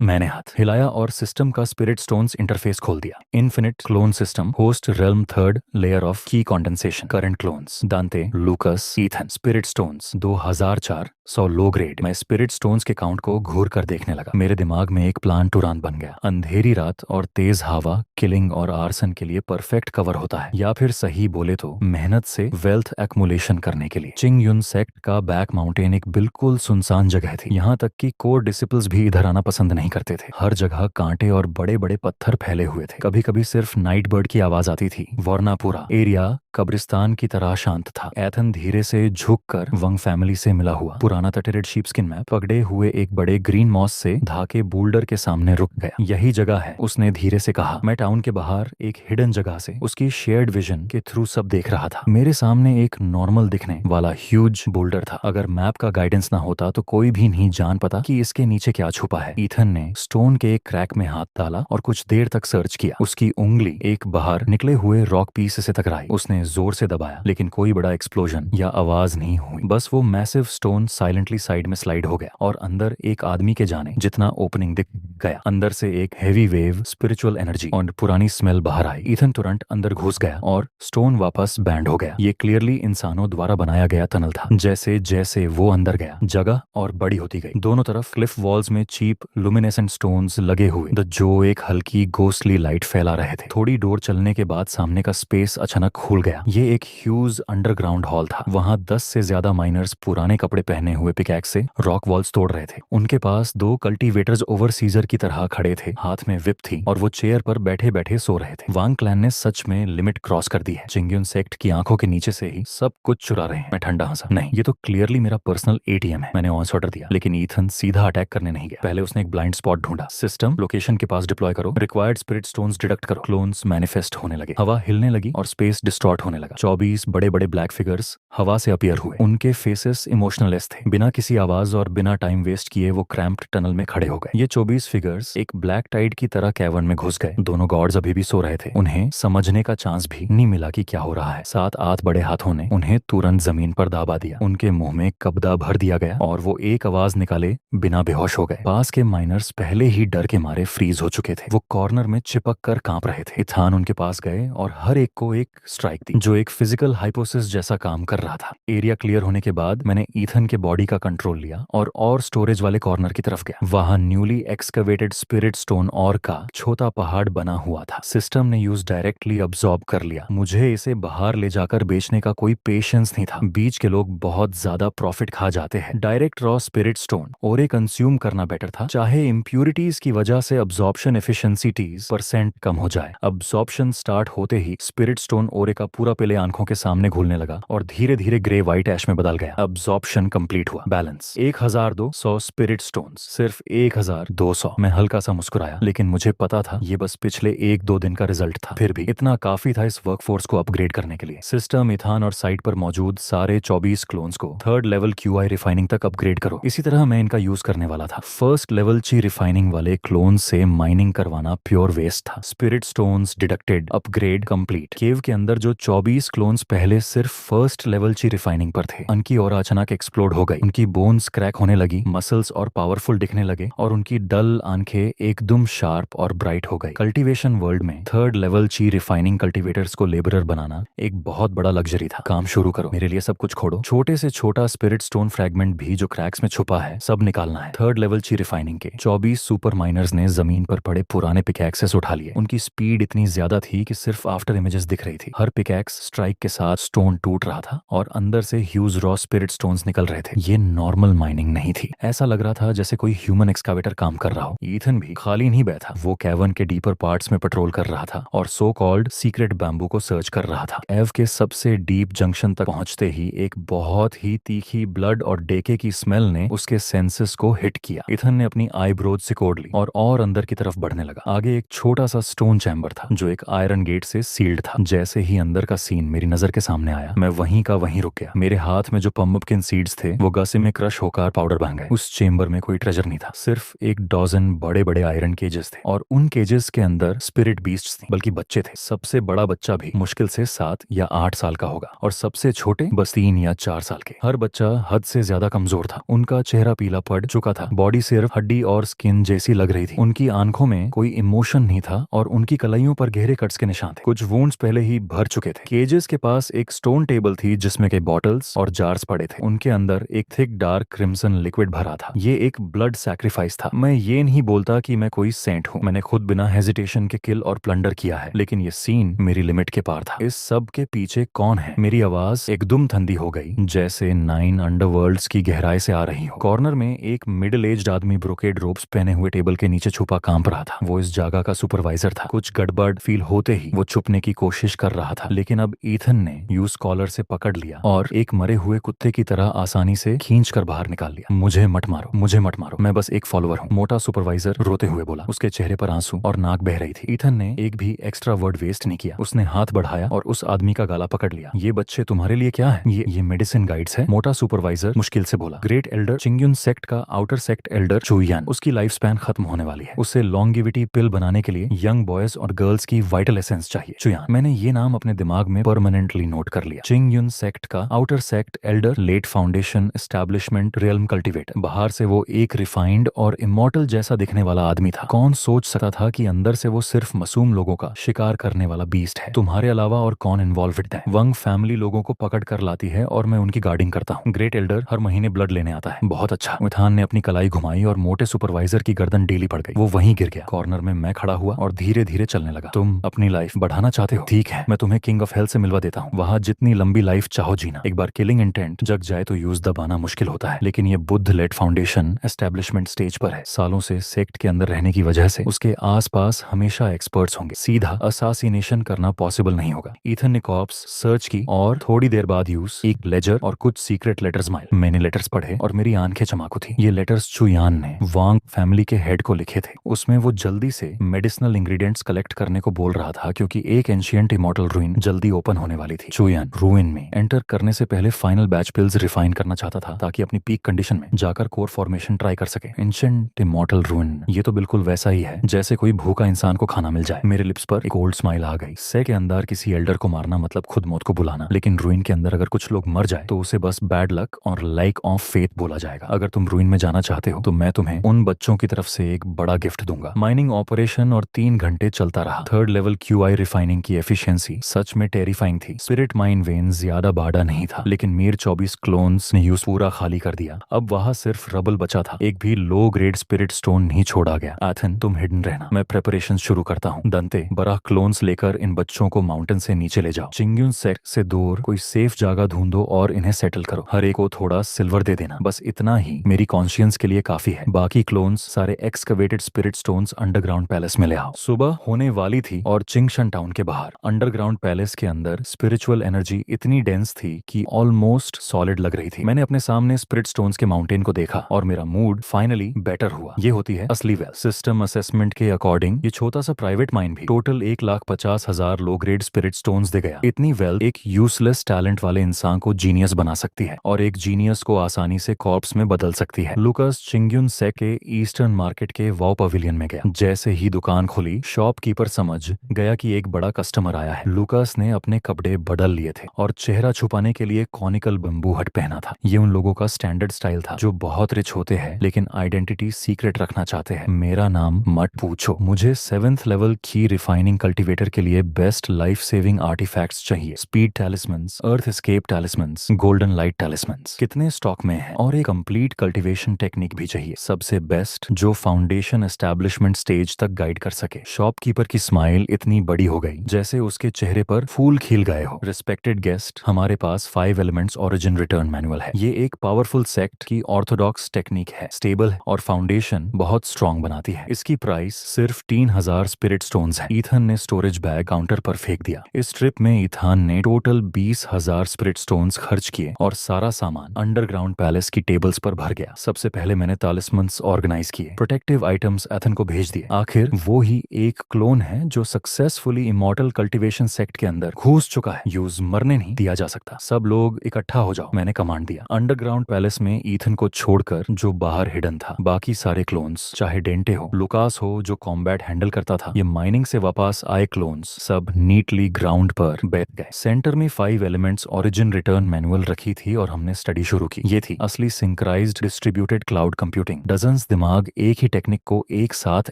मैंने हाथ हिलाया और सिस्टम का स्पिरिट स्टोन्स इंटरफेस खोल दिया। Infinite clone system, host realm, third layer of की कंडेंसेशन, करंट क्लोन्स दांते, लूकस, Ethan, spirit stones 2004, 100 low grade. मैं स्पिरिट स्टोन्स के काउंट को घूर कर देखने लगा। मेरे दिमाग में एक प्लान टूरान बन गया। अंधेरी रात और तेज हवा किलिंग और आर्सन के लिए परफेक्ट कवर होता है, या फिर सही बोले तो मेहनत से वेल्थ एक्मुलेशन करने के लिए। चिंग युन सेक्ट का बैक माउंटेन एक बिल्कुल सुनसान जगह थी। यहाँ तक कि कोर डिसिपल्स भी इधर आना पसंद नहीं करते थे। हर जगह कांटे और बड़े बड़े पत्थर फैले हुए थे। कभी कभी सिर्फ नाइट बर्ड की आवाज आती थी, वरना पूरा एरिया कब्रिस्तान की तरह शांत था। एथन धीरे से झुककर वंग फैमिली से मिला हुआ पुराना टटेड शीपस्किन मैप पकड़े हुए एक बड़े ग्रीन मॉस से ढाके बोल्डर के सामने रुक गया। यही जगह है, उसने धीरे से कहा। मैं टाउन के बाहर एक हिडन जगह से उसकी शेयर्ड विजन के थ्रू सब देख रहा था। मेरे सामने एक नॉर्मल दिखने वाला ह्यूज बोल्डर था। अगर मैप का गाइडेंस ना होता तो कोई भी नहीं जान पाता कि इसके नीचे क्या छुपा है। ईथन ने स्टोन के एक क्रैक में हाथ डाला और कुछ देर तक सर्च किया। उसकी उंगली एक बाहर निकले हुए रॉक पीस से टकराई। उसने जोर से दबाया, लेकिन कोई बड़ा एक्सप्लोजन या आवाज नहीं हुई। बस वो मैसिव स्टोन साइलेंटली साइड में स्लाइड हो गया और अंदर एक आदमी के जाने जितना ओपनिंग दिख गया। अंदर से एक हेवी वेव स्पिरिचुअल एनर्जी और पुरानी स्मेल बाहर आई। ईथन तुरंत अंदर घुस गया और स्टोन वापस बैंड हो गया। ये क्लियरली इंसानों द्वारा बनाया गया टनल था। जैसे जैसे वो अंदर गया, जगह और बड़ी होती गई। दोनों तरफ क्लिफ वॉल्स में चीप लुमिनेसेंट स्टोन्स लगे हुए, जो एक हल्की गोस्टली लाइट फैला रहे थे। थोड़ी डोर चलने के बाद सामने का स्पेस अचानक खुल गया। ये एक ह्यूज अंडरग्राउंड हॉल था। वहां 10 से ज्यादा माइनर्स पुराने कपड़े पहने हुए पिकैक्स से रॉक वॉल्स तोड़ रहे थे। उनके पास 2 कल्टीवेटर्स ओवरसीजर की तरह खड़े थे। हाथ में विप थी और वो चेयर पर बैठे बैठे सो रहे थे। वांग क्लैन ने सच में लिमिट क्रॉस कर दी है। चिंग्युन सेक्ट की आंखों के नीचे से ही सब कुछ चुरा रहे हैं। मैं ठंडा हंसा। नहीं, ये तो क्लियरली मेरा पर्सनल एटीएम है। मैंने ऑन ऑर्डर दिया, लेकिन ईथन सीधा अटैक करने नहीं गया। पहले उसने एक ब्लाइंड स्पॉट ढूंढा। सिस्टम लोकेशन के पास डिप्लॉय करो, रिक्वायर्ड स्पिरिट स्टोन्स डिडक्ट करो। क्लोन्स मैनिफेस्ट होने लगे। हवा हिलने लगी और स्पेस डिस्टॉर्ट होने लगा। 24 बड़े बड़े ब्लैक फिगर्स हवा से अपीयर हुए। उनके फेसेस इमोशनलेस थे। बिना किसी आवाज और बिना टाइम वेस्ट किए वो क्रैम्प्ड टनल में खड़े हो गए। ये 24 फिगर्स एक ब्लैक टाइड की तरह कैवर्न में घुस गए। दोनों गॉड्स अभी भी सो रहे थे। उन्हें समझने का चांस भी नहीं मिला कि क्या हो रहा है। 7-8 बड़े हाथों ने उन्हें तुरंत जमीन पर दाबा दिया। उनके मुंह में कब्जा भर दिया गया और वो एक आवाज निकाले बिना बेहोश हो गए। पास के माइनर्स पहले ही डर के मारे फ्रीज हो चुके थे। वो कॉर्नर में चिपक कर कांप रहे थे। इथान उनके पास गए और हर एक को एक स्ट्राइक दी, जो एक फिजिकल हाइपोसिस जैसा काम कर रहा था। एरिया क्लियर होने के बाद मैंने ईथन के बॉडी का कंट्रोल लिया और स्टोरेज वाले कॉर्नर की तरफ गया। वहां न्यूली एक्सकवेटेड स्पिरिट स्टोन और का छोटा पहाड़ बना हुआ था। सिस्टम ने यूज डायरेक्टली अब्सॉर्ब कर लिया। मुझे इसे बाहर ले जाकर बेचने का कोई पेशेंस नहीं था। बीच के लोग बहुत ज्यादा प्रॉफिट खा जाते हैं। डायरेक्ट रॉ स्पिरिट स्टोन और कंज्यूम करना बेटर था, चाहे इम्प्यूरिटीज की वजह से अब्सॉर्प्शन एफिशिएंसी 30% कम हो जाए। अब्सॉर्प्शन स्टार्ट होते ही स्पिरिट स्टोन ओरे का पूरा पहले आंखों के सामने घुलने लगा और धीरे धीरे ग्रे व्हाइट ऐश में बदल गया। अब्सॉर्प्शन कंप्लीट हुआ। बैलेंस 1200 स्पिरिट स्टोन्स, सिर्फ 1200। मैं हल्का सा मुस्कुराया, लेकिन मुझे पता था ये बस पिछले 1-2 दिन का रिजल्ट था। फिर भी इतना काफी था इस वर्कफोर्स को अपग्रेड करने के लिए। सिस्टम, इथान और साइट पर मौजूद सारे 24 क्लोन्स को 3rd लेवल QI रिफाइनिंग तक अपग्रेड करो। इसी तरह मैं इनका यूज करने वाला था। 1st लेवल ची रिफाइनिंग वाले क्लोन से माइनिंग करवाना प्योर वेस्ट था। Spirit stones deducted, upgrade complete. Cave के अंदर जो 24 क्लोन्स पहले सिर्फ 1st लेवल ची रिफाइनिंग पर थे, उनकी और अचानक एक्सप्लोड हो गई। उनकी बोन्स क्रैक होने लगी, मसल्स और पावरफुल दिखने लगे और उनकी डल आंखें एकदम शार्प और ब्राइट हो गई। कल्टीवेशन वर्ल्ड में 3rd लेवल ची रिफाइनिंग कल्टीवेटर्स को लेबरर बनाना एक बहुत बड़ा लग्जरी था। काम शुरू करो, मेरे लिए सब कुछ खोलो। छोटे से छोटा स्पिरिट स्टोन फ्रैगमेंट भी जो क्रैक्स में छुपा है, सब निकालना है। 3rd लेवल ची रिफाइनिंग के 24 सुपर माइनर्स ने जमीन पर पड़े पुराने पिकैक्सेस उठा लिए। उनकी स्पीड इतनी ज्यादा थी कि सिर्फ आफ्टर इमेजेस दिख रही थी। हर पिकैक्स स्ट्राइक के साथ स्टोन टूट रहा था और अंदर से ह्यूज रॉ स्पिरिट स्टोन्स निकल रहे थे। ये नॉर्मल माइनिंग नहीं थी। ऐसा लग रहा था जैसे कोई ह्यूमन एक्सकावेटर काम कर रहा हो। ईथन भी खाली नहीं बैठा। वो कैवर्न के डीपर पार्ट्स में पेट्रोल कर रहा था और सो कॉल्ड सीक्रेट बैम्बू को सर्च कर रहा था। एव के सबसे डीप जंक्शन तक पहुंचते ही एक बहुत ही तीखी ब्लड और डेके की स्मेल ने उसके सेंसेस को हिट किया। इथन ने अपनी आईब्रोज सिकोड़ ली और अंदर की तरफ बढ़ने लगा। आगे एक छोटा सा स्टोन चैम्बर था जो एक आयरन गेट से सील्ड था। जैसे ही अंदर का सीन मेरी नजर के सामने आया, मैं वहीं का वहीं रुक गया। मेरे हाथ में जो पम्पकिन सीड्स थे वो गसे में क्रश होकर पाउडर बन गए। उस चेम्बर में कोई ट्रेजर नहीं था, सिर्फ एक डजन 10 बड़े बड़े आयरन केजेस थे और उन केजेस के अंदर स्पिरिट बीस्ट्स थी, बल्कि बच्चे थे। सबसे बड़ा बच्चा भी मुश्किल से 7 या 8 साल का होगा और सबसे छोटे बस 3 या 4 साल के। हर बच्चा हद से ज्यादा कमजोर था। उनका चेहरा पीला पड़ चुका था, बॉडी सिर्फ हड्डी और स्किन जैसी लग रही थी। उनकी आंखों में कोई इमोशन नहीं था और उनकी कलाइयों पर गहरे कट्स के निशान थे। कुछ वुंड्स पहले ही भर चुके थे। केजेस के पास एक स्टोन टेबल थी जिसमें के बॉटल्स और जार्स पड़े थे। उनके अंदर एक थिक डार्क क्रिम्सन लिक्विड भरा था। ये एक ब्लड सैक्रिफाइस था। मैं ये नहीं बोलता कि मैं कोई सेंट हूँ, मैंने खुद बिना हेजिटेशन के किल और प्लंडर किया है, लेकिन ये सीन मेरी लिमिट के पार था। इस सब के पीछे कौन है? मेरी आवाज एकदम ठंडी हो गई, जैसे 9 अंडरवर्ल्ड्स की गहराई से आ रही हो। कॉर्नर में एक मिडिल एज्ड आदमी ब्रोकेड रोप्स पहने हुए टेबल के नीचे छुपा कांप रहा था। वो इस जगह का सुपरवाइजर था। कुछ गड़बड़ फील होते ही वो छुपने की कोशिश कर रहा था, लेकिन अब ईथन ने यूज कॉलर से पकड़ लिया और एक मरे हुए कुत्ते की तरह आसानी से खींच कर बाहर निकाल लिया। मुझे मत मारो, मुझे मत मारो, मैं बस एक फॉलोअर हूँ, मोटा सुपरवाइजर रोते हुए बोला। उसके चेहरे पर आंसू और नाक बह रही थी। ईथन ने एक भी एक्स्ट्रा वर्ड वेस्ट नहीं किया। उसने हाथ बढ़ाया और उस आदमी का गला पकड़ लिया। ये बच्चे तुम्हारे लिए क्या है? ये मेडिसिन गाइड्स है, मोटा सुपरवाइजर मुश्किल से बोला। ग्रेट एल्डर चिंगयुन सेक्ट का आउटर सेक्ट एल्डर चुयान, उसकी लाइफ स्पैन खत्म होने वाली है। उसे लॉन्गेविटी पिल बनाने के लिए यंग बॉयज और गर्ल्स की वाइटल एसेंस चाहिए। चुयान, मैंने ये नाम अपने दिमाग में परमानेंटली नोट कर लिया। चिंगयुन सेक्ट का outer sect elder, late foundation, establishment, realm cultivator. बाहर से वो एक रिफाइंड और इमॉर्टल जैसा दिखने वाला आदमी था। कौन सोच सकता था कि अंदर से वो सिर्फ मासूम लोगों का शिकार करने वाला बीस्ट है। तुम्हारे अलावा और कौन इन्वॉल्व है? वंग फैमिली लोगों को पकड़ कर लाती है और मैं उनकी गार्डिंग करता हूँ। ग्रेट एल्डर हर महीने ब्लड लेने आता है। बहुत अच्छा। मिथान ने अपनी कलाई घुमाई और मोटे सुपरवाइजर की गर्दन डेली पड़ गई। वो वहीं गिर गया। कॉर्नर में मैं खड़ा हुआ और धीरे धीरे चलने लगा। तुम अपनी लाइफ बढ़ाना चाहते हो? ठीक है, मैं तुम्हें किंग ऑफ हेल से मिलवा देता हूँ। वहाँ जितनी लंबी लाइफ चाहो जीना। एक बार किलिंग इंटेंट जग जाए तो यूज दबाना मुश्किल होता है, लेकिन ये बुद्ध लेट फाउंडेशन एस्टेब्लिशमेंट स्टेज पर है। सालों से सेक्ट के अंदर रहने की वजह से उसके आसपास हमेशा एक्सपर्ट्स होंगे। सीधा असासिनेशन करना पॉसिबल नहीं होगा। ईथन ने कॉप्स सर्च की और थोड़ी देर बाद यूज एक लेजर और कुछ सीक्रेट लेटर्स माइल। मैंने लेटर्स पढ़े और मेरी आंखें चमाकू थी। ये लेटर्स चुयान ने वांग फैमिली के हेड को लिखे थे। उसमें वो जल्दी से मेडिसिनल इंग्रेडिएंट्स कलेक्ट करने को बोल रहा था, क्योंकि एक एंशिएंट इमॉर्टल रूइन जल्दी ओपन होने वाली थी। चुयान रूइन में एंटर करने से पहले फाइनल बैच पिल्स रिफाइन करना चाहता था, ताकि अपनी पीक कंडीशन में जाकर कोर फॉर्मेशन ट्राई कर सके। एंशिएंट इमॉर्टल रूइन, ये तो बिल्कुल वैसा ही है जैसे कोई भूखा इंसान को खाना मिल जाए। मेरे लिप्स पर एक ओल्ड स्माइल आ गई। से के अंदर किसी एल्डर को मारना मतलब खुद मौत को बुलाना, लेकिन रूइन के अंदर अगर कुछ लोग मर जाए तो उसे बस बैड लक और लाइक ऑफ फेथ बोला जाएगा। अगर तुम रूइन में जाना चाहते हो तो मैं तुम्हें उन बच्चों की तरफ से एक बड़ा गिफ्ट दूंगा। माइनिंग ऑपरेशन और 3 घंटे चलता रहा। 3rd लेवल क्यूआई रिफाइनिंग की एफिशिएंसी सच में टेरिफाइंग थी। स्पिरिट माइन वेन ज्यादा बाड़ा नहीं था, लेकिन मीर 24 क्लोन्स ने यूज पूरा खाली कर दिया। अब वहां सिर्फ रबल बचा था। एक भी लो ग्रेड स्पिरिट स्टोन नहीं छोड़ा गया। एथन, तुम हिडन रहना, मैं प्रेपरेशन शुरू करता हूँ। दंते, बड़ा क्लोन्स लेकर इन बच्चों को माउंटेन से नीचे ले जाओ। चिंगयुन सेक्ट से दूर कोई सेफ जगह ढूंढो और इन्हें सेटल करो। हर एक को थोड़ा सिल्वर दे देना। बस इतना ही मेरी कॉन्शियंस के लिए काफी है। बाकी क्लोन्स सारे excavated spirit stones underground palace में ले आओ। सुबह होने वाली थी और चिंगशन टाउन के बाहर अंडरग्राउंड पैलेस के अंदर स्पिरिचुअल एनर्जी इतनी डेंस थी कि ऑलमोस्ट सॉलिड लग रही थी। मैंने अपने सामने स्पिरिट स्टोन्स के माउंटेन को देखा और मेरा मूड फाइनली बेटर हुआ। ये होती है असली वेल्थ। सिस्टम असेसमेंट के अकॉर्डिंग ये छोटा सा प्राइवेट माइन भी total 1,50,000 low grade spirit stones दे गया। इतनी वेल्थ एक यूजलेस टैलेंट वाले इंसान को जीनियस बना सकती है और एक जीनियस को आसानी से कॉर्प्स में बदल सकती है। लुकास चिंगयुन सेक के ईस्टर्न मार्केट के वाओ पवेलियन में गया। जैसे ही दुकान खुली, शॉपकीपर समझ गया कि एक बड़ा कस्टमर आया है। लुकास ने अपने कपड़े बदल लिए थे और चेहरा छुपाने के लिए कॉनिकल बम्बू हट पहना था। ये उन लोगों का स्टैंडर्ड स्टाइल था जो बहुत रिच होते हैं लेकिन आइडेंटिटी सीक्रेट रखना चाहते हैं। मेरा नाम मत पूछो। मुझे 7th लेवल की रिफाइनिंग कल्टीवेटर के लिए बेस्ट लाइफ सेविंग आर्टिफैक्ट्स चाहिए। Speed टैलिस्मन्स, earth escape टैलिस्मन्स, golden light टैलिस्मन्स कितने स्टॉक में है, और एक कंप्लीट कल्टीवेशन टेक्निक भी चाहिए। सबसे बेस्ट जो फाउंडेशन एस्टैब्लिशमेंट स्टेज तक गाइड कर सके। शॉपकीपर की स्माइल इतनी बड़ी हो गई जैसे उसके चेहरे पर फूल खिल गए हो। रिस्पेक्टेड गेस्ट, हमारे पास 5 एलिमेंट्स ओरिजिन रिटर्न मैनुअल है। ये एक पावरफुल सेक्ट की ऑर्थोडॉक्स टेक्निक है। स्टेबल है और फाउंडेशन बहुत स्ट्रॉन्ग बनाती है। इसकी प्राइस सिर्फ 3000 स्पिरिट स्टोन्स है। ईथन ने स्टोरेज बैग काउंटर पर फेंक दिया। इस ट्रिप में ईथान ने टोटल 20,000 स्पिरिट स्टोन्स खर्च किए और सारा सामान अंडरग्राउंड पैलेस की टेबल्स पर भर गया। सबसे पहले मैंने तालिस्मन्स ऑर्गेनाइज किए, प्रोटेक्टिव आइटम्स एथन को भेज दिए। आखिर वो ही एक क्लोन है जो सक्सेसफुली इमॉर्टल कल्टीवेशन सेक्ट के अंदर घुस चुका है। यूज मरने नहीं दिया जा सकता। सब लोग इकट्ठा हो जाओ, मैंने कमांड दिया। अंडरग्राउंड पैलेस में ईथन को छोड़कर जो बाहर हिडन था, बाकी सारे क्लोन क्लोन्स, चाहे डेंटे हो, लुकास हो जो कॉम्बैट हैंडल करता था, ये माइनिंग से वापस आए क्लोन्स, सब नीटली ग्राउंड पर बैठ गए। सेंटर में 5 एलिमेंट्स ओरिजिन रिटर्न मैनुअल रखी थी और हमने स्टडी शुरू की। ये थी असली सिंक्राइज्ड डिस्ट्रीब्यूटेड क्लाउड कंप्यूटिंग। डजन्स दिमाग एक ही टेक्निक को एक साथ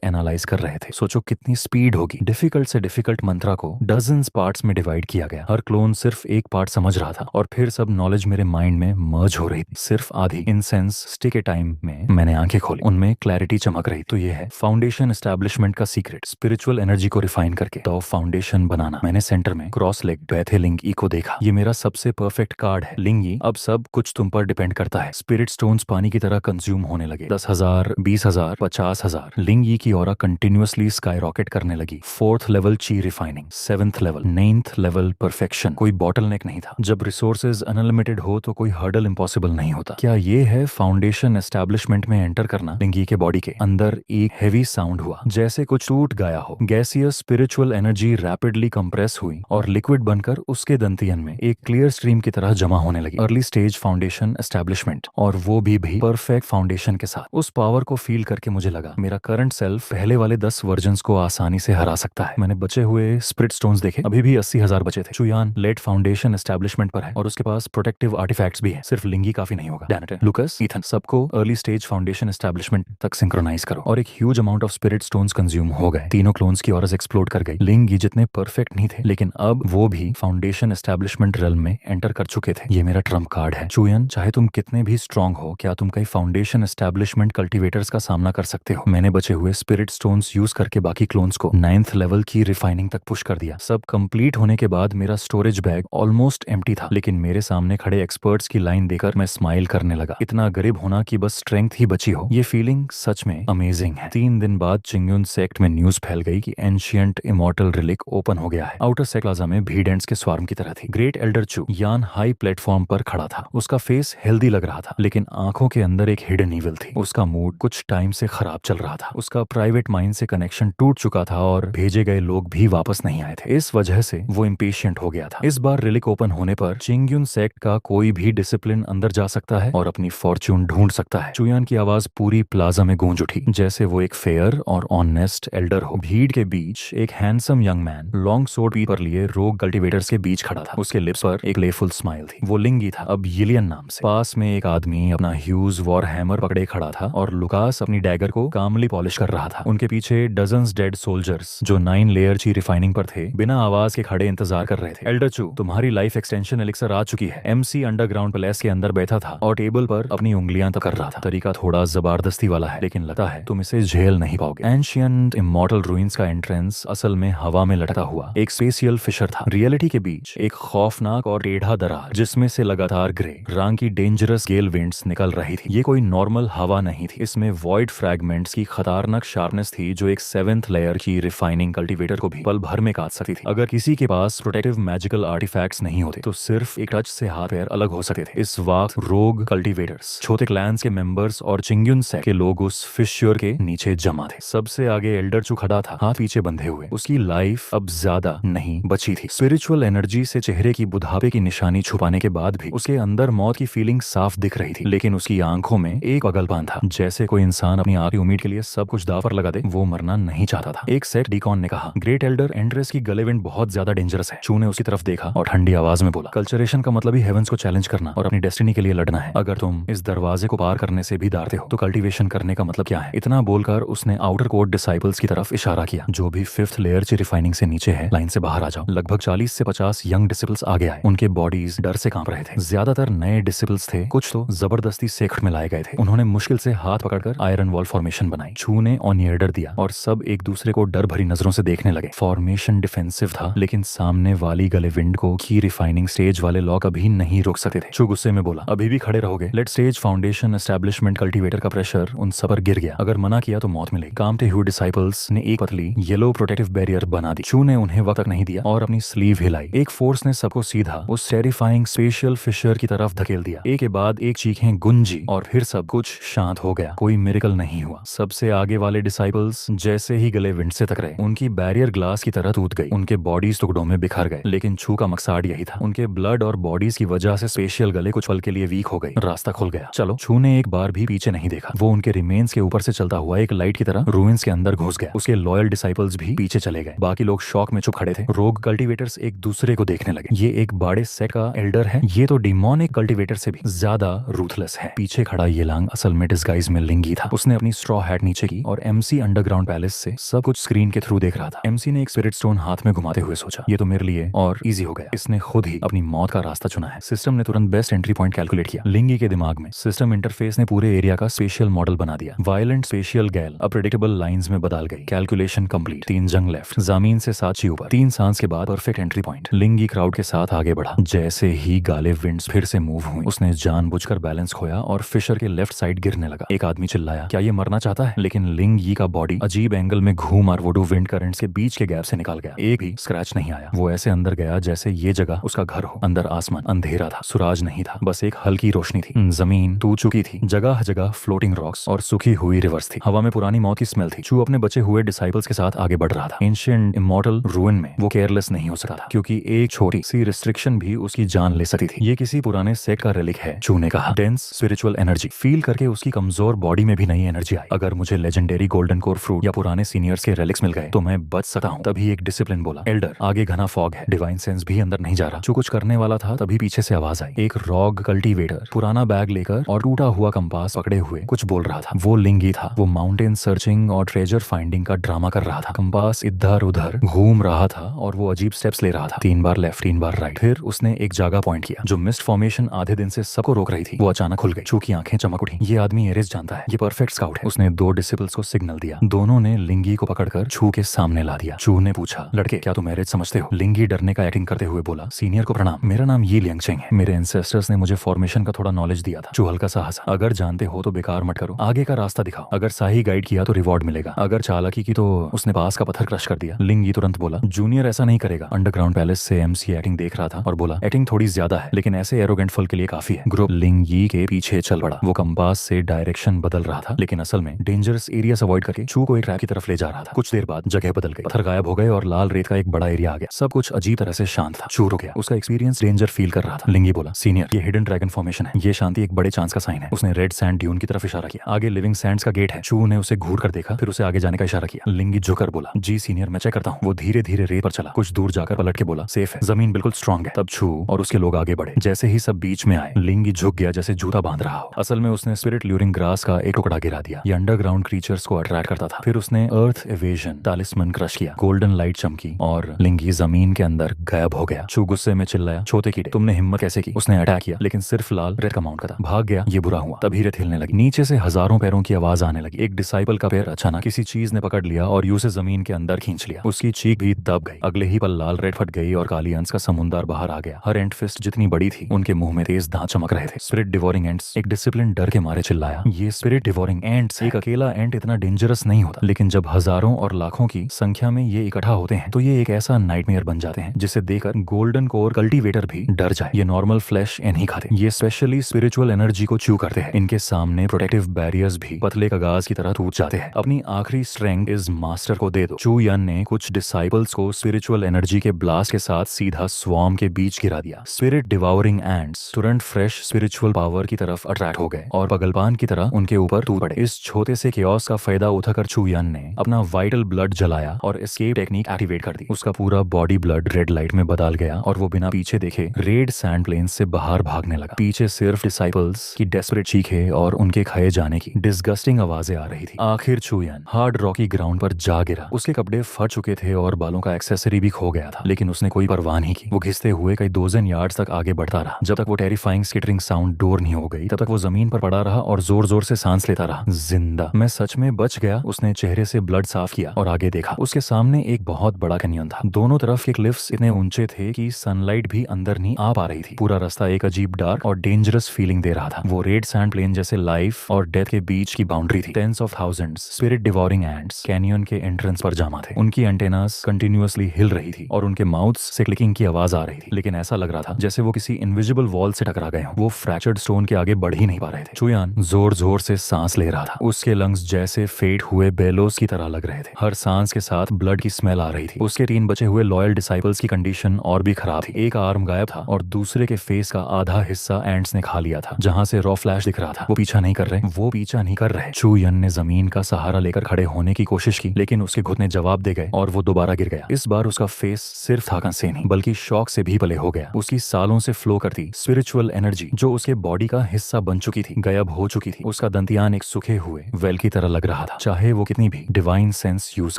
एनालाइज कर रहे थे। सोचो कितनी स्पीड होगी। डिफिकल्ट से डिफिकल्ट मंत्रा को डजन्स पार्ट्स में डिवाइड किया गया। हर क्लोन सिर्फ एक पार्ट समझ रहा था और फिर सब नॉलेज मेरे माइंड में मर्ज हो रही थी, सिर्फ आधी। इंसेंस स्टिक के टाइम में मैंने आंखें खोली, उनमें क्लैरिटी चमक रही। तो ये है फाउंडेशन एस्टैब्लिशमेंट का सीक्रेट, स्पिरिचुअल एनर्जी को रिफाइन करके तो फाउंडेशन बनाना। मैंने सेंटर में क्रॉस लेग बैठे लिंग ई को देखा। ये मेरा सबसे परफेक्ट कार्ड है। लिंग ई, अब सब कुछ तुम पर डिपेंड करता है। स्पिरिट स्टोन्स पानी की तरह कंज्यूम होने लगे। 10,000, 20,000, 50,000। लिंग ई की ऑरा कंटिन्यूअसली स्काई रॉकेट करने लगी। 4th लेवल ची refining, 7th level, 9th level perfection. कोई बॉटलनेक नहीं था। जब रिसोर्सेज अनलिमिटेड हो तो कोई हर्डल इम्पॉसिबल नहीं होता। क्या ये है फाउंडेशन एस्टैब्लिशमेंट में एंटर करना? लिंग ई के बॉडी के अंदर एक हेवी साउंड हुआ, जैसे कुछ टूट गया हो। Gaseous spiritual energy rapidly compress हुई और लिक्विड बनकर उसके दंतियन में एक क्लियर स्ट्रीम की तरह जमा होने लगी। अर्ली स्टेज फाउंडेशन एस्टैब्लिशमेंट, और वो भी परफेक्ट फाउंडेशन के साथ। उस पावर को फील करके मुझे लगा मेरा करंट सेल्फ पहले वाले 10 वर्जन्स को आसानी से हरा सकता है। मैंने बचे हुए स्पिरिट स्टोन्स देखे, अभी भी 80,000 बचे थे। चुयान लेट फाउंडेशन एस्टैब्लिशमेंट पर है और उसके पास प्रोटेक्टिव आर्टिफैक्ट्स भी है। सिर्फ लिंगी काफी नहीं होगा। डैनेट, लुकस, ईथन, सबको अर्ली स्टेज फाउंडेशन एस्टैब्लिशमेंट तक सिंक्रोनाइज करो। और एक huge amount of spirit stones consume हो गए। तीनों क्लोन्स की ऑरास एक्सप्लोड कर गई। लिंगी जितने परफेक्ट नहीं थे, लेकिन अब वो भी फाउंडेशन एस्टैब्लिशमेंट रेल्म में एंटर कर चुके थे। ये मेरा ट्रम्प कार्ड है। चुयन, चाहे तुम कितने भी स्ट्रांग हो, क्या तुम कई फाउंडेशन एस्टैब्लिशमेंट कल्टीवेटर्स का सामना कर सकते हो? मैंने बचे हुए स्पिरिट स्टोन्स यूज करके बाकी क्लोन्स को 9th लेवल की रिफाइनिंग तक पुश कर दिया। सब कंप्लीट होने के बाद मेरा स्टोरेज बैग ऑलमोस्ट एम्प्टी था, लेकिन मेरे सामने खड़े एक्सपर्ट्स की लाइन देखकर मैं स्माइल करने लगा। इतना गरीब होना कि बस स्ट्रेंथ ही बची हो, ये फीलिंग सच में अमेजिंग है। 3 दिन बाद चिंगयुन सेक्ट में न्यूज फैल गई कि एंशिएंट इमॉर्टल रिलिक ओपन हो गया है। आउटर सेक्ट प्लाजा में भीड़ एंड्स के स्वार्म की तरह थी। ग्रेट एल्डर चू यान हाई प्लेटफॉर्म पर खड़ा था। उसका फेस हेल्दी लग रहा था, लेकिन आंखों के अंदर एक हिडन ईविल थी। उसका मूड कुछ टाइम से खराब चल रहा था। उसका प्राइवेट माइंड से कनेक्शन टूट चुका था और भेजे गए लोग भी वापस नहीं आए थे। इस वजह से वो इम्पेशिएंट हो गया था। इस बार रिलिक ओपन होने पर चिंगयुन सेक्ट का कोई भी डिसिप्लिन अंदर जा सकता है और अपनी फॉर्च्यून ढूंढ सकता है। चुयान की आवाज पूरी प्लाजा में गूंज उठी, जैसे वो एक फेयर और ऑनेस्ट एल्डर हो। भीड़ के बीच एक handsome young man long sword पर लिए रोग कल्टीवेटर्स के बीच खड़ा था। उसके लिप्स पर एक प्लेफुल स्माइल थी। वो लिंगी था, अब यिलियन नाम से। पास में एक आदमी अपना ह्यूज वॉर हैमर पकड़े खड़ा था और लुकास अपनी डैगर को कामली पॉलिश कर रहा था। उनके पीछे डजन्स डेड सोल्जर्स जो 9 लेयर की रिफाइनिंग पर थे, बिना आवाज के खड़े इंतजार कर रहे थे। एल्डर चू, तुम्हारी लाइफ एक्सटेंशन एलिक्सर आ चुकी है। एमसी अंडरग्राउंड पैलेस के अंदर बैठा था और टेबल पर अपनी उंगलियां तक कर रहा था। तरीका थोड़ा जबरदस्ती वाला है, लेकिन लगता है तुम इसे झेल नहीं पाओगे। एंशिएंट इमॉर्टल रूइंस का एंट्रेंस असल में हवा में लटका हुआ एक स्पेशियल फिशर था। रियलिटी के बीच एक खौफनाक और टेढ़ा दरार, जिसमें से लगातार ग्रे रंग की डेंजरस गेल विंड्स निकल रही थी। ये कोई नॉर्मल हवा नहीं थी, इसमें वॉइड फ्रैगमेंट्स की खतरनाक शार्पनेस थी जो एक 7th लेयर की रिफाइनिंग कल्टीवेटर को भी पल भर में काट सकती थी। अगर किसी के पास प्रोटेक्टिव मैजिकल आर्टिफैक्ट्स नहीं होते तो सिर्फ एक टच से हाथ पैर अलग हो सकते थे। इस वक्त रोग कल्टीवेटर्स, छोटे क्लैंस के मेंबर्स और चिंगयुन सेक्ट के लोग उस फिशर के नीचे जमा थे। सबसे आगे एल्डर चू खड़ा था, हाथ पीछे बंधे हुए। उसकी लाइफ अब ज्यादा नहीं बची थी। स्पिरिचुअल एनर्जी से चेहरे की बुढ़ापे की निशानी छुपाने के बाद भी उसके अंदर मौत की फीलिंग साफ दिख रही थी, लेकिन उसकी आंखों में एक पगलपन था, जैसे कोई इंसान अपनी आखिरी उम्मीद के लिए सब कुछ दाव पर लगा दे। वो मरना नहीं चाहता था। एक सेक्ट डीकॉन ने कहा, ग्रेट एल्डर एंड्रेस की गले विंड बहुत ज्यादा डेंजरस है। चू ने उसकी तरफ देखा और ठंडी आवाज में बोला, कल्चरेशन का मतलब ही हेवंस को चैलेंज करना और अपनी डेस्टिनी के लिए लड़ना है। अगर तुम इस दरवाजे को पार करने से भी डरते हो तो कल्टीवेशन करने का मतलब क्या है? इतना बोलकर उसने आउटर कोर्ट डिसाइपल्स की तरफ इशारा किया, जो भी 5th लेयर की रिफाइनिंग से नीचे है, लाइन से बाहर आ जाओ। लगभग 40 से 50 यंग डिसिपल्स आगे आए। उनके बॉडीज डर से कांप रहे थे। ज्यादातर नए डिसिपल्स थे, कुछ तो जबरदस्ती सेक्ट में लाए गए थे। उन्होंने मुश्किल से हाथ पकड़कर आयरन वॉल फॉर्मेशन बनाई। चू ने ऑनियर्डर दिया और सब एक दूसरे को डर भरी नजरों से देखने लगे। फॉर्मेशन डिफेंसिव था, लेकिन सामने वाली गले विंड को की रिफाइनिंग स्टेज वाले लॉक अभी नहीं रोक सकते थे। चू गुस्से में बोला, अभी भी खड़े रहोगे? Late stage foundation establishment cultivator का प्रेशर उन सब पर गिर गया। अगर मना किया तो मौत मिलेगी। कामते हुए डिसाइपल्स ने एक पतली येलो प्रोटेक्टिव बैरियर बना दी। चू ने उन्हें वक्त तक नहीं दिया और अपनी स्लीव हिलाई। एक फोर्स ने सबको सीधा उस टेरिफाइंग स्पेशल फिशर की तरफ धकेल दिया। एक के बाद एक चीखें गुंजी और फिर सब कुछ शांत हो गया। कोई मिरेकल नहीं हुआ। सबसे आगे वाले डिसाइपल्स जैसे ही गले विंड से टकराए, उनकी बैरियर ग्लास की तरह टूट गई। उनके बॉडीज टुकड़ों में बिखर गए, लेकिन चू का मकसद यही था। उनके ब्लड और बॉडीज की वजह से स्पेशल गले कुछ पल के लिए वीक हो गई। रास्ता खुल गया। चलो। चू ने एक बार भी पीछे नहीं देखा। वो उनके रिमेन माउंटेन्स के ऊपर से चलता हुआ एक लाइट की तरह रूइंस के अंदर घुस गया। उसके लॉयल डिसाइपल्स भी पीछे चले गए। बाकी लोग शॉक में चुप खड़े थे। रोग कल्टीवेटर्स एक दूसरे को देखने लगे। ये एक बड़े सेट का एल्डर है, ये तो डिमोनिक कल्टीवेटर से भी ज्यादा रूथलेस है। पीछे खड़ा ये लांग असल में डिस्गाइज में लिंगी था। उसने अपनी स्ट्रॉ हैट नीचे की और एमसी अंडरग्राउंड पैलेस से सब कुछ स्क्रीन के थ्रू देख रहा था। एमसी ने एक स्पिरिट स्टोन हाथ में घुमाते हुए सोचा, ये तो मेरे लिए और इजी हो गया। इसने खुद ही अपनी मौत का रास्ता चुना है। सिस्टम ने तुरंत बेस्ट एंट्री पॉइंट कैलकुलेट किया। लिंगी के दिमाग में सिस्टम इंटरफेस ने पूरे एरिया का स्पेशियल मॉडल बना दिया। वायलेंट स्पेशियल गैल अब प्रेडिक्टेबल लाइंस में बदल गई। Calculation complete. 3 जंग लेफ्ट, जमीन से 7 ची ऊपर, 3 सांस के बाद परफेक्ट एंट्री पॉइंट। लिंगी क्राउड के साथ आगे बढ़ा। जैसे ही गाले विंड्स फिर से मूव हुई, उसने जानबूझकर बैलेंस खोया और फिशर के लेफ्ट साइड गिरने लगा। एक आदमी चिल्लाया, क्या ये मरना चाहता है? लेकिन लिंग यी का बॉडी अजीब एंगल में घूम और वुडू विंड करंट्स के बीच के गैप से निकाल गया। एक भी स्क्रैच नहीं आया। वो ऐसे अंदर गया जैसे ये जगह उसका घर हो। अंदर आसमान अंधेरा था, सुराज नहीं था, बस एक हल्की रोशनी थी। जमीन टूट चुकी थी, जगह जगह फ्लोटिंग रॉक्स और सूखी हुई रिवर्स थी। हवा में पुरानी मौत की स्मेल थी। चू अपने बचे हुए डिसाइपल्स के साथ आगे बढ़ रहा था। एंशिएंट इमॉर्टल रूइन में वो केयरलेस नहीं हो सकता था, क्योंकि एक छोटी सी रिस्ट्रिक्शन भी उसकी जान ले सकती थी। ये किसी पुराने सेट का रिलिक है, चू ने कहा। डेंस स्पिरिचुअल एनर्जी फील करके उसकी कमजोर बॉडी में भी नई एनर्जी आई। अगर मुझे लेजेंडरी गोल्डन कोर फ्रूट या पुराने सीनियर्स के रिलिक्स मिल गए तो मैं बच सकता हूँ। तभी एक डिसिप्लिन बोला, एल्डर आगे घना फॉग है, डिवाइन सेंस भी अंदर नहीं जा रहा। चू कुछ करने वाला था, तभी पीछे से आवाज आई। एक रॉग कल्टीवेटर पुराना बैग लेकर और टूटा हुआ कंपास पकड़े हुए कुछ बोल रहा था। वो लिंगी था। वो माउंटेन सर्चिंग और ट्रेजर फाइंडिंग का ड्रामा कर रहा था। कंपास इधर उधर घूम रहा था और वो अजीब स्टेप्स ले रहा था। 3 बार लेफ्ट, 3 बार राइट। फिर उसने एक जगह पॉइंट किया जो मिस्ट फॉर्मेशन आधे दिन से सबको रोक रही थी। वो अचानक खुल गई। चू की आंखें चमक उठी। ये आदमी एरिस जानता है, ये परफेक्ट स्काउट है। उसने 2 डिसिपल्स को सिग्नल दिया। दोनों ने लिंगी को पकड़कर चू के सामने ला दिया। चू ने पूछा, लड़के क्या तुम एरिस समझते हो? लिंगी डरने का एक्टिंग करते हुए बोला, सीनियर को प्रणाम, मेरा नाम यी लियांगचेंग है। मेरे एंसेस्टर्स ने मुझे फॉर्मेशन का थोड़ा नॉलेज दिया था। चू हल्का सा हंसा। अगर जानते हो तो बेकार मत करो, आगे का रास्ता दिखाओ। अगर सही गाइड किया तो रिवॉर्ड मिलेगा, अगर चालाकी की तो उसने पास का पत्थर क्रश कर दिया। लिंगी तुरंत बोला, जूनियर ऐसा नहीं करेगा। अंडरग्राउंड पैलेस से एमसी एक्टिंग देख रहा था और बोला, एक्टिंग थोड़ी ज्यादा है लेकिन ऐसे एरोगेंट फल के लिए काफी है। ग्रुप लिंगी के पीछे चल पड़ा। वो कंपास से डायरेक्शन बदल रहा था लेकिन असल में डेंजरस एरिया अवॉइड करके चू को एक ट्रैप की तरफ ले जा रहा था। कुछ देर बाद जगह बदल गई, पत्थर गायब हो गए और लाल रेत का एक बड़ा एरिया आ गया। सब कुछ अजीब तरह से शांत था। चू रुक गया। उसका एक्सपीरियंस डेंजर फील कर रहा था। लिंगी बोला, सीनियर ये हिडन ड्रैगन फॉर्मेशन है, ये शांति एक बड़े चांस का साइन है। उसने रेड सैंड ड्यून की तरफ इशारा किया। आगे लिविंग सैंड्स का गेट है। चू ने उसे घूर कर देखा, फिर उसे आगे जाने का इशारा किया। लिंगी झुककर बोला, जी सीनियर मैं चेक करता हूँ। वो धीरे धीरे रेत पर चला। कुछ दूर जाकर पलट के बोला, सेफ है, जमीन बिल्कुल स्ट्रांग है। तब चू और उसके लोग आगे बढ़े। जैसे ही सब बीच में आए, लिंगी झुक गया जैसे जूता बांध रहा हो। असल में उसने स्पिरिट ल्यूरिंग ग्रास का एक टुकड़ा गिरा दिया। ये अंडरग्राउंड क्रीचर्स को अट्रैक्ट करता था। फिर उसने अर्थ एवेजन टालिस्मन क्रश किया। गोल्डन लाइट चमकी और लिंगी जमीन के अंदर गायब हो गया। चू गुस्से में चिल्लाया, छोटे कीड़े तुमने हिम्मत कैसे की? उसने अटैक किया लेकिन सिर्फ लाल रेड का माउंट का था। भाग गया, ये बुरा हुआ। तभी रेत हिलने लगी। नीचे से हजारों पैरों की आवाज आने लगी। एक डिसाइपल का पैर अचानक किसी चीज ने पकड़ लिया और यूं से जमीन के अंदर खींच लिया। उसकी चीख भी दब गई। अगले ही पल लाल रेड फट गई और काली अंश का समुंदर बाहर आ गया। हर एंट फिस्ट जितनी बड़ी थी, उनके मुंह में तेज दांत चमक रहे थे। स्पिरिट डिवोरिंग एंट्स एक डिसिप्लिन डर के मारे चिल्लाया, ये स्पिरिट डिवोरिंग एंट्स। एक अकेला एंट इतना डेंजरस नहीं होता, लेकिन जब हजारों और लाखों की संख्या में ये इकट्ठा होते हैं तो ये एक ऐसा नाइटमेयर बन जाते हैं जिसे देखकर गोल्डन कोर कल्टीवेटर भी डर जाए। ये नॉर्मल फ्लैश नहीं खाते, ये स्पेशली स्पिरिचुअल एनर्जी को च्यू करते हैं। इनके सामने प्रोटेक्टिव बैरियर्स भी पतले कागज की तरह टूट जाते हैं। अपनी आखिरी स्ट्रेंथ इस मास्टर को दे दो। चू यन ने कुछ डिसाइपल्स को स्पिरिचुअल एनर्जी के ब्लास्ट के साथ सीधा स्वॉर्म के बीच गिरा दिया। स्पिरिट डिवाउरिंग एंट्स तुरंत फ्रेश स्पिरिचुअल पावर की तरफ अट्रैक्ट हो गए और पगलपान की तरह उनके ऊपर टूट पड़े। इस छोटे से केओस का फायदा उठाकर चू यन ने अपना वाइटल ब्लड जलाया और एस्केप टेक्निक एक्टिवेट कर दी। उसका पूरा बॉडी ब्लड रेड लाइट में बदल गया और वो बिना पीछे देखे रेड सैंड प्लेन से बाहर भागने लगा। पीछे सिर्फ डिसाइपल्स की डेस्परेट चीखें और उनके खाए जाने की डिस्गस्टिंग आवाजें आ रही थी। आखिर चू यन हार्ड रॉकी ग्राउंड पर जा गिरा। उसके कपड़े फट चुके थे और बालों का एक्सेसरी भी खो गया था, लेकिन उसने कोई परवाह नहीं की। वो घिसते हुए कई डोजन यार्ड्स तक आगे बढ़ता रहा। जब तक वो टेरिफाइंग स्किटरिंग साउंड डोर नहीं हो गई, तब तक वो जमीन पर पड़ा रहा और जोर जोर से सांस लेता रहा। जिंदा, मैं सच में बच गया। उसने चेहरे से ब्लड साफ किया और आगे देखा। उसके सामने एक बहुत बड़ा कैनियन था। दोनों तरफ के क्लिफ्स इतने ऊंचे थे कि सनलाइट भी अंदर नहीं आ पा रही थी। पूरा रास्ता एक अजीब डार्क और डेंजरस फीलिंग दे रहा था। वो रेड सैंड प्लेन जैसे लाइफ और डेथ के बीच की बाउंड्री थी। Tens of thousands spirit devouring ants canyon के एंट्रेंस पर जमा थे। उनकी एंटेनास कंटिन्यूअसली हिल रही थी और उनके माउथ्स से क्लिकिंग की आवाज आ रही थी, लेकिन ऐसा लग रहा था जैसे वो किसी इनविजिबल वॉल से टकरा गए हों। वो फ्रैक्चर्ड स्टोन के आगे बढ़ ही नहीं पा रहे थे। चुयान जोर जोर से सांस ले रहा था। उसके लंग्स जैसे फेट हुए बेलोस की तरह लग रहे थे। हर सांस के साथ ब्लड की स्मेल आ रही थी। उसके 3 बचे हुए लॉयल डिसाइपल्स की कंडीशन और भी खराब थी। एक आर्म गायब था और दूसरे के फेस का आधा हिस्सा एंट्स ने खा लिया था। जहां से रॉ फ्लैश दिख रहा था। वो पीछा नहीं कर रहे। वो पीछा नहीं नहीं कर रहे। चू यन ने जमीन का सहारा लेकर खड़े होने की कोशिश की, लेकिन उसके घुटने जवाब दे गए और वो दोबारा गिर गया। इस बार उसका फेस सिर्फ थकान से नहीं बल्कि शॉक से भी पले हो गया। उसकी सालों से फ्लो करती स्पिरिचुअल एनर्जी जो उसके बॉडी का हिस्सा बन चुकी थी गायब हो चुकी थी। उसका दंतियान एक सूखे हुए वेल की तरह लग रहा था। चाहे वो कितनी भी डिवाइन सेंस यूज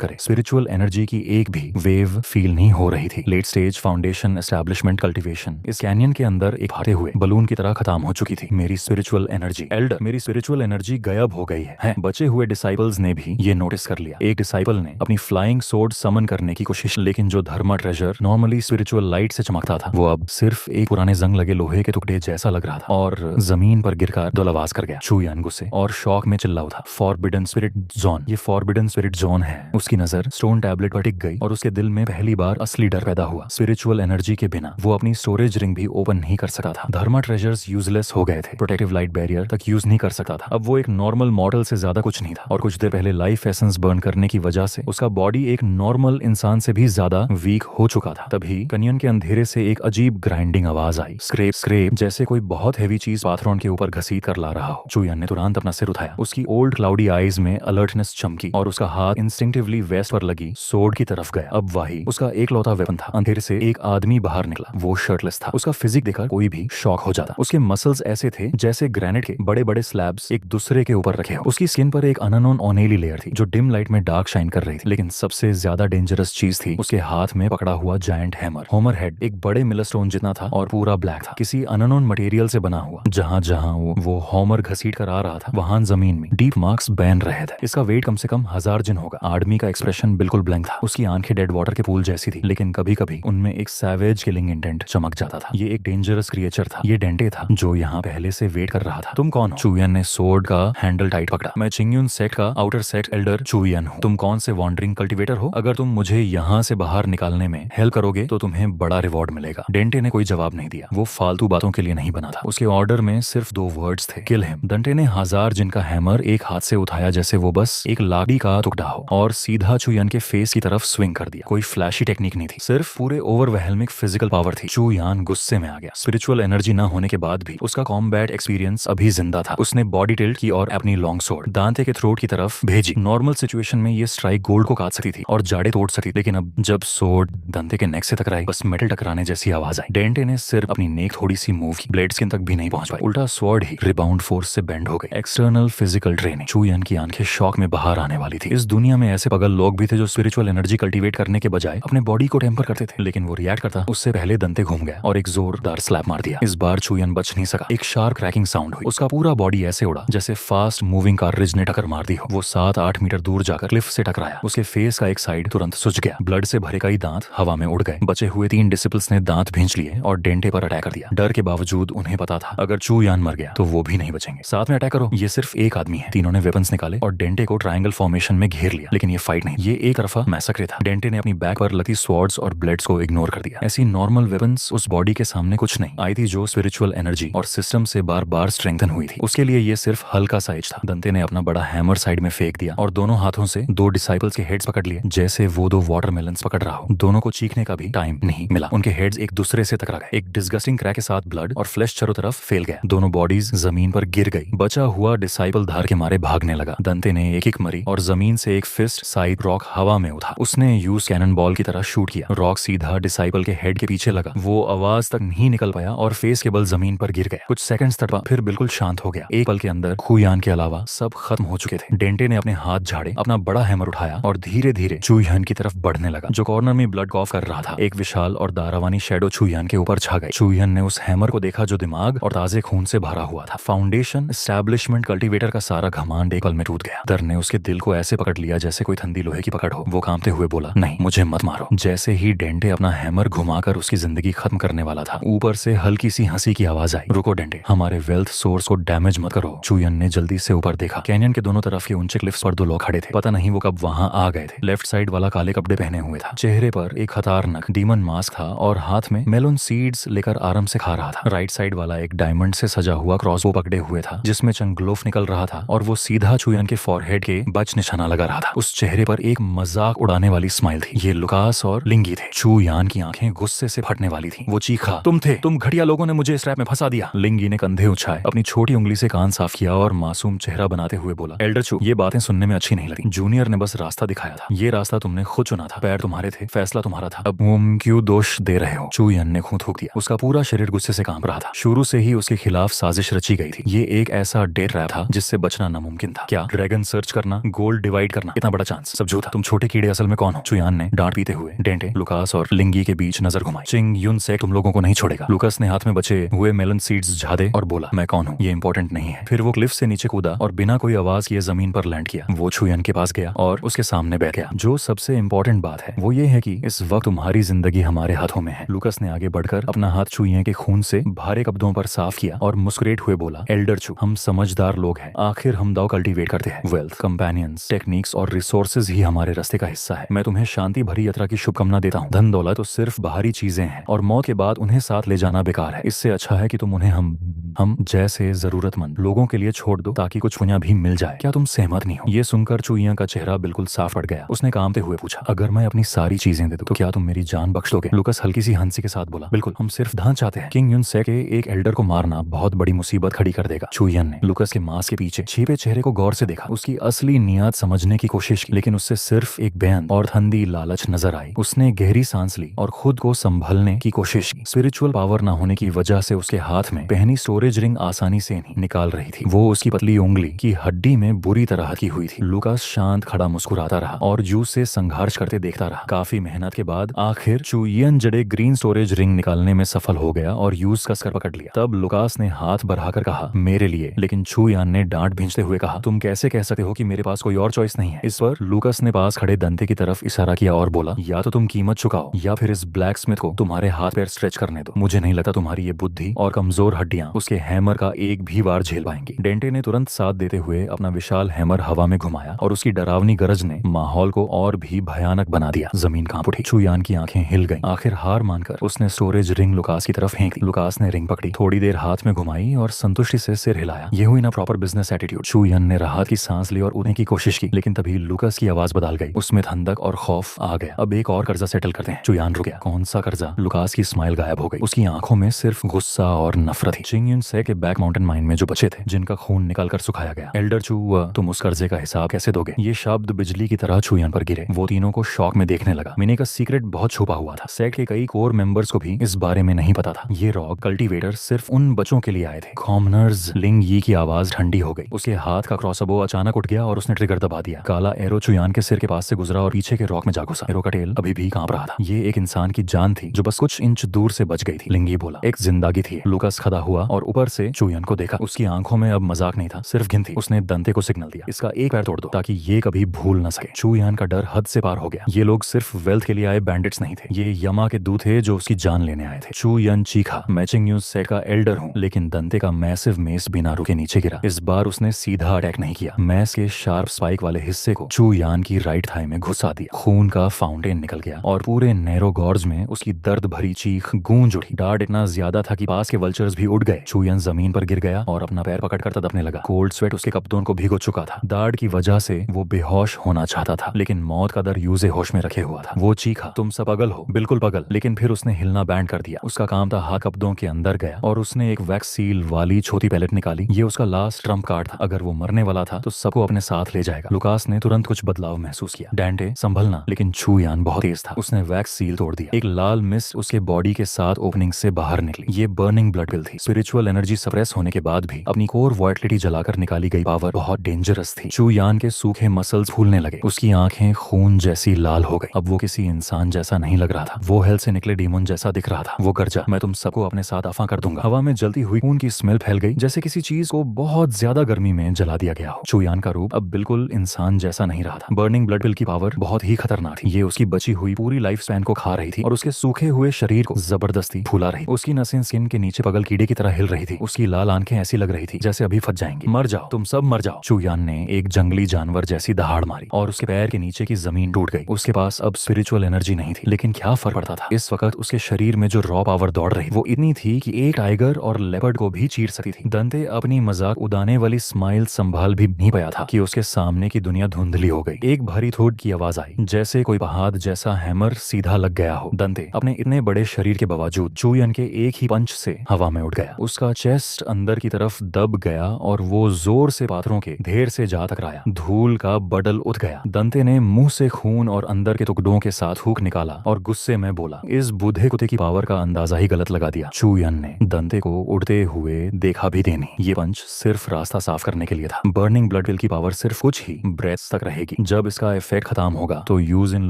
करे, स्पिरिचुअल एनर्जी की एक भी वेव फील नहीं हो रही थी। Late stage foundation establishment cultivation इस कैनियन के अंदर एक फाटे हुए बलून की तरह खत्म हो चुकी थी। मेरी स्पिरिचुअल एनर्जी एल्डर, मेरी स्पिरिचुअल एनर्जी गायब हो गई है। बचे हुए डिसाइपल्स ने भी ये नोटिस कर लिया। एक डिसाइपल ने अपनी फ्लाइंग सोर्ड समन करने की कोशिश, लेकिन जो धर्मा ट्रेजर नॉर्मली स्पिरिचुअल लाइट से चमकता था वो अब सिर्फ एक पुराने जंग लगे लोहे के टुकड़े जैसा लग रहा था और जमीन पर गिरकर दुलवास कर गया। चू यान गुस्से और शॉक में चिल्ला उठा, फॉरबिडन स्पिरिट जोन, ये फॉरबिडन स्पिरिट जोन है। उसकी नजर स्टोन टैबलेट पर टिक गई और उसके दिल में पहली बार असली डर पैदा हुआ। स्पिरिचुअल एनर्जी के बिना वो अपनी स्टोरेज रिंग भी ओपन नहीं कर सकता था। धर्मा ट्रेजर्स यूजलेस हो गए थे, प्रोटेक्टिव लाइट बैरियर तक यूज नहीं कर सकता था। अब वो एक नॉर्मल मॉडल से ज्यादा कुछ नहीं था और कुछ देर पहले लाइफ एसेंस बर्न करने की वजह से उसका बॉडी एक नॉर्मल इंसान से भी ज्यादा वीक हो चुका था। तभी कैनियन के अंधेरे से एक अजीब ग्राइंडिंग आवाज आई, स्क्रैप स्क्रैप, जैसे कोई बहुत हैवी चीज पाथरोन के ऊपर घसीट कर ला रहा हो। चूयन ने तुरंत अपना सिर उठाया। उसकी ओल्ड क्लाउडी आईज में अलर्टनेस चमकी और उसका हाथ इंस्टिंक्टिवली वेस्ट पर लगी सोर्ड की तरफ गया। अब वही उसका एकलौता वेपन था। अंधेरे से एक आदमी बाहर निकला। वो शर्टलेस था। उसका फिजिक देखकर कोई भी शॉक हो जाता। उसके मसल्स ऐसे थे जैसे ग्रेनाइट के बड़े बड़े स्लैब्स एक दूसरे के ऊपर रखे हो। उसकी स्किन पर एक अननोन ऑनेली लेयर थी जो डिम लाइट में डार्क शाइन कर रही थी। लेकिन सबसे ज्यादा डेंजरस चीज थी उसके हाथ में पकड़ा हुआ जायंट हैमर। होमर हेड एक बड़े मिलस्टोन जितना था और पूरा ब्लैक था, किसी अननोन मटेरियल से बना हुआ। जहां जहां वो होमर घसीट कर आ रहा था वहां जमीन में डीप मार्क्स बन रहे थे। इसका वेट कम से कम 1000 जिन होगा। आदमी का एक्सप्रेशन बिल्कुल ब्लैंक था। उसकी आंखें डेड वाटर के पूल जैसी थी, लेकिन कभी कभी उनमें एक सैवेज किलिंग इंटेंट चमक जाता था। ये एक डेंजरस क्रिएचर था। ये डेंटे था जो यहाँ पहले से वेट कर रहा था। तुम कौन हो? चूयन ने सोर्ड का हैंडल टाइट पकड़ा। मैं चिंगयुन सेक्ट का आउटर सेक्ट एल्डर चूयन हूँ। तुम कौन से वॉन्डरिंग कल्टिवेटर हो? अगर तुम मुझे यहाँ से बाहर निकालने में हेल्प करोगे तो तुम्हें बड़ा रिवॉर्ड मिलेगा। डेंटे ने कोई जवाब नहीं दिया। वो फालतू बातों के लिए नहीं बना था। उसके ऑर्डर में सिर्फ 2 वर्ड्स थे, किल हिम। डंटे ने 1000 जिन का हैमर एक हाथ से उठाया जैसे वो बस एक लाठी का टुकड़ा हो और सीधा चूयन के फेस की तरफ स्विंग कर दिया। कोई फ्लैशी टेक्निक नहीं थी, सिर्फ पूरे ओवरवेलमिंग फिजिकल पावर थी। चूयान गुस्से में आ गया। स्पिरिचुअल एनर्जी न होने के बाद भी उसका कॉम्बैट एक्सपीरियंस अभी जिंदा था। उसने बॉडी टिल्ट की और अपनी लॉन्ग सोर्ड दांते के थ्रोट की तरफ भेजी। नॉर्मल सिचुएशन में ये स्ट्राइक गोल्ड को काट सकती थी और जाड़े तोड़ सकती, लेकिन अब जब सोर्ड दांते के नेक से टकराई बस मेटल टकराने जैसी आवाज आई। डेंटे ने सिर्फ अपनी नेक थोड़ी सी मूव की, ब्लेड स्किन तक भी नहीं पहुंच पाई। उल्टा स्वॉर्ड ही रिबाउंड फोर्स से बेंड हो गई। External physical training. चूयन की आंखें शॉक में बाहर आने वाली थी। इस दुनिया में ऐसे पगल लोग भी थे जो स्पिरिचुअल एनर्जी कल्टीवेट करने के बजाय अपने बॉडी को टेम्पर करते थे, लेकिन वो रिएक्ट करता उससे पहले दंते घूम गया और एक जोरदार स्लैप मार दिया। इस बार चूयन बच नहीं सका। एक शार्प क्रैकिंग साउंड हुई। उसका पूरा बॉडी ऐसे उड़ा जैसे फास्ट मूविंग कार्रिज ने टक्कर मार दी हो। वो 7-8 मीटर दूर जाकर क्लिफ से टकराया। उसके फेस का एक साइड तुरंत सूज गया। ब्लड से भरे कई दांत हवा में उड़ गए। बचे हुए 3 डिसिपल्स ने दांत भींच लिए और डेंटे पर अटैक कर दिया। डर के बावजूद उन्हें पता था अगर चूयान मर गया तो वो भी नहीं बचेंगे। साथ में अटैक करो। ये सिर्फ एक आदमी है। तीनों ने वेपन्स निकाले और डेंटे को ट्रायंगल फॉर्मेशन में घेर लिया, लेकिन ये फाइट नहीं, ये एक तरफा मैसेक्रे था। डेंटे ने अपनी बैक पर लगी स्वॉर्ड्स और ब्लेड्स को इग्नोर कर दिया। ऐसी नॉर्मल वेपन्स उस बॉडी के सामने कुछ नहीं आई थी जो स्पिरिचुअल एनर्जी और सिस्टम से बार बार स्ट्रेंथन हुई थी। उसके लिए ये सिर्फ हल्का सा एज था। दंते ने अपना बड़ा हैमर साइड में फेंक दिया और दोनों हाथों से 2 डिसाइपल्स के हेड्स पकड़ लिए जैसे वो 2 वाटरमेलन्स पकड़ रहा हो। दोनों को चीखने का भी टाइम नहीं मिला। उनके हेड्स एक दूसरे से टकरा गए। एक डिस्गस्टिंग क्रैक के साथ ब्लड और फ्लैश चारों तरफ फैल गया। दोनों बॉडीज जमीन पर गिर गई। बचा हुआ डिसाइपल धार के मारे भागने लगा। दंते ने एक एक मरी और जमीन से एक फिस्ट साइड रॉक हवा में उठा। उसने यूज कैनन बॉल की तरह शूट किया। रॉक सीधा डिसाइपल के हेड के पीछे लगा। वो आवाज तक नहीं निकल पाया और फेस के बल जमीन पर गिर गया। कुछ सेकंड्स तड़पा, फिर बिल्कुल शांत हो गया। एक पल के अंदर खुयान के अलावा सब खत्म हो चुके थे। डेंटे ने अपने हाथ झाड़े, अपना बड़ा हैमर उठाया और धीरे धीरे चूयान की तरफ बढ़ने लगा जो कॉर्नर में ब्लड कॉफ कर रहा था। एक विशाल और दारावानी शैडो चूयान के ऊपर छा गई। चूयान ने उस हैमर को देखा जो दिमाग और ताजे खून से भरा हुआ था। फाउंडेशन एस्टैब्लिशमेंट कल्टीवेटर का सारा घमंड एक पल में टूट गया। डर ने उसके दिल को ऐसे पकड़ लिया जैसे कोई ठंडी लोहे की पकड़ हो। वो कांपते हुए बोला, नहीं, मुझे मत मारो। जैसे ही डेंटे अपना हैमर घुमाकर उसकी जिंदगी खत्म करने वाला था, ऊपर से हल्की सी हंसी की आवाज आई, रुको डेंटे, हमारे वेल्थ सोर्स को डैमेज मत करो। चूयन ने जल्दी से ऊपर देखा। कैनियन के दोनों तरफ के ऊंचे क्लिफ्स पर 2 लोग खड़े थे। पता नहीं वो कब वहां आ गए थे। लेफ्ट साइड वाला काले कपड़े पहने हुए था। चेहरे पर एक खतरनाक डीमन मास्क था और हाथ में मेलोन सीड्स लेकर आराम से खा रहा था। राइट साइड वाला एक डायमंड से सजा हुआ क्रॉसबो पकड़े हुए था जिसमें चंगलोफ निकल रहा था और वो सीधा चूयन के फॉरहेड के बच निशाना लगा रहा था। उस चेहरे पर एक मजाक उड़ाने वाली स्माइल थी। ये लुकास और लिंगी थे। चूयान की आंखें गुस्से से फटने वाली थी। वो चीखा, तुम थे, तुम घटिया लोगों ने मुझे इस ट्रैप में फंसा दिया। लिंगी ने कंधे उछाए, अपनी छोटी उंगली से कान साफ किया और मासूम मासूम चेहरा बनाते हुए बोला, एल्डर चू, ये बातें सुनने में अच्छी नहीं लगी। जूनियर ने बस रास्ता दिखाया था, ये रास्ता तुमने खुद चुना था, पैर तुम्हारे थे, फैसला तुम्हारा था, अब तुम क्यों दोष दे रहे हो? चू यन ने खून थूक दिया। उसका पूरा शरीर गुस्से से कांप रहा था। शुरू से ही उसके खिलाफ साजिश रची गई थी। ये एक ऐसा डेट ट्रैप था जिससे बचना नामुमकिन था। क्या ड्रैगन सर्च करना, गोल्ड डिवाइड करना, इतना बड़ा चांस, सब झूठा। तुम छोटे कीड़े असल में कौन हो? चुयान ने डांट पीते हुए डेंटे, लुकास और लिंगी के बीच नजर घुमाई। चिंग युन सेक तुम लोगों को नहीं छोड़ेगा। लुकास ने हाथ में बचे हुए मेलन सीड्स झाड़े और बोला, मैं कौन हूँ ये इंपॉर्टेंट नहीं है। फिर वो क्लिफ से नीचे कूदा और बिना कोई आवाज किए जमीन पर लैंड किया। वो चुयान के पास गया और उसके सामने बैठ गया। जो सबसे इंपॉर्टेंट बात है वो ये है कि इस वक्त तुम्हारी जिंदगी हमारे हाथों में है। लुकास ने आगे बढ़कर अपना हाथ चुइये के खून से भारे कब्जों पर साफ किया और मुस्कुराते हुए बोला, एल्डर चू, हम समझदार लोग हैं। आखिर हम दाव कल्टीवेट करते हैं। वेल्थ, कंपेनियंस, टेक्निक्स और रिसोर्सेज ही हमारे रास्ते का हिस्सा है। मैं तुम्हें शांति भरी यात्रा की शुभकामना देता हूँ। धन दौलत तो सिर्फ बाहरी चीजें हैं और मौत के बाद उन्हें साथ ले जाना बेकार है। इससे अच्छा है कि तुम उन्हें हम जैसे जरूरतमंद लोगों के लिए छोड़ दो ताकि कुछ पुण्य भी मिल जाए। क्या तुम सहमत नहीं हो? ये सुनकर चुइया का चेहरा बिल्कुल साफ पड़ गया। उसने कांपते हुए पूछा, अगर मैं अपनी सारी चीजें दे दूं तो क्या तुम मेरी जान बख्श दोगे? लुकास हल्की सी हंसी के साथ बोला, बिल्कुल, हम सिर्फ धन चाहते हैं। किंग युन से के एक एल्डर को मारना बहुत बड़ी मुसीबत खड़ी कर देगा। चुइयन ने लुकास के मास्क के पीछे छिपे चेहरे को गौर से देखा। उसकी असली नियत समझने की कोशिश की, लेकिन उससे सिर्फ एक बयान और ठंडी लालच नजर आई। उसने गहरी सांस ली और खुद को संभलने की कोशिश की। स्पिरिचुअल पावर न होने की वजह से उसके हाथ में पहनी स्टोरेज रिंग आसानी से नहीं निकाल रही थी। वो उसकी पतली उंगली की हड्डी में बुरी तरह की हुई थी। लुकास शांत खड़ा मुस्कुराता रहा और जूस से संघर्ष करते देखता रहा। काफी मेहनत के बाद आखिर चुइयन जड़े ग्रीन स्टोरेज रिंग निकालने में सफल हो गया और यूज कसकर पकड़ लिया। तब लुकास ने हाथ बढ़ाकर कहा, मेरे लिए। लेकिन चुइयन ने डांट भींचते हुए कहा, तुम कैसे कह सकते हो कि मेरे पास कोई और चॉइस नहीं है? इस पर लुकास ने पास खड़े दंते की तरफ इशारा किया और बोला, या तो तुम कीमत चुकाओ या फिर इस ब्लैक स्मिथ को तुम्हारे हाथ पैर स्ट्रेच करने दो। मुझे नहीं लगता तुम्हारी ये बुद्धि और कमजोर हड्डियां उसके हैमर का एक भी वार झेल पाएंगी। डेंटे ने तुरंत साथ देते हुए अपना विशाल हैमर हवा में घुमाया और उसकी डरावनी गरज ने माहौल को और भी भयानक बना दिया। जमीन कांप उठी। चुयान की आंखें हिल गईं। आखिर हार मानकर उसने स्टोरेज रिंग लुकास की तरफ फेंक दी। लुकास ने रिंग पकड़ी, थोड़ी देर हाथ में घुमाई और संतुष्टि से सिर हिलाया। ये हुई ना प्रॉपर बिजनेस एटीट्यूड। चुयान ने राहत की सांस ली और उड़ने की कोशिश की, लेकिन तभी लुकास की आवाज बदल गई। उसमें ठंडक और खौफ आ गया। अब एक और कर्जा सेटल करते हैं। चुयान रुक गया। कौन सा कर्जा? लुकास की स्माइल गायब हो गई। उसकी आंखों में सिर्फ गुस्सा और नफरत थी। चिंग युन से के बैक माउंटेन माइन में जो बचे थे, जिनका खून निकाल कर सुखाया गया। एल्डर चू, तुम उस कर्जे का हिसाब कैसे दोगे? ये शब्द बिजली की तरह चुयान पर गिरे। वो तीनों को शौक में देखने लगा। मिने का सीक्रेट बहुत छुपा हुआ था। सेट के कई कोर मेंबर्स को भी इस बारे में नहीं पता था। ये रॉक कल्टीवेटर सिर्फ उन बच्चों के लिए आए थे। कॉमनर्स। लिंग यी की आवाज ठंडी हो गई। उसके हाथ का क्रॉसबो अचानक उठ गया और उसने ट्रिगर दबा दिया। काला एरो चुयान के सिर के पास से गुजरा और पीछे के रॉक में जा घुसा। एरो का टेल अभी भी कांप रहा था। ये एक इंसान की जान थी जो बस कुछ इंच दूर से बच गई थी। लिंगी बोला, एक जिंदगी थी। लुकास खड़ा हुआ और ऊपर से चुयान को देखा। उसकी आंखों में अब मजाक नहीं था, सिर्फ घिन थी। उसने दंते को सिग्नल दिया, इसका एक पैर तोड़ दो ताकि ये कभी भूल न सके। चुयान का डर हद से पार हो गया। ये लोग सिर्फ वेल्थ के लिए आए बैंडिट्स नहीं थे। ये यमा के दूत थे जो उसकी जान लेने आए थे। चुयान चीखा, मैचिंग न्यूज से का एल्डर हूँ। लेकिन दंते का मैसिव मेस बिना रुके नीचे गिरा। इस बार उसने सीधा अटैक नहीं किया। मैस के शार्प स्पाइक वाले हिस्से को चुयान की राइट थाई में घुसा दिया। खून का फाउंटेन निकल गया और पूरे नैरो गॉर्ज में उसकी दर्द भरी चीख गूंज उठी। डार्ट इतना ज्यादा था कि पास के वल्चर्स भी उड़ गए। चुयान जमीन पर गिर गया और अपना पैर पकड़कर तड़पने लगा। कोल्ड स्वेट उसके कपड़ों को भिगो चुका था। दाढ़ की वजह से वो बेहोश होना चाहता था, लेकिन मौत का डर यूजे होश में रखे हुआ था। वो चीखा, तुम सब पागल हो, बिल्कुल पागल। लेकिन फिर उसने हिलना बैंड कर दिया। उसका काम था हाथ कपड़ों के अंदर गया और उसने एक वैक्स सील वाली छोटी पैलेट निकाली। ये उसका लास्ट ट्रम्प कार्ड था। अगर वो मरने वाला था तो सबको अपने साथ ले जाएगा। लुकास ने तुरंत कुछ बदलाव महसूस किया। डेंटे, संभलना। लेकिन चुयान बहुत तेज था। उसने वैक्स सील तोड़ दिया। एक लाल मिस्ट उसके बॉडी के साथ ओपनिंग से बाहर निकली। ये बर्निंग ब्लड पिल थी। स्पिरिचुअल एनर्जी सप्रेस होने के बाद भी अपनी कोर वॉयटिलिटी जलाकर निकाली गई पावर बहुत डेंजरस थी। चुयान के सूखे मसल्स फूलने लगे। उसकी आंखें खून जैसी लाल हो गई। अब वो किसी इंसान जैसा नहीं लग रहा था। वो हेल से निकले डीमन जैसा दिख रहा था। वो गरजा, मैं तुम सबको अपने साथ दफा कर दूंगा। हवा में जलती हुई खून की स्मेल फैल गई, जैसे किसी चीज को बहुत ज्यादा गर्मी में जला दिया गया हो। चुयान का रूप अब बिल्कुल इंसान जैसा नहीं रहा था। बर्निंग ब्लड पिल की पावर बहुत ही खतरनाक थी। ये उसकी बची हुई पूरी लाइफ स्पैन को खा रही थी और उसके सूखे हुए शरीर को जबरदस्ती फूला रही। उसकी नसें स्किन के नीचे पगल कीड़े की तरह हिल रही थी। उसकी लाल आंखें ऐसी लग रही थी जैसे अभी फट जाएंगी। मर जाओ, तुम सब मर जाओ। चुयान ने एक जंगली जानवर जैसी दहाड़ मारी और उसके पैर के नीचे की जमीन टूट गई। उसके पास अब स्पिरिचुअल एनर्जी नहीं थी, लेकिन क्या फर्क पड़ता था। इस वक्त उसके शरीर में जो रॉ पावर दौड़ रही वो इतनी थी कि एक टाइगर और लेपर्ड को भी चीर सकती थी। दंते अपनी मजाक उड़ाने वाली स्माइल संभाल भी नहीं पाया था कि उसके सामने की दुनिया धुंधली हो गई। एक भारी थोट की आवाज आई, जैसे कोई पहाड़ जैसा हैमर सीधा लग गया हो। दंते अपने इतने बड़े शरीर के बावजूद चुयान के एक ही पंच से हवा में उड़ गया। उसका चेस्ट अंदर की तरफ दब गया और वो वो जोर से पाथरों के ढेर से जा टकराया। धूल का बडल उठ गया। दंते ने मुंह से खून और अंदर के टुकड़ों के साथ थूक निकाला और गुस्से में बोला, इस बूढ़े कुत्ते की पावर का अंदाजा ही गलत लगा दिया। चू यन ने दंते को उड़ते हुए देखा भी देनी। ये पंच सिर्फ रास्ता साफ करने के लिए था। बर्निंग ब्लड पिल की पावर सिर्फ कुछ ही ब्रेथ्स तक रहेगी। जब इसका इफेक्ट खत्म होगा तो यूज इन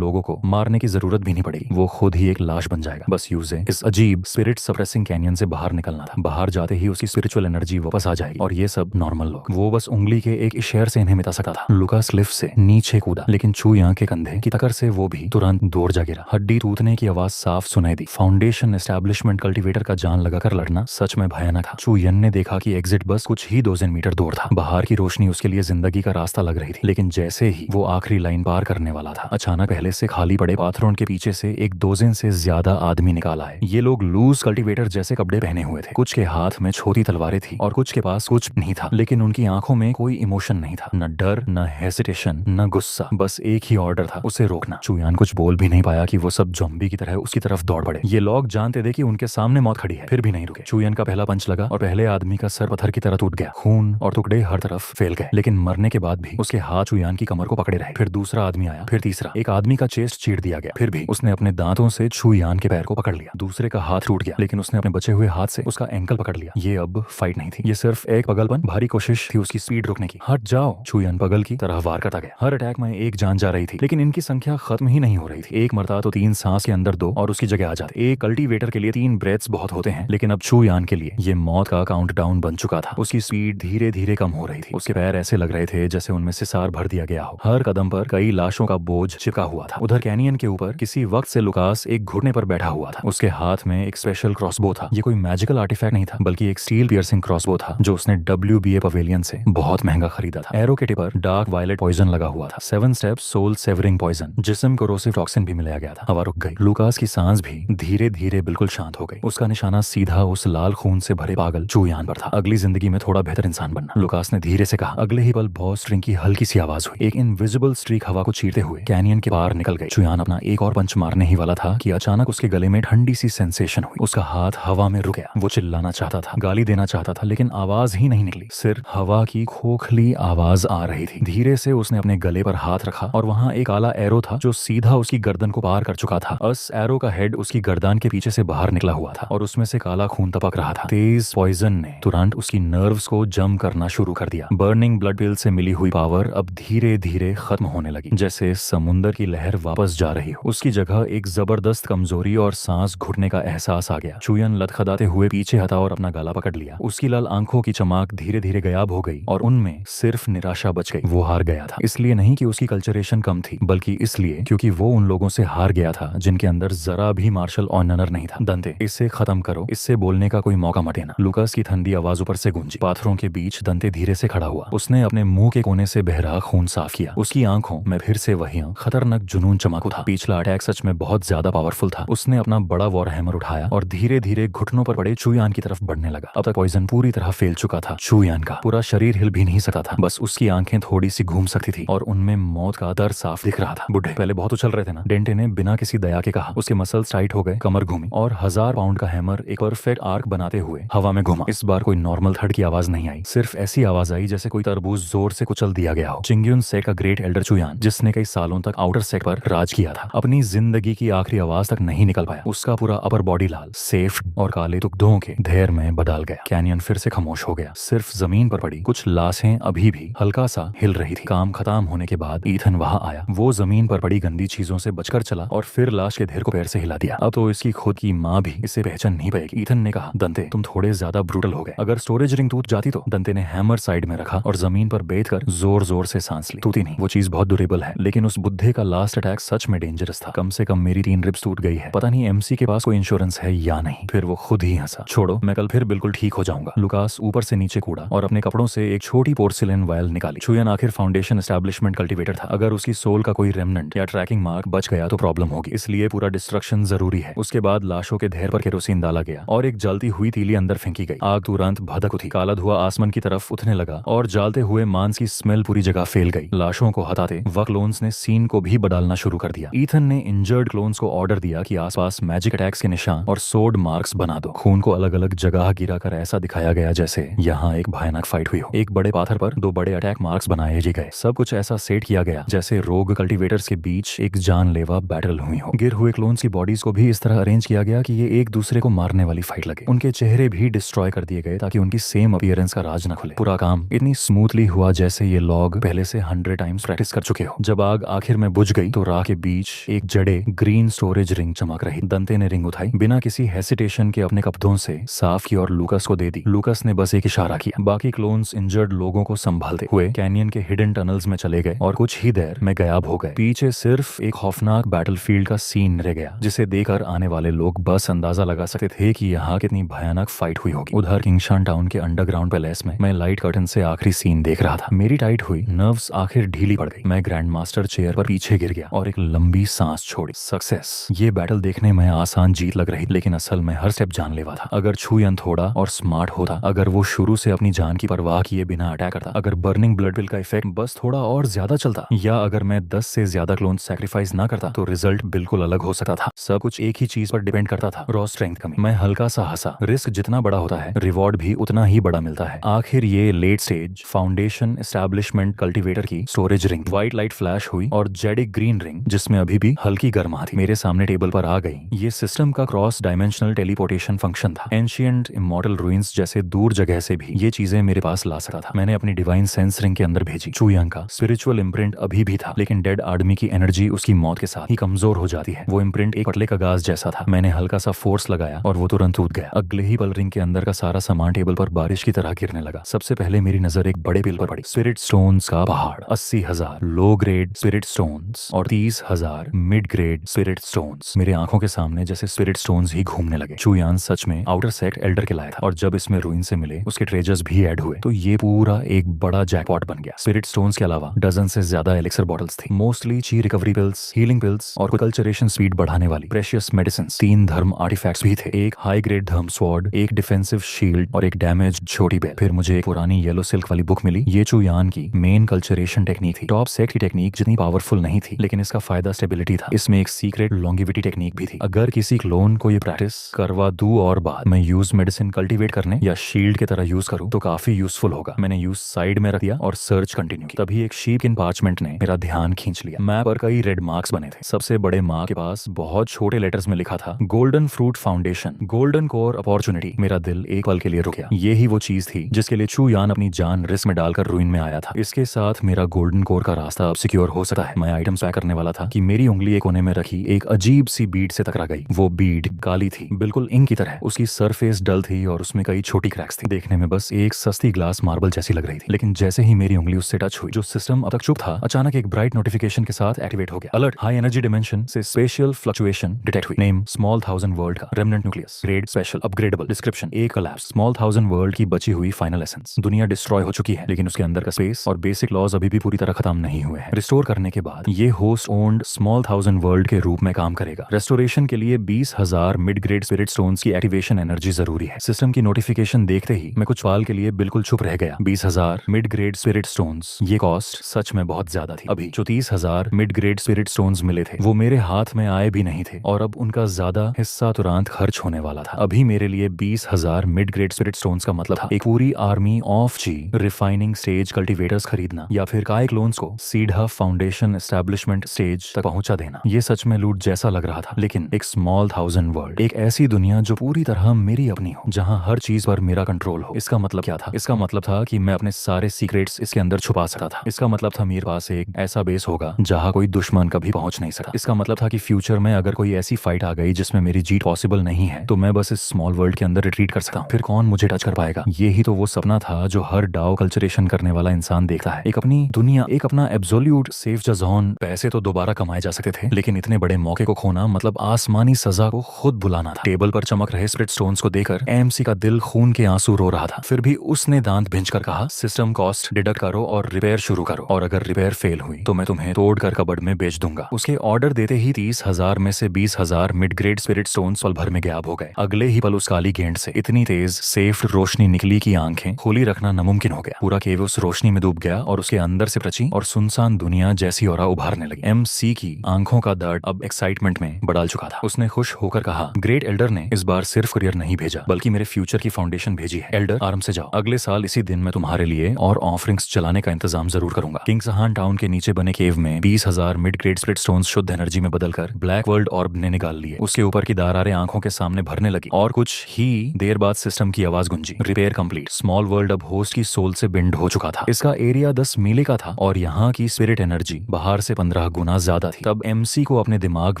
लोगों को मारने की जरूरत भी नहीं पड़ेगी। वो खुद ही एक लाश बन जाएगा। बस यूजे इस अजीब स्पिरिट सप्रेसिंग कैनियन से बाहर निकलना था। बाहर जाते ही उसकी स्पिरिचुअल एनर्जी वापस आ जाएगी और ये सब नॉर्मल लोग। वो बस उंगली के एक इशारे से इन्हें मिटा सकता था। लुकास लिफ्ट से नीचे कूदा, लेकिन चू यांग के कंधे की टक्कर से वो भी तुरंत दूर जा गिरा। हड्डी टूटने की आवाज साफ सुनाई दी। फाउंडेशन एस्टैब्लिशमेंट कल्टीवेटर का जान लगाकर लड़ना सच में भयानक था। चू यन ने देखा कि एग्जिट बस कुछ ही डजन मीटर दूर था। बाहर की रोशनी उसके लिए जिंदगी का रास्ता लग रही थी, लेकिन जैसे ही वो आखिरी लाइन पार करने वाला था, अचानक पहले से खाली पड़े पाथरों के पीछे से एक डजन से ज्यादा आदमी निकाल आए। ये लोग लूज कल्टीवेटर जैसे कपड़े पहने हुए थे। कुछ के हाथ में छोटी तलवारें थी और कुछ के पास कुछ नहीं था, लेकिन उनकी आंखों में कोई इमोशन नहीं था। न डर, न हेसिटेशन, न गुस्सा, बस एक ही ऑर्डर था, उसे रोकना। चुयान कुछ बोल भी नहीं पाया कि वो सब ज़ॉम्बी की तरह उसकी तरफ दौड़ पड़े। ये लोग जानते थे कि उनके सामने मौत खड़ी है, फिर भी नहीं रुके। चुयान का पहला पंच लगा और पहले आदमी का सर पत्थर की तरह टूट गया। खून और टुकड़े हर तरफ फैल गए, लेकिन मरने के बाद भी उसके हाथ चुयान की कमर को पकड़े रहे। फिर दूसरा आदमी आया, फिर तीसरा। एक आदमी का चेस्ट चीर दिया गया, फिर भी उसने अपने दांतों से चुयान के पैर को पकड़ लिया। दूसरे का हाथ टूट गया, लेकिन उसने अपने बचे हुए हाथ से उसका एंकल पकड़ लिया। ये अब फाइट नहीं थी, ये सिर्फ एक पगलपन, भारी कोशिश थी उसकी स्पीड रोकने की। हट जाओ, चुयान पगल की तरह वार करता गया। हर अटैक में एक जान जा रही थी, लेकिन इनकी संख्या खत्म ही नहीं हो रही थी। एक मरता तो 3 सांस के अंदर 2 और उसकी जगह आ जाते। एक कल्टीवेटर के लिए 3 ब्रेथ्स बहुत होते हैं, लेकिन अब चुयान के लिए ये मौत का काउंटडाउन बन चुका था। उसकी स्पीड धीरे धीरे कम हो रही थी। उसके पैर ऐसे लग रहे थे जैसे उनमें सिसार भर दिया गया हो। हर कदम पर कई लाशों का बोझ चिपका हुआ था। उधर कैनियन के ऊपर किसी वक्त से लुकास एक घुटने पर बैठा हुआ था। उसके हाथ में एक स्पेशल क्रॉसबो था। ये कोई मैजिकल आर्टिफैक्ट नहीं था, बल्कि एक स्टील पियर्सिंग क्रॉसबो था जो उसने WBA पवेलियन से बहुत महंगा खरीदा था। एरो के टिप पर डार्क वायलेट पॉइजन लगा हुआ था। 7 स्टेप सोल सेवरिंग पॉइजन, जिस्म कोरोसिव टॉक्सिन भी मिलाया गया था। हवा रुक गई। लुकास की सांस भी धीरे धीरे बिल्कुल शांत हो गई। उसका निशाना सीधा उस लाल खून से भरे पागल चुयान पर था। अगली जिंदगी में थोड़ा बेहतर इंसान बनना, लुकास ने धीरे से कहा। अगले ही पल बॉस स्ट्रिंग की हल्की सी आवाज हुई। एक इनविजिबल स्ट्रीक हवा को चीरते हुए कैनियन के पार निकल गई। चुयान अपना एक और पंच मारने ही वाला था कि अचानक उसके गले में ठंडी सी सेंसेशन हुई। उसका हाथ हवा में रुक गया। वो चिल्लाना चाहता था, गाली देना चाहता था, लेकिन आवाज ही नहीं निकली। सिर्फ हवा की खोखली आवाज आ रही थी। धीरे से उसने अपने गले पर हाथ रखा और वहां एक काला एरो था जो सीधा उसकी गर्दन को पार कर चुका था। उस एरो का हेड उसकी गर्दन के पीछे से बाहर निकला हुआ था और उसमें से काला खून टपक रहा था। तेज पॉइजन ने तुरंत उसकी नर्व्स को जम करना शुरू कर दिया। बर्निंग ब्लड पिल से मिली हुई पावर अब धीरे धीरे खत्म होने लगी, जैसे समुंदर की लहर वापस जा रही हो। उसकी जगह एक जबरदस्त कमजोरी और सांस घुटने का एहसास आ गया। चुयन लटखदाते हुए पीछे हटा और अपना गला पकड़ लिया। उसकी लाल आंखों की चमक धीरे धीरे गायब हो गई और उनमें सिर्फ निराशा बच गई। वो हार गया था, इसलिए नहीं कि उसकी कल्चरेशन कम थी, बल्कि इसलिए क्योंकि वो उन लोगों से हार गया था जिनके अंदर जरा भी मार्शल ऑनर नहीं था। दंते, इसे खत्म करो, इससे बोलने का कोई मौका मत देना। लुकास की ठंडी आवाज ऊपर से गूंजी। पाथरों के बीच दंते धीरे से खड़ा हुआ। उसने अपने मुंह के कोने से बहरा खून साफ किया। उसकी आंखों में फिर से वही खतरनाक जुनून चमक उठा। पिछला अटैक सच में बहुत ज्यादा पावरफुल था। उसने अपना बड़ा वॉर हैमर उठाया और धीरे धीरे घुटनों पर पड़े चुयान की तरफ बढ़ने लगा। अब तक पॉइजन पूरी तरह फैल चुका था। चुयान का पूरा शरीर हिल भी नहीं सकता था, बस उसकी आंखें थोड़ी सी घूम सकती थी और उनमें मौत का डर साफ दिख रहा था। बुढ़े पहले बहुत उछल रहे थे ना, डेंटे ने बिना किसी दया के कहा। उसके मसल्स टाइट हो गए, कमर घूमी और 1000 पाउंड का हैमर एक परफेक्ट आर्क बनाते हुए हवा में घुमा। इस बार कोई नॉर्मल थर्ड की आवाज नहीं आई, सिर्फ ऐसी आवाज आई जैसे कोई तरबूज जोर से कुचल दिया गया हो। चिंग्यून सेट का ग्रेट एल्डर चुयान, जिसने कई सालों तक आउटर सेट पर राज किया था, अपनी जिंदगी की आखिरी आवाज तक नहीं निकल पाया। उसका पूरा अपर बॉडी लाल, सेफ और काले टुकड़ों के ढेर में बदल गया। कैनियन फिर से खामोश हो गया। सिर्फ जमीन पर पड़ी कुछ लाशें अभी भी हल्का सा हिल रही थी। काम खत्म होने के बाद ईथन वहां आया। वो जमीन पर पड़ी गंदी चीजों से बचकर चला और फिर लाश के ढेर को पैर से हिला दिया। अब तो इसकी खुद की माँ भी इसे पहचान नहीं पाएगी। ईथन ने कहा, दंते तुम थोड़े ज्यादा ब्रूटल हो गए। अगर स्टोरेज रिंग टूट जाती तो। दंते ने हैमर साइड में रखा और जमीन पर बैठकर जोर जोर से सांस ली। टूटी नहीं, वो चीज बहुत ड्यूरेबल है, लेकिन उस बुद्धे का लास्ट अटैक सच में डेंजरस था। कम से कम मेरी 3 रिब्स टूट गई है। पता नहीं MC के पास कोई इंश्योरेंस है या नहीं। फिर वो खुद ही हंसा। छोड़ो, मैं कल फिर बिल्कुल ठीक हो जाऊंगा। लुकास ऊपर से नीचे कूदा और अपने कपड़ों से एक छोटी पोर्सिलेन वायल निकाली। चुयान आखिर फाउंडेशन एस्टैब्लिशमेंट कल्टीवेटर था। अगर उसकी सोल का कोई रेमनेंट या ट्रैकिंग मार्क बच गया तो प्रॉब्लम होगी, इसलिए पूरा डिस्ट्रक्शन जरूरी है। उसके बाद लाशों के ढेर पर केरोसिन डाला गया और एक जलती हुई तीली अंदर फेंकी गई। आग तुरंत भड़क उठी। काला धुआं आसमान की तरफ उठने लगा और जलते हुए मांस की स्मेल पूरी जगह फैल गई। लाशों को हटाते वक्त क्लोन्स ने सीन को भी बदलना शुरू कर दिया। ईथन ने इंजर्ड क्लोन्स को ऑर्डर दिया कि आसपास मैजिक अटैक्स के निशान और सोड मार्क्स बना दो। खून को अलग अलग जगह गिराकर ऐसा दिखाया गया जैसे यहाँ एक भयानक फाइट हुई हो। एक बड़े पाथर पर 2 बड़े अटैक मार्क्स बनाए गए। सब कुछ ऐसा सेट किया गया जैसे रोग कल्टीवेटर्स के बीच एक जानलेवा बैटल हुई हो। गिर हुए क्लोन्स की बॉडीज को भी इस तरह अरेंज किया गया कि ये एक दूसरे को मारने वाली फाइट लगे। उनके चेहरे भी डिस्ट्रॉय कर दिए गए ताकि उनकी सेम अपीयरेंस का राज न खुले। पूरा काम इतनी स्मूथली हुआ जैसे ये लोग पहले से 100 टाइम्स प्रैक्टिस कर चुके हो। जब आग आखिर में बुझ गई तो राह के बीच एक जड़े ग्रीन स्टोरेज रिंग चमक रही। दंते ने रिंग उठाई, बिना किसी हेसिटेशन के अपने कब्जों से साफ की और लूकस को दे दी। लूकस ने बस एक इशारा किया। बाकी क्लोन्स इंजर्ड लोगों को संभालते हुए कैनियन के हिडन टनल्स में चले गए और कुछ ही देर में गायब हो गए। पीछे सिर्फ एक खौफनाक बैटलफील्ड का सीन रह गया जिसे देखकर आने वाले लोग बस अंदाजा लगा सकते थे कि यहाँ कितनी भयानक फाइट हुई होगी। उधर किंगशान टाउन के अंडरग्राउंड पैलेस में मैं लाइट कर्टन से आखिरी सीन देख रहा था। मेरी टाइट हुई नर्व्स आखिर ढीली पड़ गई। मैं ग्रैंड मास्टर चेयर पर पीछे गिर गया और एक लंबी सांस छोड़ी। सक्सेस। ये बैटल देखने में आसान जीत लग रही, लेकिन असल में हर स्टेप जानलेवा था। अगर छुयन थोड़ा और स्मार्ट होता, अगर वो शुरू से अपनी जान की परवाह किए बिना अटैक करता, अगर बर्निंग ब्लड पिल का इफेक्ट बस थोड़ा और ज्यादा चलता, या अगर मैं 10 से ज्यादा क्लोन सैक्रिफाइस ना करता, तो रिजल्ट बिल्कुल अलग हो सकता था। सब कुछ एक ही चीज पर डिपेंड करता था, रॉ स्ट्रेंथ कमी। मैं हल्का सा हंसा। रिस्क जितना बड़ा होता है, रिवॉर्ड भी उतना ही बड़ा मिलता है। आखिर ये late stage foundation establishment cultivator की storage ring, white light flash हुई और जेड एक ग्रीन रिंग जिसमें अभी भी हल्की गर्मा थी, मेरे सामने टेबल पर आ गई। ये सिस्टम का क्रॉस डायमेंशनल टेलीपोर्टेशन फंक्शन था। एंशिएंट इमॉर्टल रूइंस जैसे दूर जगह से भी ये चीजें मेरे पास ला सकता था। मैंने अपनी डिवाइन सेंस रिंग के अंदर भेजी। चुयांग का स्पिरिचुअल इम्प्रिंट अभी भी था, लेकिन डेड आदमी की एनर्जी उसकी मौत के साथ ही कमजोर हो जाती है। वो इम्प्रिंट एक पटले का गाज जैसा था। मैंने हल्का सा फोर्स लगाया और वो तुरंत टूट गया। अगले ही पल रिंग के अंदर का सारा सामान टेबल पर बारिश की तरह गिरने लगा। सबसे पहले मेरी नजर एक बड़े बिल पर पड़ी। स्पिरिट स्टोन्स का पहाड़। 80,000 लो ग्रेड स्पिरिट स्टोन्स और 30,000 मिड ग्रेड स्पिरिट स्टोन्स मेरे आंखों के सामने जैसे स्पिरिट स्टोन्स ही घूमने लगे। चुयान सच में आउटर सेक्ट एल्डर के लाया था, और जब इसमें रूइन से मिले उसके ट्रेजर्स भी ऐड हुए तो ये पूरा एक बड़ा जैकपॉट बन गया। स्पिरिट स्टोन्स के अलावा डजन से ज्यादा एलिक्सर बॉटल्स थी, मोस्टली ची रिकवरी पिल्स, हीलिंग पिल्स और कल्चरेशन स्पीड बढ़ाने वाली प्रेशियस मेडिसिन। 3 धर्म आर्टिफैक्ट्स भी थे, एक हाई ग्रेड धर्म स्वॉर्ड, एक डिफेंसिव शील्ड और एक डैमेज छोटी बेल। फिर मुझे एक पुरानी येलो सिल्क वाली बुक मिली। ये चुयान की मेन कल्चरेशन टेक्निक थी। टॉप सेक्ट की टेक्निक जितनी पावरफुल नहीं थी, लेकिन इसका फायदा स्टेबिलिटी था। इसमें एक सीक्रेट लॉन्गिविटी टेक्निक भी थी। अगर किसी क्लोन को ये प्रैक्टिस करवा दूं और बाद मैं यूज मेडिसिन कल्टीवेट करने या शील्ड की तरह यूज करूं तो काफी यूजफुल होगा। मैंने यूज साइड में रख दिया और सर्च कंटिन्यू की। तभी एक शीप इन पार्चमेंट ने मेरा ध्यान खींच लिया। मैप पर कई रेड मार्क्स बने थे। सबसे बड़े मार्क के पास बहुत छोटे लेटर्स में लिखा था golden fruit foundation, golden core opportunity. मेरा दिल एक पल के लिए रुक गया। ये ही वो चीज थी जिसके लिए चुयान अपनी जान रिस्क में डालकर रूइन में आया था। इसके साथ मेरा गोल्डन कोर का रास्ता अब सिक्योर हो सकता है। मैं आइटम्स पैक करने वाला था कि मेरी उंगली एक कोने में रखी एक अजीब सी बीड से टकरा गई। वो बीड काली थी, बिल्कुल इंक की तरह। उसकी सरफेस डल थी और उसमें कई छोटी क्रैक्स थी। देखने में बस एक सस्ती ग्लास मार्बल जैसी लग रही थी, लेकिन जैसे ही मेरी उंगली उससे टच हुई, जो सिस्टम अब तक चुप था अचानक एक ब्राइट नोटिफिकेशन के साथ एक्टिवेट हो गया। अलर्ट, हाई एनर्जी डिमेंशन से स्पेशियल फ्लक्चुएशन डिटेक्ट हुई। नेम स्मॉल 1000 वर्ल्ड का remnant nucleus, grade special upgradable. Description एक कोलैप्स, स्मॉल 1000 वर्ल्ड की बची हुई फाइनल एसेंस। दुनिया डिस्ट्रॉय हो चुकी है, लेकिन उसके अंदर का स्पेस और बेसिक लॉज अभी भी पूरी तरह खत्म नहीं हुए हैं। रिस्टोर करने के बाद ये होस्ट ओन्ड स्मॉल 1000 वर्ल्ड के रूप में काम करेगा। रेस्टोरेशन के लिए 20,000 मिड ग्रेड स्पिरिट स्टोन्स की एक्टिवेशन एनर्जी जरूरी है। सिस्टम की नोटिफिकेशन देखते ही मैं कुछ पल के लिए बिल्कुल चुप रह गया। 20,000 मिड ग्रेड स्पिरिट स्टोन्स, ये कॉस्ट सच में बहुत ज्यादा थी। अभी जो 30,000 मिड ग्रेड स्पिरिट स्टोन्स मिले थे वो मेरे हाथ में आए भी नहीं थे, और अब उनका ज्यादा हिस्सा तुरंत खर्च होने वाला था। अभी मेरे लिए 20,000 मिड ग्रेड स्पिरिट स्टोन्स का मतलब था एक पूरी army of qi refining stage cultivators खरीदना, या फिर काय क्लोन्स को सीधा फाउंडेशन एस्टैब्लिशमेंट स्टेज तक पहुंचा देना। ये सच में लूट जैसा लग रहा था, लेकिन एक स्मॉल 1000 वर्ल्ड, एक ऐसी दुनिया जो पूरी तरह मेरी अपनी हो, जहां हर चीज पर मेरा कंट्रोल हो। इसका मतलब क्या था? इसका मतलब था कि मैं अपने सारे सीक्रेट्स इसके अंदर छुपा सकता था। इसका मतलब था मेरे पास एक ऐसा बेस होगा जहां कोई दुश्मन कभी पहुंच नहीं सकता। इसका मतलब था कि फ्यूचर में अगर कोई ऐसी फाइट आ गई जिसमें मेरी जीत पॉसिबल नहीं है, तो मैं बस इस स्मॉल वर्ल्ड के अंदर रिट्रीट कर सकता हूं। फिर कौन मुझे टच कर पाएगा? ये ही तो वो सपना था जो हर डाओ कल्चरेशन करने वाला इंसान देखता है। एक अपनी दुनिया, एक अपना एब्सोल्यूट सेफ जोन। पैसे तो दोबारा कमाए जा सकते थे, लेकिन इतने बड़े मौके को खोना मतलब आसमानी सजा को खुद बुलाना था। टेबल पर चमक रहे स्पिरिट स्टोन्स को देखकर एमसी का दिल खून के आंसू रो रहा था। फिर भी उसने दांत भिंचकर कहा, सिस्टम कॉस्ट डिडक्ट करो और रिपेयर शुरू करो, और अगर रिपेयर फेल हुई तो मैं तुम्हें तोड़कर कबर्ड में बेच दूंगा। उसके ऑर्डर देते ही 30,000 में से 20,000 मिड ग्रेड स्पिरिट स्टोन्स पल भर में गायब हो गए। अगले ही पल उस काली गेंद से इतनी तेज सेफ रोशनी निकली कि आंखें खोली रखना नामुमकिन हो गया। पूरा केव उस रोशनी में डूब गया और उसके अंदर से प्रची और सुनसान दुनिया जैसी और उभारने लगी। एमसी की आंखों का दर्द अब एक्साइटमेंट में बदल चुका था। उसने खुश होकर कहा, ग्रेट एल्डर ने इस बार सिर्फ कुरियर नहीं भेजा, बल्कि मेरे फ्यूचर की फाउंडेशन भेजी है। एल्डर, आराम से जाओ, अगले साल इसी दिन मैं तुम्हारे लिए और ऑफरिंग्स चलाने का इंतजाम जरूर करूंगा। किंग सहान टाउन के नीचे बने केव में 20,000 मिड ग्रेड स्प्लिट स्टोन्स शुद्ध एनर्जी में बदलकर ब्लैक वर्ल्ड ऑर्ब ने निकाल लिए। उसके ऊपर की दरारें आंखों के सामने भरने लगी और कुछ ही देर बाद सिस्टम की आवाज गूंजी, रिपेयर कंप्लीट। स्मॉल वर्ल्ड अब होस्ट की सोल से बिंड हो चुका था। इसका एरिया 10 मीले का था और यहाँ की स्पिरिट एनर्जी बाहर से 15 गुना ज्यादा थी। तब एमसी को अपने दिमाग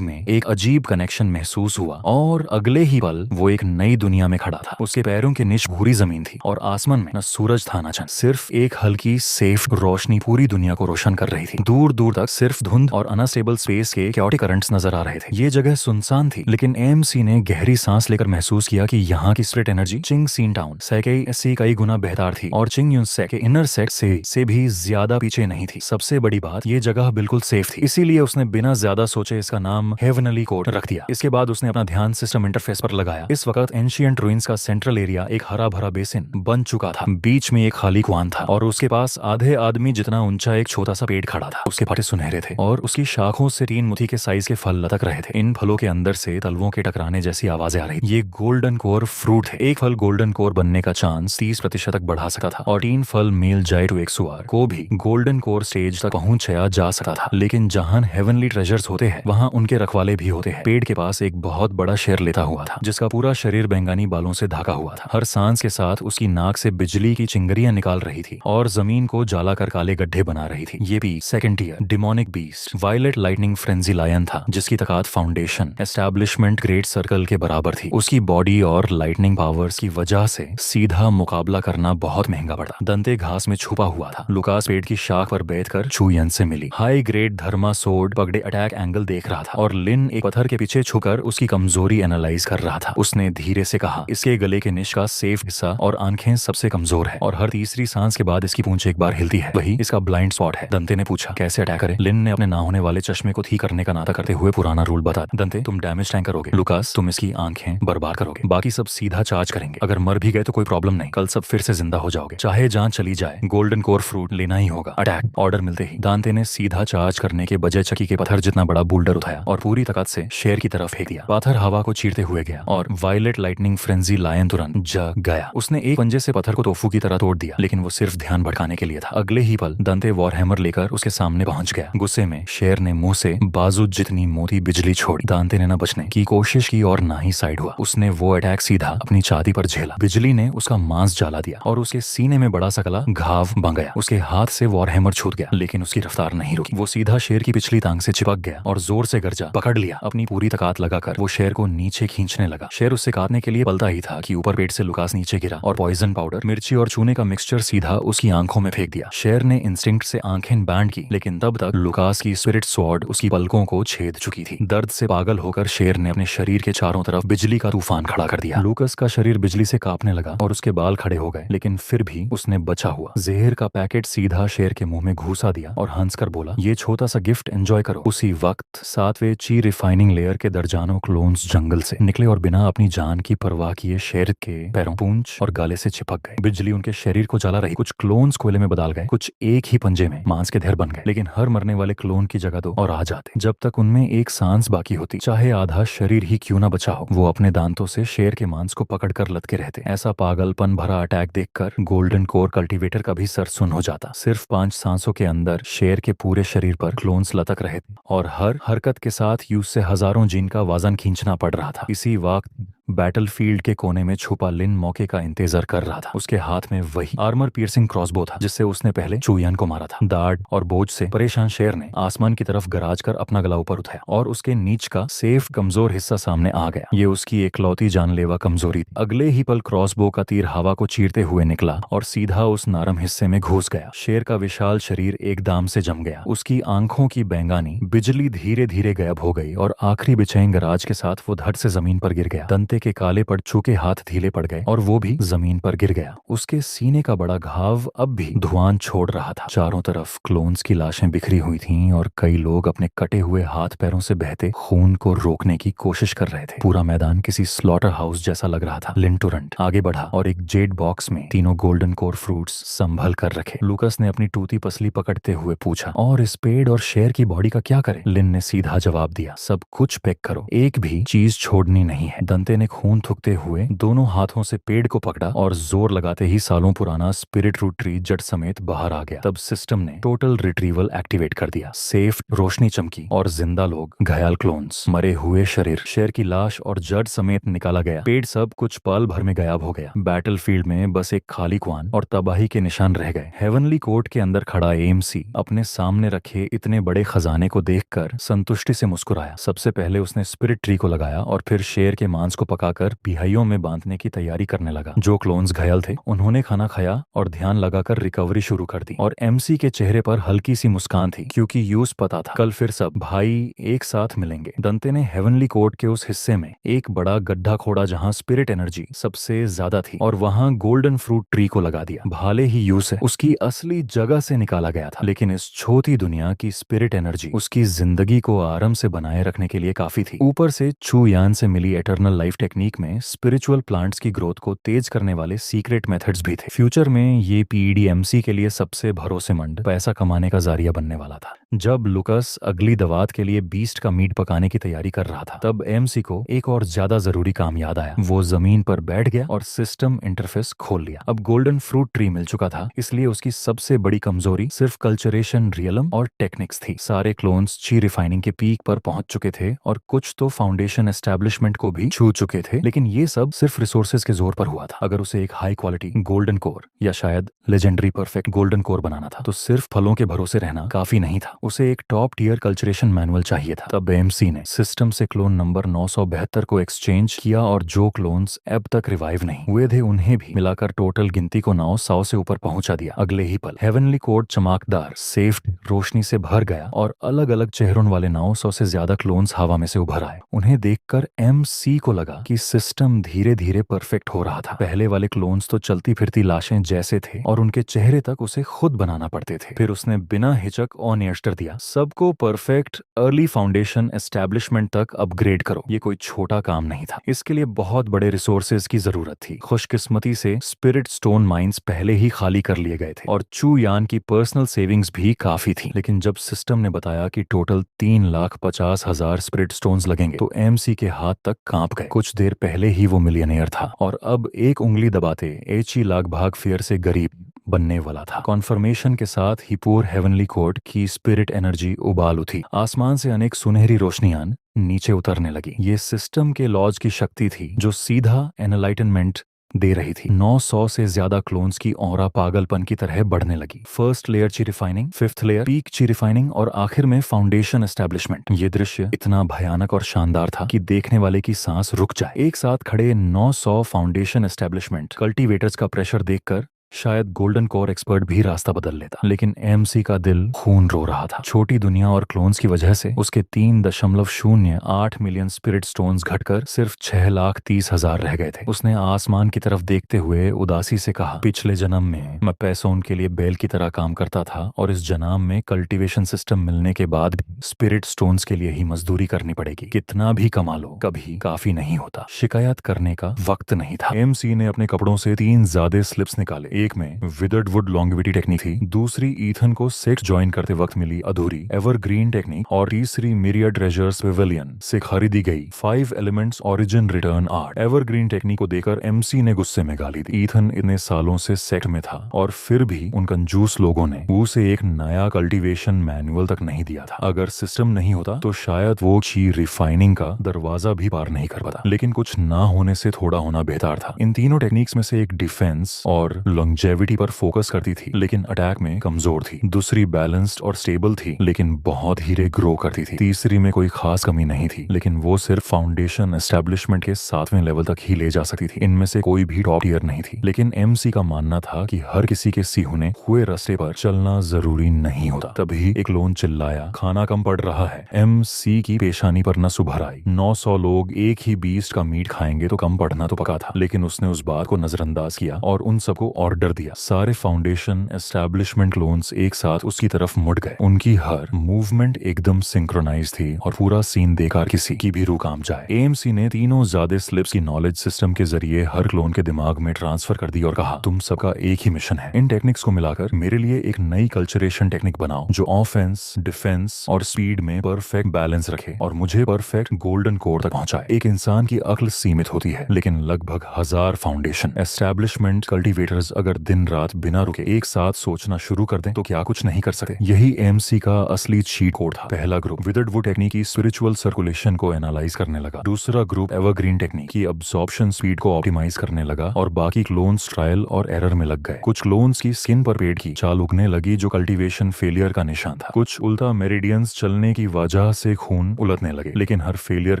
में एक अजीब कनेक्शन महसूस हुआ और अगले ही पल वो एक नई दुनिया में खड़ा था। उसके पैरों के नीचे भूरी जमीन थी और आसमान में न सूरज था न चंद्र, सिर्फ एक हल्की सेफ रोशनी पूरी दुनिया को रोशन कर रही थी। दूर दूर तक सिर्फ धुंध और अनस्टेबल स्पेस के क्योटिक करंट्स नजर आ रहे थे। ये जगह सुनसान थी, लेकिन एएमसी ने गहरी सांस लेकर महसूस किया कि यहाँ की स्पिरिट एनर्जी चिंग सीन टाउन से कई गुना बेहतर थी और चिंग यून से के इनर सेक्ट से भी ज्यादा पीछे नहीं थी। सबसे बड़ी बात, ये जगह बिल्कुल सेफ थी, इसीलिए उसने बिना ज्यादा सोचे इसका नाम हेवनली कोर्ट रख दिया। इसके बाद उसने अपना ध्यान सिस्टम इंटरफेस पर लगाया। इस वक्त एंशिएंट रूइंस का सेंट्रल एरिया एक हरा भरा बेसिन बन चुका था। बीच में एक खाली कुआं था और उसके पास आधे आदमी जितना ऊंचा एक छोटा सा पेड़ खड़ा था। उसके पाटे सुनहरे थे और उसकी शाखों से 3 मुट्ठी के साइज के फल लटक रहे थे। इन फलों के अंदर से तलवों के टकराने जैसी आवाजें आ रही। ये गोल्डन कोर फ्रूट थे। एक फल गोल्डन कोर बनने का चांस 30% तक बढ़ा सकता था और 3 फल मेल जाए टू एक सुअर को भी गोल्डन कोर स्टेज तक पहुंचाया जा सकता था। लेकिन जहां हेवनली ट्रेजर्स होते हैं वहां उनके रखवाले भी होते हैं। पेड़ के पास एक बहुत बड़ा शेर लेटा हुआ था जिसका पूरा शरीर बैंगनी बालों से ढका हुआ था। हर सांस के साथ उसकी नाक से बिजली की चिंगरियां निकाल रही थी और जमीन को जलाकर काले गड्ढे बना रही थी। ये भी second year demonic beast violet lightning frenzy lion था जिसकी ताकत फाउंडेशन एस्टैब्लिशमेंट ग्रेट सर्कल के बराबर थी। उसकी बॉडी और लाइटनिंग पावर्स की वजह से सीधा मुकाबला करना बहुत महंगा पड़ा। दंते घास में छुपा हुआ था। लुकास पेड़ की शाख पर बैठकर चुयन से मिली। हाई ग्रेड धर्मा सोड पगड़े अटैक एंगल देख रहा था और लिन एक पत्थर के पीछे छुकर उसकी कमजोरी एनालाइज कर रहा था। उसने धीरे से कहा, इसके गले के निश का सेफ हिस्सा और आंखें सबसे कमजोर है और हर तीसरी सांस के बाद इसकी पूंछ एक बार हिलती है, वही इसका ब्लाइंड स्पॉट है। दंते ने पूछा, कैसे अटैक करे? लिन ने अपने ना होने वाले चश्मे को ठीक करने का नाता करते हुए पुराना रूल बता। दंते, तुम डैमेज टैंक करोगे, लुकास तुम इसकी आंखें बर्बाद करोगे, बाकी सब सीधा चार्ज करेंगे। अगर मर भी गए तो कोई प्रॉब्लम नहीं, कल सब फिर से जिंदा हो जाओगे, चाहे जान चली जाए, गोल्डन कोर फ्रूट लेना ही होगा। अटैक ऑर्डर मिलते ही दांते ने सीधा चार्ज करने के बजाय चक्की के पत्थर जितना बड़ा बोल्डर उठाया और पूरी ताकत से शेर की तरफ फेंक दिया। पत्थर हवा को चीरते हुए गया और वायलेट लाइटनिंग फ्रेंजी लायन तुरंत जग गया। उसने एक पंजे से पत्थर को तोफू की तरह तोड़ दिया, लेकिन वो सिर्फ ध्यान भटकाने के लिए था। अगले ही पल दंते वॉरहैमर लेकर उसके सामने पहुंच गया। गुस्से में शेर ने मुंह से बाजू जितनी मोटी बिजली छोड़ी। दांते ने न बचने की कोशिश की और ना ही साइड हुआ। उसने वो अटैक सीधा अपनी छाती पर झेला। बिजली ने उसका मांस जला दिया और उसके सीने में बड़ा सकला घाव बन गया। उसके हाथ से वॉरहैमर छूट गया, लेकिन उसकी रफ्तार नहीं रुकी। वो सीधा शेर की पिछली टांग से चिपक गया और जोर से गर्जा पकड़ लिया। अपनी पूरी ताकत लगाकर वो शेर को नीचे खींचने लगा। शेर उससे काटने के लिए पलता ही था कि ऊपर पेट से लुकास नीचे गिरा और पॉइजन पाउडर, मिर्ची और चूने का मिक्सचर सीधा उसकी आंखों में फेंक दिया। शेर ने इंस्टिंक्ट से आंखें बैंड की, लेकिन तब तक लुकास की स्पिरिट स्वॉर्ड उसकी पलकों को छेद चुकी थी। दर्द से पागल होकर शेर ने अपने शरीर के चारों तरफ बिजली का तूफान खड़ा कर दिया। लुकास का शरीर बिजली से कांपने लगा और उसके बाल खड़े हो गए, लेकिन फिर भी उसने बचा हुआ। जहर का पैकेट सीधा शेर के मुंह में घुसा दिया और हंसकर बोला, ये छोटा सा गिफ्ट एंजॉय करो। उसी वक्त 7वें ची रिफाइनिंग लेयर के दर्जनों क्लोन्स जंगल से निकले और बिना अपनी जान की परवाह किए शेर के पैरों, पूंछ और गाले से चिपक गए। बिजली उनके शरीर को जला रही। कुछ क्लोन्स कोयले में बदल गए, कुछ एक ही पंजे में मांस के ढेर बन गए, लेकिन हर मरने वाले क्लोन की जगह तो और आ जाते। जब तक उनमें एक सांस बाकी होती, चाहे आधा शरीर ही क्यों ना बचा हो, वो अपने दांतों से शेर के मांस को पकड़कर लटके रहते। ऐसा पागलपन भरा अटैक देखकर गोल्डन कोर कल्टीवेटर का भी सर सुन हो जाता। सिर्फ 5 सांसों के अंदर शेर के पूरे शरीर पर क्लोन्स लटक रहे थे और हर हरकत के साथ यूज से हजारों जीन का वजन खींचना पड़ रहा था। इसी वक्त बैटलफील्ड के कोने में छुपा लिन मौके का इंतजार कर रहा था। उसके हाथ में वही आर्मर पियर्सिंग क्रॉसबो था जिससे उसने पहले चुयान को मारा था। दाढ़ और बोझ से परेशान शेर ने आसमान की तरफ गराज कर अपना गला ऊपर उठाया और उसके नीच का सेफ कमजोर हिस्सा सामने आ गया। ये उसकी एकलौती जानलेवा कमजोरी थी। अगले ही पल क्रॉसबो का तीर हवा को चीरते हुए निकला और सीधा उस नरम हिस्से में घुस गया। शेर का विशाल शरीर एकदम से जम गया। उसकी आंखों की बैंगानी बिजली धीरे धीरे गायब हो गई और आखिरी बेचैन गराज के साथ वो धड़ से जमीन पर गिर गया। दंते के काले पड़ चुके हाथ ढीले पड़ गए और वो भी जमीन पर गिर गया। उसके सीने का बड़ा घाव अब भी धुआं छोड़ रहा था। चारों तरफ क्लोन्स की लाशें बिखरी हुई थीं और कई लोग अपने कटे हुए हाथ पैरों से बहते खून को रोकने की कोशिश कर रहे थे। पूरा मैदान किसी स्लॉटर हाउस जैसा लग रहा था। लिन टुरंट आगे बढ़ा और एक जेड बॉक्स में तीनों गोल्डन कोर फ्रूट्स संभल कर रखे। लुकास ने अपनी टूटी पसली पकड़ते हुए पूछा, और इस पेड़ और शेर की बॉडी का क्या करें? लिन ने सीधा जवाब दिया, सब कुछ पैक करो, एक भी चीज छोड़नी नहीं है। दंते ने ने खून थूकते हुए दोनों हाथों से पेड़ को पकड़ा और जोर लगाते ही सालों पुराना स्पिरिट रूट ट्री जड़ समेत बाहर आ गया। तब सिस्टम ने टोटल रिट्रीवल एक्टिवेट कर दिया। सेफ रोशनी चमकी और जिंदा लोग, घायल क्लोन्स, मरे हुए शरीर, शेर की लाश और जड़ समेत निकाला गया। पेड़ सब कुछ पल भर में गायब हो गया। बैटलफील्ड में बस एक खाली कुआं और तबाही के निशान रह गए। हेवनली कोर्ट के अंदर खड़ा एएमसी अपने सामने रखे इतने बड़े खजाने को देखकर संतुष्टि से मुस्कुराया। सबसे पहले उसने स्पिरिट ट्री को लगाया और फिर शेर के मांस को पकाकर पिहाइयों में बांधने की तैयारी करने लगा। जो क्लोन्स घायल थे उन्होंने खाना खाया और ध्यान लगाकर रिकवरी शुरू कर दी। और एमसी के चेहरे पर हल्की सी मुस्कान थी, क्योंकि यूज पता था कल फिर सब भाई एक साथ मिलेंगे। दंते ने हेवनली कोर्ट के उस हिस्से में एक बड़ा गड्ढा खोड़ा जहां स्पिरिट एनर्जी सबसे ज्यादा थी और वहां गोल्डन फ्रूट ट्री को लगा दिया। भाले ही यूज है उसकी असली जगह से निकाला गया था, लेकिन इस छोटी दुनिया की स्पिरिट एनर्जी उसकी जिंदगी को आराम से बनाए रखने के लिए काफी थी। ऊपर से चू यान से मिली एटर्नल लाइफ टेक्निक में स्पिरिचुअल प्लांट्स की ग्रोथ को तेज करने वाले सीक्रेट मेथड्स भी थे। फ्यूचर में ये पीईडीएमसी के लिए सबसे भरोसेमंद पैसा कमाने का जरिया बनने वाला था। जब लुकस अगली दवात के लिए बीस्ट का मीट पकाने की तैयारी कर रहा था, तब एमसी को एक और ज्यादा जरूरी काम याद आया। वो जमीन पर बैठ गया और सिस्टम इंटरफेस खोल लिया। अब गोल्डन फ्रूट ट्री मिल चुका था, इसलिए उसकी सबसे बड़ी कमजोरी सिर्फ कल्चरेशन रियलम और टेक्निक्स थी। सारे क्लोन्स ची रिफाइनिंग के पीक पर पहुंच चुके थे और कुछ तो फाउंडेशन एस्टेब्लिशमेंट को भी छू चुके थे, लेकिन ये सब सिर्फ रिसोर्सेज के जोर पर हुआ था। अगर उसे एक हाई क्वालिटी गोल्डन कोर या शायद लेजेंडरी परफेक्ट गोल्डन कोर बनाना था, तो सिर्फ फलों के भरोसे रहना काफी नहीं था। उसे एक टॉप टियर कल्चरेशन मैनुअल चाहिए था। तब एएमसी ने सिस्टम से क्लोन नंबर 972 को एक्सचेंज किया और जो क्लोन्स अब तक रिवाइव नहीं हुए थे उन्हें भी मिलाकर टोटल गिनती को 900 से ऊपर पहुंचा दिया। अगले ही पल हेवनली कोर्ट चमकदार सेफ रोशनी से भर गया और अलग अलग चेहरों वाले 900 से ज्यादा क्लोन्स हवा में से उभर आए। उन्हें देखकर एमसी को लगा कि सिस्टम धीरे धीरे परफेक्ट हो रहा था। पहले वाले क्लोन्स तो चलती फिरती लाशें जैसे थे और उनके चेहरे तक उसे खुद बनाना पड़ते थे। फिर उसने बिना हिचक ऑन एयर कर दिया, सबको परफेक्ट अर्ली फाउंडेशन एस्टेब्लिशमेंट तक अपग्रेड करो। ये कोई छोटा काम नहीं था, इसके लिए बहुत बड़े रिसोर्सेज की जरूरत थी। खुशकिस्मती से स्पिरिट स्टोन माइंस पहले ही खाली कर लिए गए थे और चू यान की पर्सनल सेविंग्स भी काफी थी। लेकिन जब सिस्टम ने बताया कि टोटल 3,50,000 स्पिरिट स्टोन्स लगेंगे, तो एमसी के हाथ तक कांप गए। कुछ देर पहले ही वो मिलियनेयर था और अब एक उंगली दबाते एची लाख भाग फेयर से गरीब बनने वाला था। कॉन्फर्मेशन के साथ ही पूर हेवनली कोर्ट की स्पिरिट एनर्जी उबाल उठी। आसमान से अनेक सुनहरी रोशनियां नीचे उतरने लगी। ये सिस्टम के लॉज की शक्ति थी जो सीधा एनलाइटनमेंट दे रही थी। 900 से ज्यादा क्लोन्स की ऑरा पागलपन की तरह बढ़ने लगी। फर्स्ट लेयर ची रिफाइनिंग, फिफ्थ लेयर पीक ची रिफाइनिंग और आखिर में फाउंडेशन एस्टेब्लिशमेंट। ये दृश्य इतना भयानक और शानदार था कि देखने वाले की सांस रुक जाए। एक साथ खड़े 900 फाउंडेशन एस्टेब्लिशमेंट कल्टीवेटर्स का प्रेशर देखकर शायद गोल्डन कोर एक्सपर्ट भी रास्ता बदल लेता, लेकिन एमसी का दिल खून रो रहा था। छोटी दुनिया और क्लोन्स की वजह से उसके 3.08 मिलियन स्पिरिट स्टोन्स घटकर सिर्फ 6,30,000 रह गए थे। उसने आसमान की तरफ देखते हुए उदासी से कहा, पिछले जन्म में मैं पैसों के लिए बैल की तरह काम करता था और इस जन्म में कल्टीवेशन सिस्टम मिलने के बाद भी स्पिरिट स्टोन्स के लिए ही मजदूरी करनी पड़ेगी। कितना भी कमा लो, कभी काफी नहीं होता। शिकायत करने का वक्त नहीं था। एमसी ने अपने कपड़ों से 3 ज्यादा स्लिप्स निकाले। एक में विदर्ड वुड लॉन्गेविटी टेक्निक थी, दूसरी ईथन को सेट ज्वाइन करते वक्त मिली अधूरी एवरग्रीन टेक्निक और तीसरी मिरिया ट्रेजर्स पेविलियन से खरीदी गई 5 elements origin return art. Evergreen technique को देखकर एमसी ने गुस्से में गाली दी। ईथन इतने सालों से सेक्ट में था और फिर भी उन कंजूस लोगों ने उसे एक नया कल्टीवेशन मैनुअल तक नहीं दिया था। अगर सिस्टम नहीं होता तो शायद वो ची रिफाइनिंग का दरवाजा भी पार नहीं कर पाता। लेकिन कुछ ना होने से थोड़ा होना बेहतर था। इन तीनों टेक्निक्स में से एक डिफेंस और लॉन्जेविटी पर फोकस करती थी, लेकिन अटैक में कमजोर थी। दूसरी बैलेंस्ड और स्टेबल थी, लेकिन बहुत धीरे ग्रो करती थी। तीसरी में कोई खास कमी नहीं थी, लेकिन वो सिर्फ फाउंडेशन एस्टेब्लिशमेंट के 7वें लेवल तक ही ले जा सकती थी। इनमें से कोई भी टॉप टियर नहीं थी। लेकिन एमसी का मानना था कि हर किसी के सीहोने हुए रास्ते पर चलना जरूरी नहीं होता। तभी एक लोन चिल्लाया, खाना कम पड़ रहा है। एमसी की पेशानी पर न सुभर आई। 900 लोग एक ही बीस्ट का मीट खाएंगे तो कम पड़ना तो पका था, लेकिन उसने उस बात को नजरअंदाज किया और उन सबको ऑर्डर ऑर्डर दिया। सारे फाउंडेशन एस्टैब्लिशमेंट क्लोन्स एक साथ उसकी तरफ मुड़ गए। उनकी हर मूवमेंट एकदम सिंक्रोनाइज थी और पूरा सीन देखकर किसी की भी रूह कांप जाए। एएमसी ने तीनों ज्यादा स्लिप्स की नॉलेज सिस्टम के जरिए हर क्लोन के दिमाग में ट्रांसफर कर दी और कहा, तुम सबका एक ही मिशन है। इन टेक्निक्स को मिलाकर मेरे लिए एक नई कल्चरेशन टेक्निक बनाओ जो ऑफेंस, डिफेंस और स्पीड में परफेक्ट बैलेंस रखे और मुझे परफेक्ट गोल्डन कोर तक पहुंचाए। एक इंसान की अक्ल सीमित होती है, लेकिन लगभग 1000 फाउंडेशन एस्टैब्लिशमेंट कल्टीवेटर्स अगर दिन रात बिना रुके एक साथ सोचना शुरू कर दें तो क्या कुछ नहीं कर सकते। यही एएमसी का असली चीट कोड था। पहला ग्रुप विजर्ड वुड टेक्निक की स्पिरिचुअल सर्कुलेशन को एनालाइज करने लगा। दूसरा ग्रुप एवरग्रीन टेक्निक की अब्सॉर्प्शन स्पीड को ऑप्टिमाइज करने लगा और बाकी क्लोन्स ट्रायल और एरर में लग गए। कुछ क्लोन्स की स्किन पर पेड़ की चाल उगने लगी जो कल्टीवेशन फेलियर का निशान था। कुछ उल्टा मेरिडियंस चलने की वजह से खून उलटने लगे, लेकिन हर फेलियर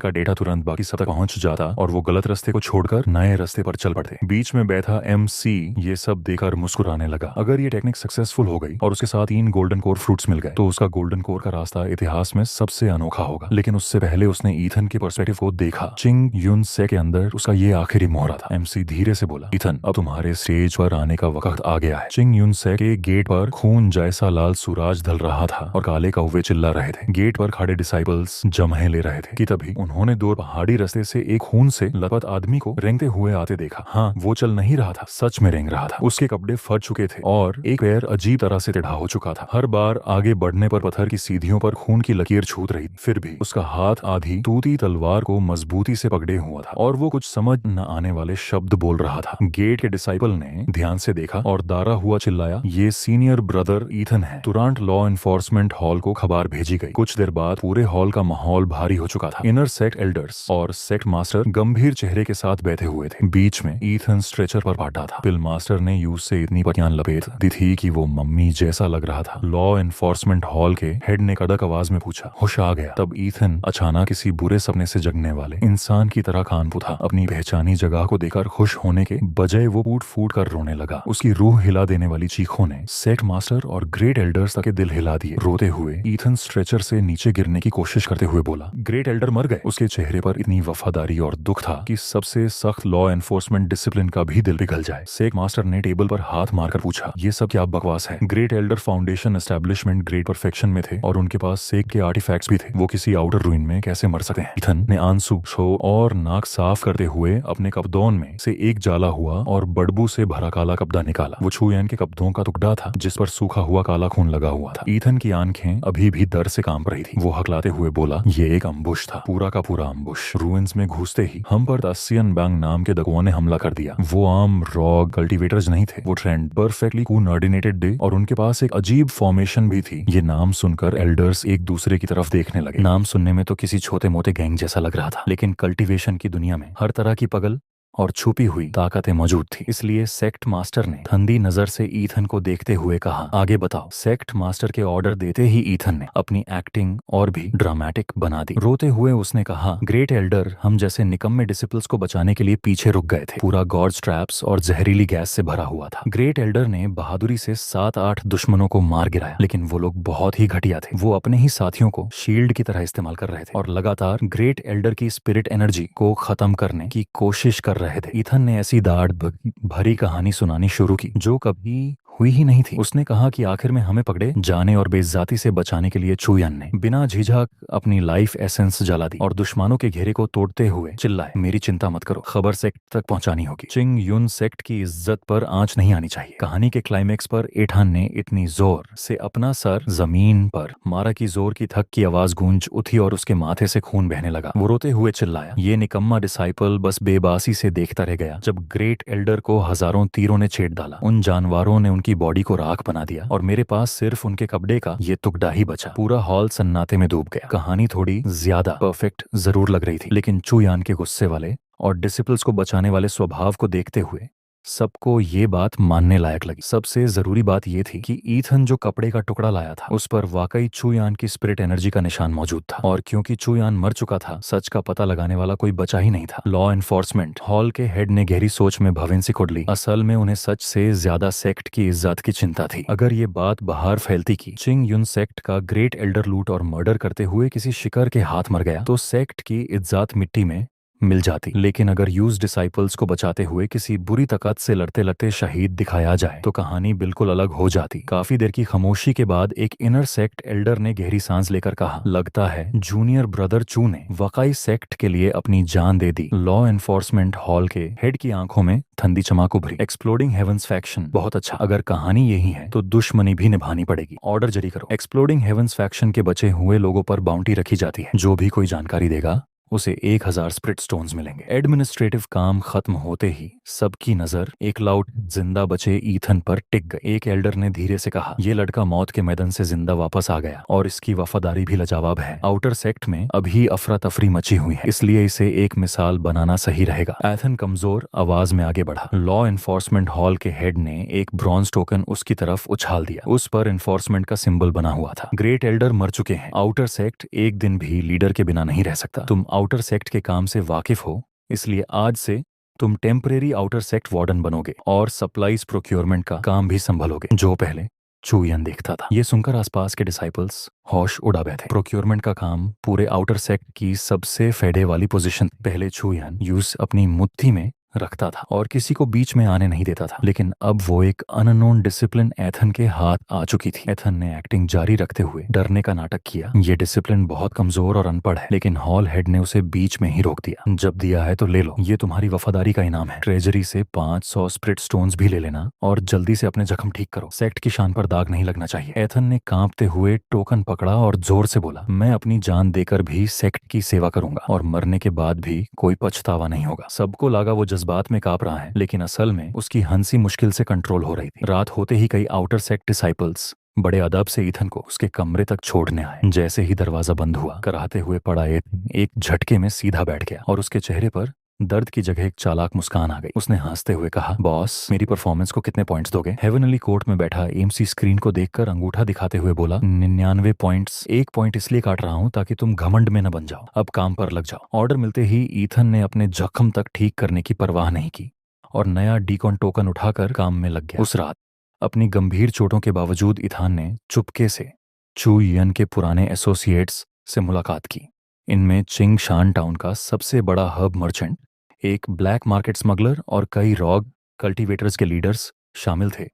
का डेटा तुरंत बाकी सब तक पहुंच जाता और वो गलत रास्ते को छोड़कर नए रास्ते पर चल पड़ते। बीच में बैठा एमसी ये सब देखकर मुस्कुराने लगा। अगर ये टेक्निक सक्सेसफुल हो गई और उसके साथ 3 गोल्डन कोर फ्रूट्स मिल गए तो उसका गोल्डन कोर का रास्ता इतिहास में सबसे अनोखा होगा। लेकिन उससे पहले उसने ईथन के पर्सपेक्टिव को देखा। चिंग युन से के अंदर उसका ये आखिरी मोहरा था। एमसी धीरे से बोला, ईथन अब तुम्हारे स्टेज पर आने का वक्त आ गया है। चिंग युन से के गेट पर खून जैसा लाल सूरज ढल रहा था और काले कौवे चिल्ला रहे थे। गेट पर खड़े डिसाइपल्स जमहे ले रहे थे कि तभी उन्होंने 2 पहाड़ी रास्ते से एक खून से लथपथ आदमी को रेंगते हुए आते देखा। हाँ, वो चल नहीं रहा था, सच में रेंग रहा था। उसके कपड़े फट चुके थे और एक पैर अजीब तरह से टेढ़ा हो चुका था। हर बार आगे बढ़ने पर पत्थर की सीढ़ियों पर खून की लकीर छूट रही थी। फिर भी उसका हाथ आधी टूटी तलवार को मजबूती से पकड़े हुआ था और वो कुछ समझ न आने वाले शब्द बोल रहा था। गेट के डिसाइपल ने ध्यान से देखा और दारा हुआ चिल्लाया, ये सीनियर ब्रदर ईथन है। तुरंत लॉ एनफोर्समेंट हॉल को खबर भेजी गई। कुछ देर बाद पूरे हॉल का माहौल भारी हो चुका था। इनर सेक्ट एल्डर्स और सेक्ट मास्टर गंभीर चेहरे के साथ बैठे हुए थे। बीच में ईथन स्ट्रेचर पर पाटा था। पिल मास्टर ने यूज से इतनी पटियान लपेट दी थी कि वो मम्मी जैसा लग रहा था। लॉ एनफोर्समेंट हॉल के हेड ने कड़क आवाज में पूछा, होश आ गया? तब ईथन अचानक किसी बुरे सपने से जगने वाले इंसान की तरह कानपू था। अपनी पहचानी जगह को देखकर खुश होने के बजाय वो फूट फूट कर रोने लगा। उसकी रूह हिला देने वाली चीखों ने सेक्ट मास्टर और ग्रेट एल्डर्स तक के दिल हिला दिए। रोते हुए ईथन स्ट्रेचर से नीचे गिरने की कोशिश करते हुए बोला, ग्रेट एल्डर मर गए। उसके चेहरे पर इतनी वफादारी और दुख था कि सबसे सख्त लॉ एनफोर्समेंट डिसिप्लिन का भी दिल पिघल जाए। सेक्ट मास्टर ने टेबल पर हाथ मारकर पूछा, ये सब क्या बकवास है? Great Elder foundation establishment great perfection में थे और उनके पास सेक के आर्टिफैक्ट्स भी थे। वो किसी आउटर रूइन में कैसे मर सकते हैं? ईथन ने आंसू छो और नाक साफ करते हुए अपने कपदोन में से एक जाला हुआ और बदबू से भरा काला कपड़ा निकाला। वो छुयान के कपड़ों का टुकड़ा था जिस पर सूखा हुआ काला खून लगा हुआ था। ईथन की आंखें अभी भी दर्द से कांप रही थी। वो हकलाते हुए बोला, ये एक अम्बुश था, पूरा का पूरा अम्बुश। रूइंस में घुसते ही हम पर तासियन बैंग नाम के दकुओं ने हमला कर दिया। वो आम रॉग कल्टीवेटर्स नहीं थे। वो ट्रेंड परफेक्टली कोऑर्डिनेटेड थे और उनके पास एक अजीब फॉर्मेशन भी थी। ये नाम सुनकर एल्डर्स एक दूसरे की तरफ देखने लगे। नाम सुनने में तो किसी छोटे मोटे गैंग जैसा लग रहा था, लेकिन कल्टीवेशन की दुनिया में हर तरह की पगल और छुपी हुई ताकतें मौजूद थी। इसलिए सेक्ट मास्टर ने ठंडी नजर से ईथन को देखते हुए कहा, आगे बताओ। सेक्ट मास्टर के ऑर्डर देते ही ईथन ने अपनी एक्टिंग और भी ड्रामेटिक बना दी। रोते हुए उसने कहा, ग्रेट एल्डर हम जैसे निकम्मे डिसिपल्स को बचाने के लिए पीछे रुक गए थे। पूरा गॉर्ज ट्रैप्स और जहरीली गैस से भरा हुआ था। ग्रेट एल्डर ने बहादुरी से 7-8 दुश्मनों को मार गिराया, लेकिन वो लोग बहुत ही घटिया थे। वो अपने ही साथियों को शील्ड की तरह इस्तेमाल कर रहे थे और लगातार ग्रेट एल्डर की स्पिरिट एनर्जी को खत्म करने की कोशिश कर रहे थे। ईथन ने ऐसी दाढ़ भरी कहानी सुनानी शुरू की जो कभी हुई ही नहीं थी। उसने कहा कि आखिर में हमें पकड़े जाने और बेइज्जती से बचाने के लिए चुयन ने बिना झिझक अपनी लाइफ एसेंस जला दी और दुश्मनों के घेरे को तोड़ते हुए चिल्लाए, मेरी चिंता मत करो, खबर सेक्ट तक पहुंचानी होगी। चिंग युन सेक्ट की इज्जत पर आंच नहीं आनी चाहिए। कहानी के क्लाइमेक्स पर एठान ने इतनी जोर से अपना सर जमीन पर मारा कि जोर की थक की आवाज गूंज उठी और उसके माथे से खून बहने लगा। वो रोते हुए चिल्लाया, ये निकम्मा डिसाइपल बस बेबासी से देखता रह गया जब ग्रेट एल्डर को हजारों तीरों ने छेड़ डाला। उन जानवरों ने की बॉडी को राख बना दिया और मेरे पास सिर्फ उनके कपड़े का ये टुकड़ा ही बचा। पूरा हॉल सन्नाटे में डूब गया। कहानी थोड़ी ज्यादा परफेक्ट जरूर लग रही थी, लेकिन चुयान के गुस्से वाले और डिसिपल्स को बचाने वाले स्वभाव को देखते हुए सबको ये बात मानने लायक लगी। सबसे जरूरी बात ये थी कि ईथन जो कपड़े का टुकड़ा लाया था उस पर वाकई चुयान की स्पिरिट एनर्जी का निशान मौजूद था और क्योंकि चुयान मर चुका था, सच का पता लगाने वाला कोई बचा ही नहीं था। लॉ एनफोर्समेंट हॉल के हेड ने गहरी सोच में भवेंसी कुड़ ली। असल में उन्हें सच से ज्यादा सेक्ट की इज्जत की चिंता थी। अगर ये बात बाहर फैलती कि चिंग युन सेक्ट का ग्रेट एल्डर लूट और मर्डर करते हुए किसी शिकार के हाथ मर गया तो सेक्ट की इज्जत मिट्टी में मिल जाती। लेकिन अगर यूज डिसाइपल्स को बचाते हुए किसी बुरी ताकत से लड़ते लड़ते शहीद दिखाया जाए तो कहानी बिल्कुल अलग हो जाती। काफी देर की खामोशी के बाद एक इनर सेक्ट एल्डर ने गहरी सांस लेकर कहा, लगता है जूनियर ब्रदर चू ने वाकई सेक्ट के लिए अपनी जान दे दी। लॉ एनफोर्समेंट हॉल के हेड की आंखों में ठंडी चमक उभरी। एक्सप्लोडिंग हेवंस फैक्शन, बहुत अच्छा। अगर कहानी यही है तो दुश्मनी भी निभानी पड़ेगी। ऑर्डर जारी करो। एक्सप्लोडिंग हेवंस फैक्शन के बचे हुए लोगों पर बाउंटी रखी जाती है। जो भी कोई जानकारी देगा उसे 1000 स्प्रिट स्टोन्स मिलेंगे। एडमिनिस्ट्रेटिव काम खत्म होते ही सबकी नजर एक लाउड जिंदा बचे ईथन पर टिक गई। एक एल्डर ने धीरे से कहा, यह लड़का मौत के मैदान से जिंदा वापस आ गया और इसकी वफादारी भी लाजवाब है। आउटर सेक्ट में अभी अफरा तफरी मची हुई है, इसलिए इसे एक मिसाल बनाना सही रहेगा। एथन कमजोर आवाज में आगे बढ़ा। लॉ एनफोर्समेंट हॉल के हेड ने एक ब्रॉन्ज टोकन उसकी तरफ उछाल दिया। उस पर एनफोर्समेंट का सिंबल बना हुआ था। ग्रेट एल्डर मर चुके हैं। आउटर सेक्ट एक दिन भी लीडर के बिना नहीं रह सकता। तुम आउटर सेक्ट के काम से वाकिफ हो, इसलिए आज से तुम टेम्परेरी आउटर सेक्ट वार्डन बनोगे और सप्लाईज प्रोक्योरमेंट का काम भी संभालोगे, जो पहले चूयन देखता था। ये सुनकर आसपास के डिसाइपल्स होश उड़ा बैठे। प्रोक्योरमेंट का काम पूरे आउटर सेक्ट की सबसे फेडे वाली पोजीशन। पहले चूयन यूज अपनी मुट्ठी में रखता था और किसी को बीच में आने नहीं देता था, लेकिन अब वो एक अननोन डिसिप्लिन एथन के हाथ आ चुकी थी। एथन ने एक्टिंग जारी रखते हुए डरने का नाटक किया। ये डिसिप्लिन बहुत कमजोर और अनपढ़ है, लेकिन हॉल हेड ने उसे बीच में ही रोक दिया। जब दिया है तो ले लो, ये तुम्हारी वफादारी का इनाम है। ट्रेजरी से 500 स्प्रिट स्टोन्स भी ले लेना और जल्दी से अपने जख्म ठीक करो। सेक्ट की शान पर दाग नहीं लगना चाहिए। एथन ने कांपते हुए टोकन पकड़ा और जोर से बोला, मैं अपनी जान देकर भी सेक्ट की सेवा करूंगा और मरने के बाद भी कोई पछतावा नहीं होगा। सबको लगा वो जज्बात में कांप रहा है, लेकिन असल में उसकी हंसी मुश्किल से कंट्रोल हो रही थी। रात होते ही कई आउटर सेक्ट डिसाइपल्स बड़े अदब से ईथन को उसके कमरे तक छोड़ने आए। जैसे ही दरवाजा बंद हुआ, कराहते हुए पड़ा एक झटके में सीधा बैठ गया और उसके चेहरे पर दर्द की जगह एक चालाक मुस्कान आ गई। उसने हंसते हुए कहा, बॉस, मेरी परफॉर्मेंस को कितने पॉइंट्स दोगे? हेवनली कोर्ट में बैठा एमसी स्क्रीन को देखकर अंगूठा दिखाते हुए बोला, 99 पॉइंट्स। 1 पॉइंट इसलिए काट रहा हूं ताकि तुम घमंड में न बन जाओ। अब काम पर लग जाओ। ऑर्डर मिलते ही ईथन ने अपने जख्म तक ठीक करने की परवाह नहीं की और नया डीकॉन टोकन उठाकर काम में लग गया। उस रात अपनी गंभीर चोटों के बावजूद ईथन ने चुपके से चू यन के पुराने एसोसिएट्स से मुलाकात की। इनमें चिंग शान टाउन का सबसे बड़ा हब मर्चेंट, एक ब्लैक मार्केट स्मगलर और कई रॉग कल्टीवेटर्स के लीडर्स शामिल थे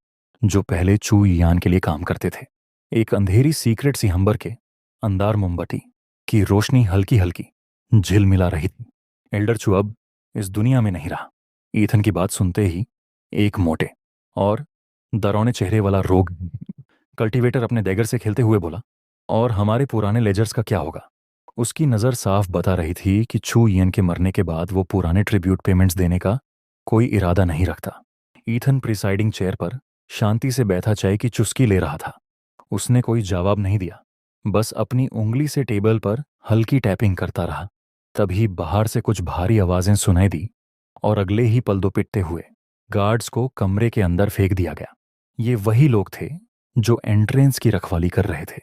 जो पहले चू यान के लिए काम करते थे। एक अंधेरी सीक्रेट सी हंबर के अंदार मोमबत्ती की रोशनी हल्की हल्की झिलमिला रही थी। एल्डर चू अब इस दुनिया में नहीं रहा। ईथन की बात सुनते ही एक मोटे और डरावने चेहरे वाला रोग कल्टीवेटर अपने डैगर से खेलते हुए बोला, और हमारे पुराने लेजर्स का क्या होगा? उसकी नज़र साफ बता रही थी कि चू यन के मरने के बाद वो पुराने ट्रिब्यूट पेमेंट्स देने का कोई इरादा नहीं रखता। ईथन प्रिसाइडिंग चेयर पर शांति से बैठा चाय की चुस्की ले रहा था। उसने कोई जवाब नहीं दिया, बस अपनी उंगली से टेबल पर हल्की टैपिंग करता रहा। तभी बाहर से कुछ भारी आवाजें सुनाई दी और अगले ही पल दो पिटते हुए गार्ड्स को कमरे के अंदर फेंक दिया गया। ये वही लोग थे जो एंट्रेंस की रखवाली कर रहे थे।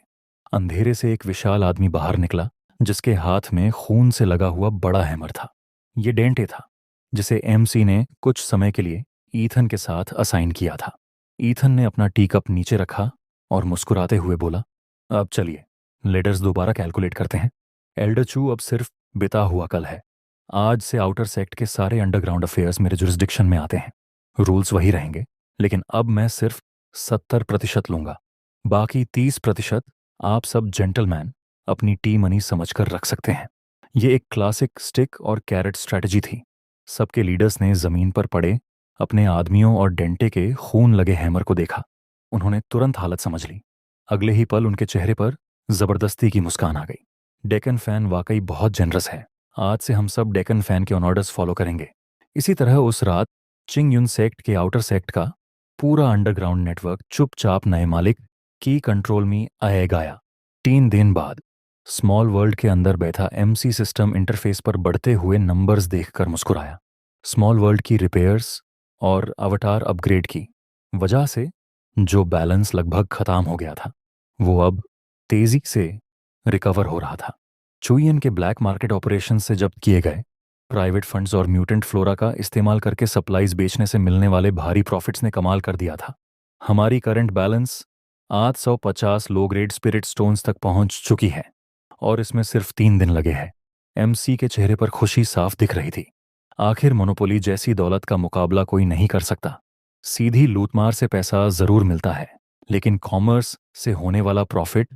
अंधेरे से एक विशाल आदमी बाहर निकला जिसके हाथ में खून से लगा हुआ बड़ा हैमर था। ये डेंटे था जिसे एमसी ने कुछ समय के लिए ईथन के साथ असाइन किया था। ईथन ने अपना टी कप नीचे रखा और मुस्कुराते हुए बोला, अब चलिए लेडर्स दोबारा कैलकुलेट करते हैं। एल्डर चू अब सिर्फ बिता हुआ कल है। आज से आउटर सेक्ट के सारे अंडरग्राउंड अफेयर्स मेरे जुरिस्डिक्शन में आते हैं। रूल्स वही रहेंगे, लेकिन अब मैं सिर्फ 70% लूंगा। बाकी 30% आप सब जेंटलमैन अपनी टी मनी समझकर रख सकते हैं। ये एक क्लासिक स्टिक और कैरेट स्ट्रैटेजी थी। सबके लीडर्स ने जमीन पर पड़े अपने आदमियों और डेंटे के खून लगे हैमर को देखा। उन्होंने तुरंत हालत समझ ली। अगले ही पल उनके चेहरे पर जबरदस्ती की मुस्कान आ गई। डेकन फैन वाकई बहुत जेनरस है। आज से हम सब डेकन फैन के ऑर्डर्स फॉलो करेंगे। इसी तरह उस रात चिंग युन सेक्ट के आउटर सेक्ट का पूरा अंडरग्राउंड नेटवर्क चुपचाप नए मालिक की कंट्रोल में आए गाया। 3 दिन बाद स्मॉल वर्ल्ड के अंदर बैठा एमसी सिस्टम इंटरफेस पर बढ़ते हुए नंबर्स देखकर मुस्कुराया। स्मॉल वर्ल्ड की रिपेयर्स और अवतार अपग्रेड की वजह से जो बैलेंस लगभग खत्म हो गया था, वो अब तेजी से रिकवर हो रहा था। चुयन के ब्लैक मार्केट ऑपरेशन से जब्त किए गए प्राइवेट फंड्स और म्यूटेंट फ्लोरा का इस्तेमाल करके सप्लाईज बेचने से मिलने वाले भारी प्रॉफिट्स ने कमाल कर दिया था। हमारी current balance 850 low grade spirit stones तक पहुंच चुकी है और इसमें सिर्फ 3 दिन लगे हैं। एमसी के चेहरे पर खुशी साफ दिख रही थी। आखिर मोनोपोली जैसी दौलत का मुकाबला कोई नहीं कर सकता। सीधी लूटमार से पैसा जरूर मिलता है, लेकिन कॉमर्स से होने वाला प्रॉफिट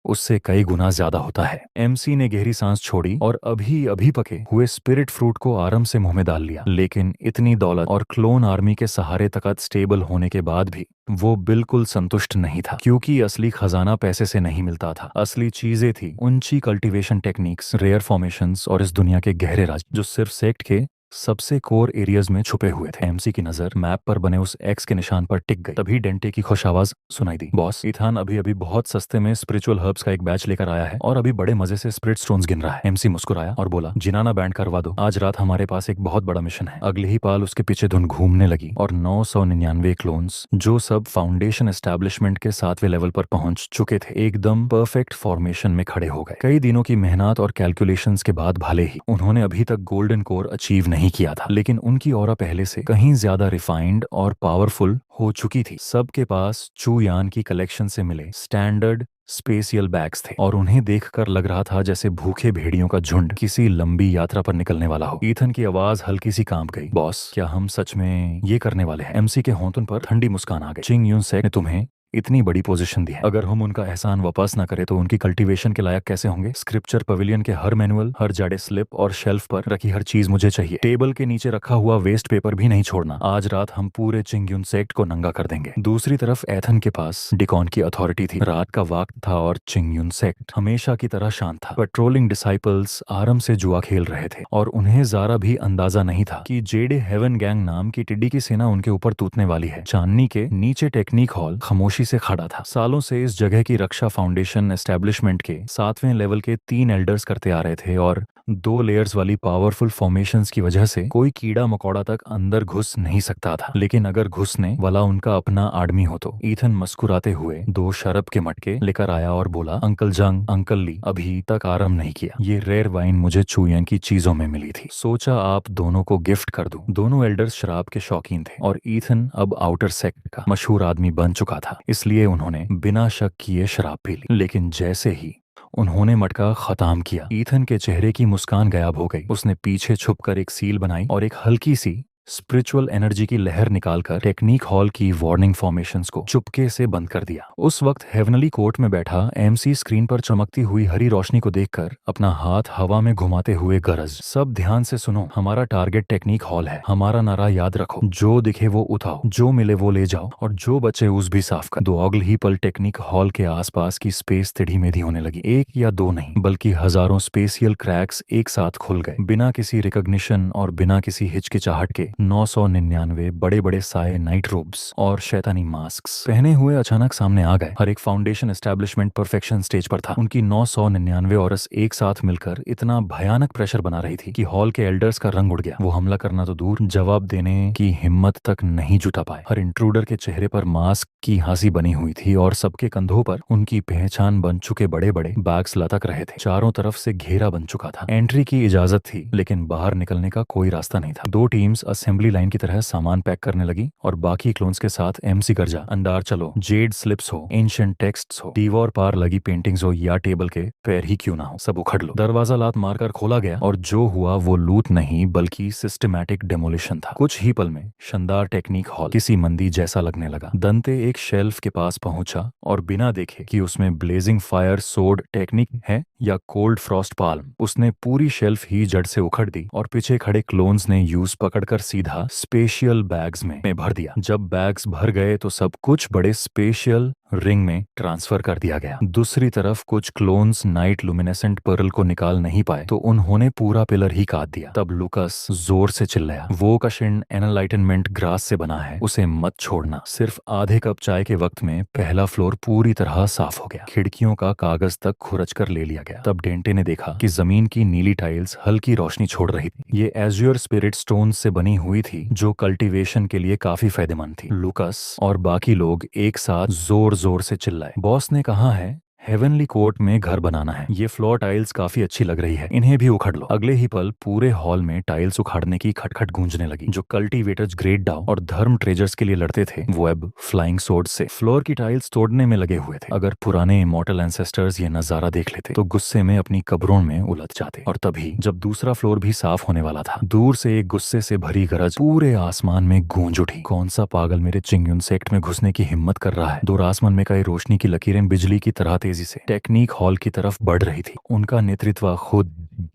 उससे कई गुना ज्यादा होता है। एमसी ने गहरी सांस छोड़ी और अभी अभी पके हुए स्पिरिट फ्रूट को आराम से मुंह में डाल लिया। लेकिन इतनी दौलत और क्लोन आर्मी के सहारे तक स्टेबल होने के बाद भी वो बिल्कुल संतुष्ट नहीं था, क्योंकि असली खजाना पैसे से नहीं मिलता था। असली चीजें थी ऊंची कल्टीवेशन टेक्निक्स, रेयर फॉर्मेशंस और इस दुनिया के गहरे राज जो सिर्फ सेक्ट के सबसे कोर एरियाज में छुपे हुए थे। एमसी की नजर मैप पर बने उस एक्स के निशान पर टिक गई। तभी डेंटे की खुश आवाज सुनाई दी, बॉस, इथान अभी अभी बहुत सस्ते में स्पिरिचुअल हर्ब्स का एक बैच लेकर आया है और अभी बड़े मजे से स्पिरिट स्टोन्स गिन रहा है। एमसी मुस्कुराया और बोला, जिनाना बैंड करवा दो, आज रात हमारे पास एक बहुत बड़ा मिशन है। अगले ही पाल उसके पीछे धुन घूमने लगी और 999 क्लोन्स, जो सब फाउंडेशन एस्टेब्लिशमेंट के 7वें लेवल पर पहुंच चुके थे, एकदम परफेक्ट फॉर्मेशन में खड़े हो गए। कई दिनों की मेहनत और कैलकुलेशंस के बाद भले ही उन्होंने अभी तक गोल्डन कोर अचीव नहीं किया था, लेकिन उनकी ऑरा पहले से कहीं ज्यादा रिफाइंड और पावरफुल हो चुकी थी। सबके पास चूयान की कलेक्शन से मिले स्टैंडर्ड स्पेशियल बैग्स थे और उन्हें देखकर लग रहा था जैसे भूखे भेड़ियों का झुंड किसी लंबी यात्रा पर निकलने वाला हो। ईथन की आवाज हल्की सी कांप गई, बॉस, क्या हम सच में ये करने वाले हैं? एमसी के होंठों पर ठंडी मुस्कान आ गई। चिंग यून सेक ने तुम्हें इतनी बड़ी पोजीशन दी है, अगर हम उनका एहसान वापस न करें तो उनकी कल्टीवेशन के लायक कैसे होंगे? स्क्रिप्चर पवेलियन के हर मैनुअल, हर जाड़े स्लिप और शेल्फ पर रखी हर चीज मुझे चाहिए। टेबल के नीचे रखा हुआ वेस्ट पेपर भी नहीं छोड़ना। आज रात हम पूरे चिंग्यून सेक्ट को नंगा कर देंगे। दूसरी तरफ एथन के पास डिकॉन की अथॉरिटी थी। रात का वक्त था और चिंग्यून सेक्ट हमेशा की तरह शांत था। पेट्रोलिंग डिसाइपल्स आराम से जुआ खेल रहे थे और उन्हें जरा भी अंदाजा नहीं था कि जेडे हेवन गैंग नाम की टिड्डी की सेना उनके ऊपर टूटने वाली है। चांदनी के नीचे टेक्निक हॉल खामोशी से खड़ा था। सालों से इस जगह की रक्षा फाउंडेशन एस्टेब्लिशमेंट के 7वें लेवल के 3 एल्डर्स करते आ रहे थे और 2 लेयर्स वाली पावरफुल फॉर्मेशंस की वजह से कोई कीड़ा मकोड़ा तक अंदर घुस नहीं सकता था। लेकिन अगर घुसने वाला उनका अपना आदमी हो तो। ईथन मुस्कुराते हुए 2 शराब के मटके लेकर आया और बोला, अंकल जंग, अंकल ली, अभी तक आराम नहीं किया। ये रेयर वाइन मुझे चूयन की चीजों में मिली थी, सोचा आप दोनों को गिफ्ट कर दूं। दोनों एल्डर्स शराब के शौकीन थे और ईथन अब आउटर सेक्ट का मशहूर आदमी बन चुका था, इसलिए उन्होंने बिना शक किए शराब पी ली। लेकिन जैसे ही उन्होंने मटका खत्म किया, ईथन के चेहरे की मुस्कान गायब हो गई। उसने पीछे छुपकर एक सील बनाई और एक हल्की सी स्पिरिचुअल एनर्जी की लहर निकालकर टेक्निक हॉल की वार्निंग फॉर्मेशंस को चुपके से बंद कर दिया। उस वक्त हेवनली कोर्ट में बैठा एमसी स्क्रीन पर चमकती हुई हरी रोशनी को देखकर अपना हाथ हवा में घुमाते हुए गरज, सब ध्यान से सुनो, हमारा टारगेट टेक्निक हॉल है। हमारा नारा याद रखो, जो दिखे वो उठाओ, जो मिले वो ले जाओ और जो बचे उस भी साफ कर दो। अगले ही पल टेक्निक हॉल के आसपास की स्पेस टेढ़ी मेढ़ी होने लगी। 1 या 2 नहीं बल्कि हजारों स्पेशियल क्रैक्स एक साथ खुल गए। बिना किसी रिकॉग्निशन और बिना किसी हिचकिचाहट के 999 बड़े बड़े साए, नाइट रोब्स और शैतानी मास्क पहने हुए अचानक सामने आ गए। हर एक फाउंडेशन एस्टेब्लिशमेंट परफेक्शन स्टेज पर था। उनकी 999 औरस एक साथ मिलकर इतना भयानक प्रेशर बना रही थी कि हॉल के एल्डर्स का रंग उड़ गया। वो हमला करना तो दूर, जवाब देने की हिम्मत तक नहीं जुटा पाए। हर इंट्रूडर के चेहरे पर मास्क की हंसी बनी हुई थी और सबके कंधों पर उनकी पहचान बन चुके बड़े बड़े बैग्स लटक रहे थे। चारों तरफ से घेरा बन चुका था। एंट्री की इजाजत थी, लेकिन बाहर निकलने का कोई रास्ता नहीं था। 2 टीम्स असेंबली लाइन की तरह सामान पैक करने लगी और बाकी क्लोन्स के साथ एमसी गर्जा, अंडार चलो, जेड स्लिप्स हो, एंशिएंट टेक्स्ट्स हो, दीवार पार लगी पेंटिंग्स हो या टेबल के पैर ही क्यों ना हो, सब उखड़ लो। दरवाजा लात मारकर खोला गया और जो हुआ वो लूट नहीं बल्कि सिस्टमैटिक डेमोलिशन था। कुछ ही पल में शानदार टेक्निक हॉल किसी मंदिर जैसा लगने लगा। दंते एक शेल्फ के पास पहुंचा और बिना देखे कि उसमें ब्लेजिंग फायर सोड टेक्निक है या कोल्ड फ्रॉस्ट पाल्म, उसने पूरी शेल्फ ही जड़ से उखड़ दी और पीछे खड़े क्लोन्स ने यूज पकड़कर सीधा स्पेशियल बैग्स में भर दिया। जब बैग्स भर गए तो सब कुछ बड़े स्पेशियल रिंग में ट्रांसफर कर दिया गया। दूसरी तरफ कुछ क्लोन्स नाइट लुमिनेसेंट पर्ल को निकाल नहीं पाए तो उन्होंने पूरा पिलर ही काट दिया। तब लूकस जोर से चिल्लाया, वो कशिन एनलाइटनमेंट ग्रास से बना है, उसे मत छोड़ना। सिर्फ आधे कप चाय के वक्त में पहला फ्लोर पूरी तरह साफ हो गया। खिड़कियों का कागज तक खुरच कर ले लिया गया। तब डेंटे ने देखा कि जमीन की नीली टाइल्स हल्की रोशनी छोड़ रही थी। ये एज्योर स्पिरिट स्टोन से बनी हुई थी जो कल्टीवेशन के लिए काफी फायदेमंद थी। लूकस और बाकी लोग एक साथ जोर जोर से चिल्लाए, बॉस ने कहा है हेवनली कोर्ट में घर बनाना है। ये फ्लोर टाइल्स काफी अच्छी लग रही है, इन्हें भी उखाड़ लो। अगले ही पल पूरे हॉल में टाइल्स उखाड़ने की खटखट गूंजने लगी। जो कल्टीवेटर्स ग्रेट डाउ और धर्म ट्रेजर्स के लिए लड़ते थे वो अब फ्लाइंग सोर्ड से फ्लोर की टाइल्स तोड़ने में लगे हुए थे। अगर पुराने इमॉर्टल एंसेस्टर्स ये नजारा देख लेते तो गुस्से में अपनी कब्रों में उलझ जाते। और तभी जब दूसरा फ्लोर भी साफ होने वाला था, दूर से एक गुस्से से भरी गरज पूरे आसमान में गूंज उठी। कौन सा पागल मेरे चिंगयुन सेक्ट में घुसने की हिम्मत कर रहा है? दूर आसमान में कई रोशनी की लकीरें बिजली की तरह तेजी से टेक्निक हॉल की तरफ बढ़ रही थी। उनका नेतृत्व खुद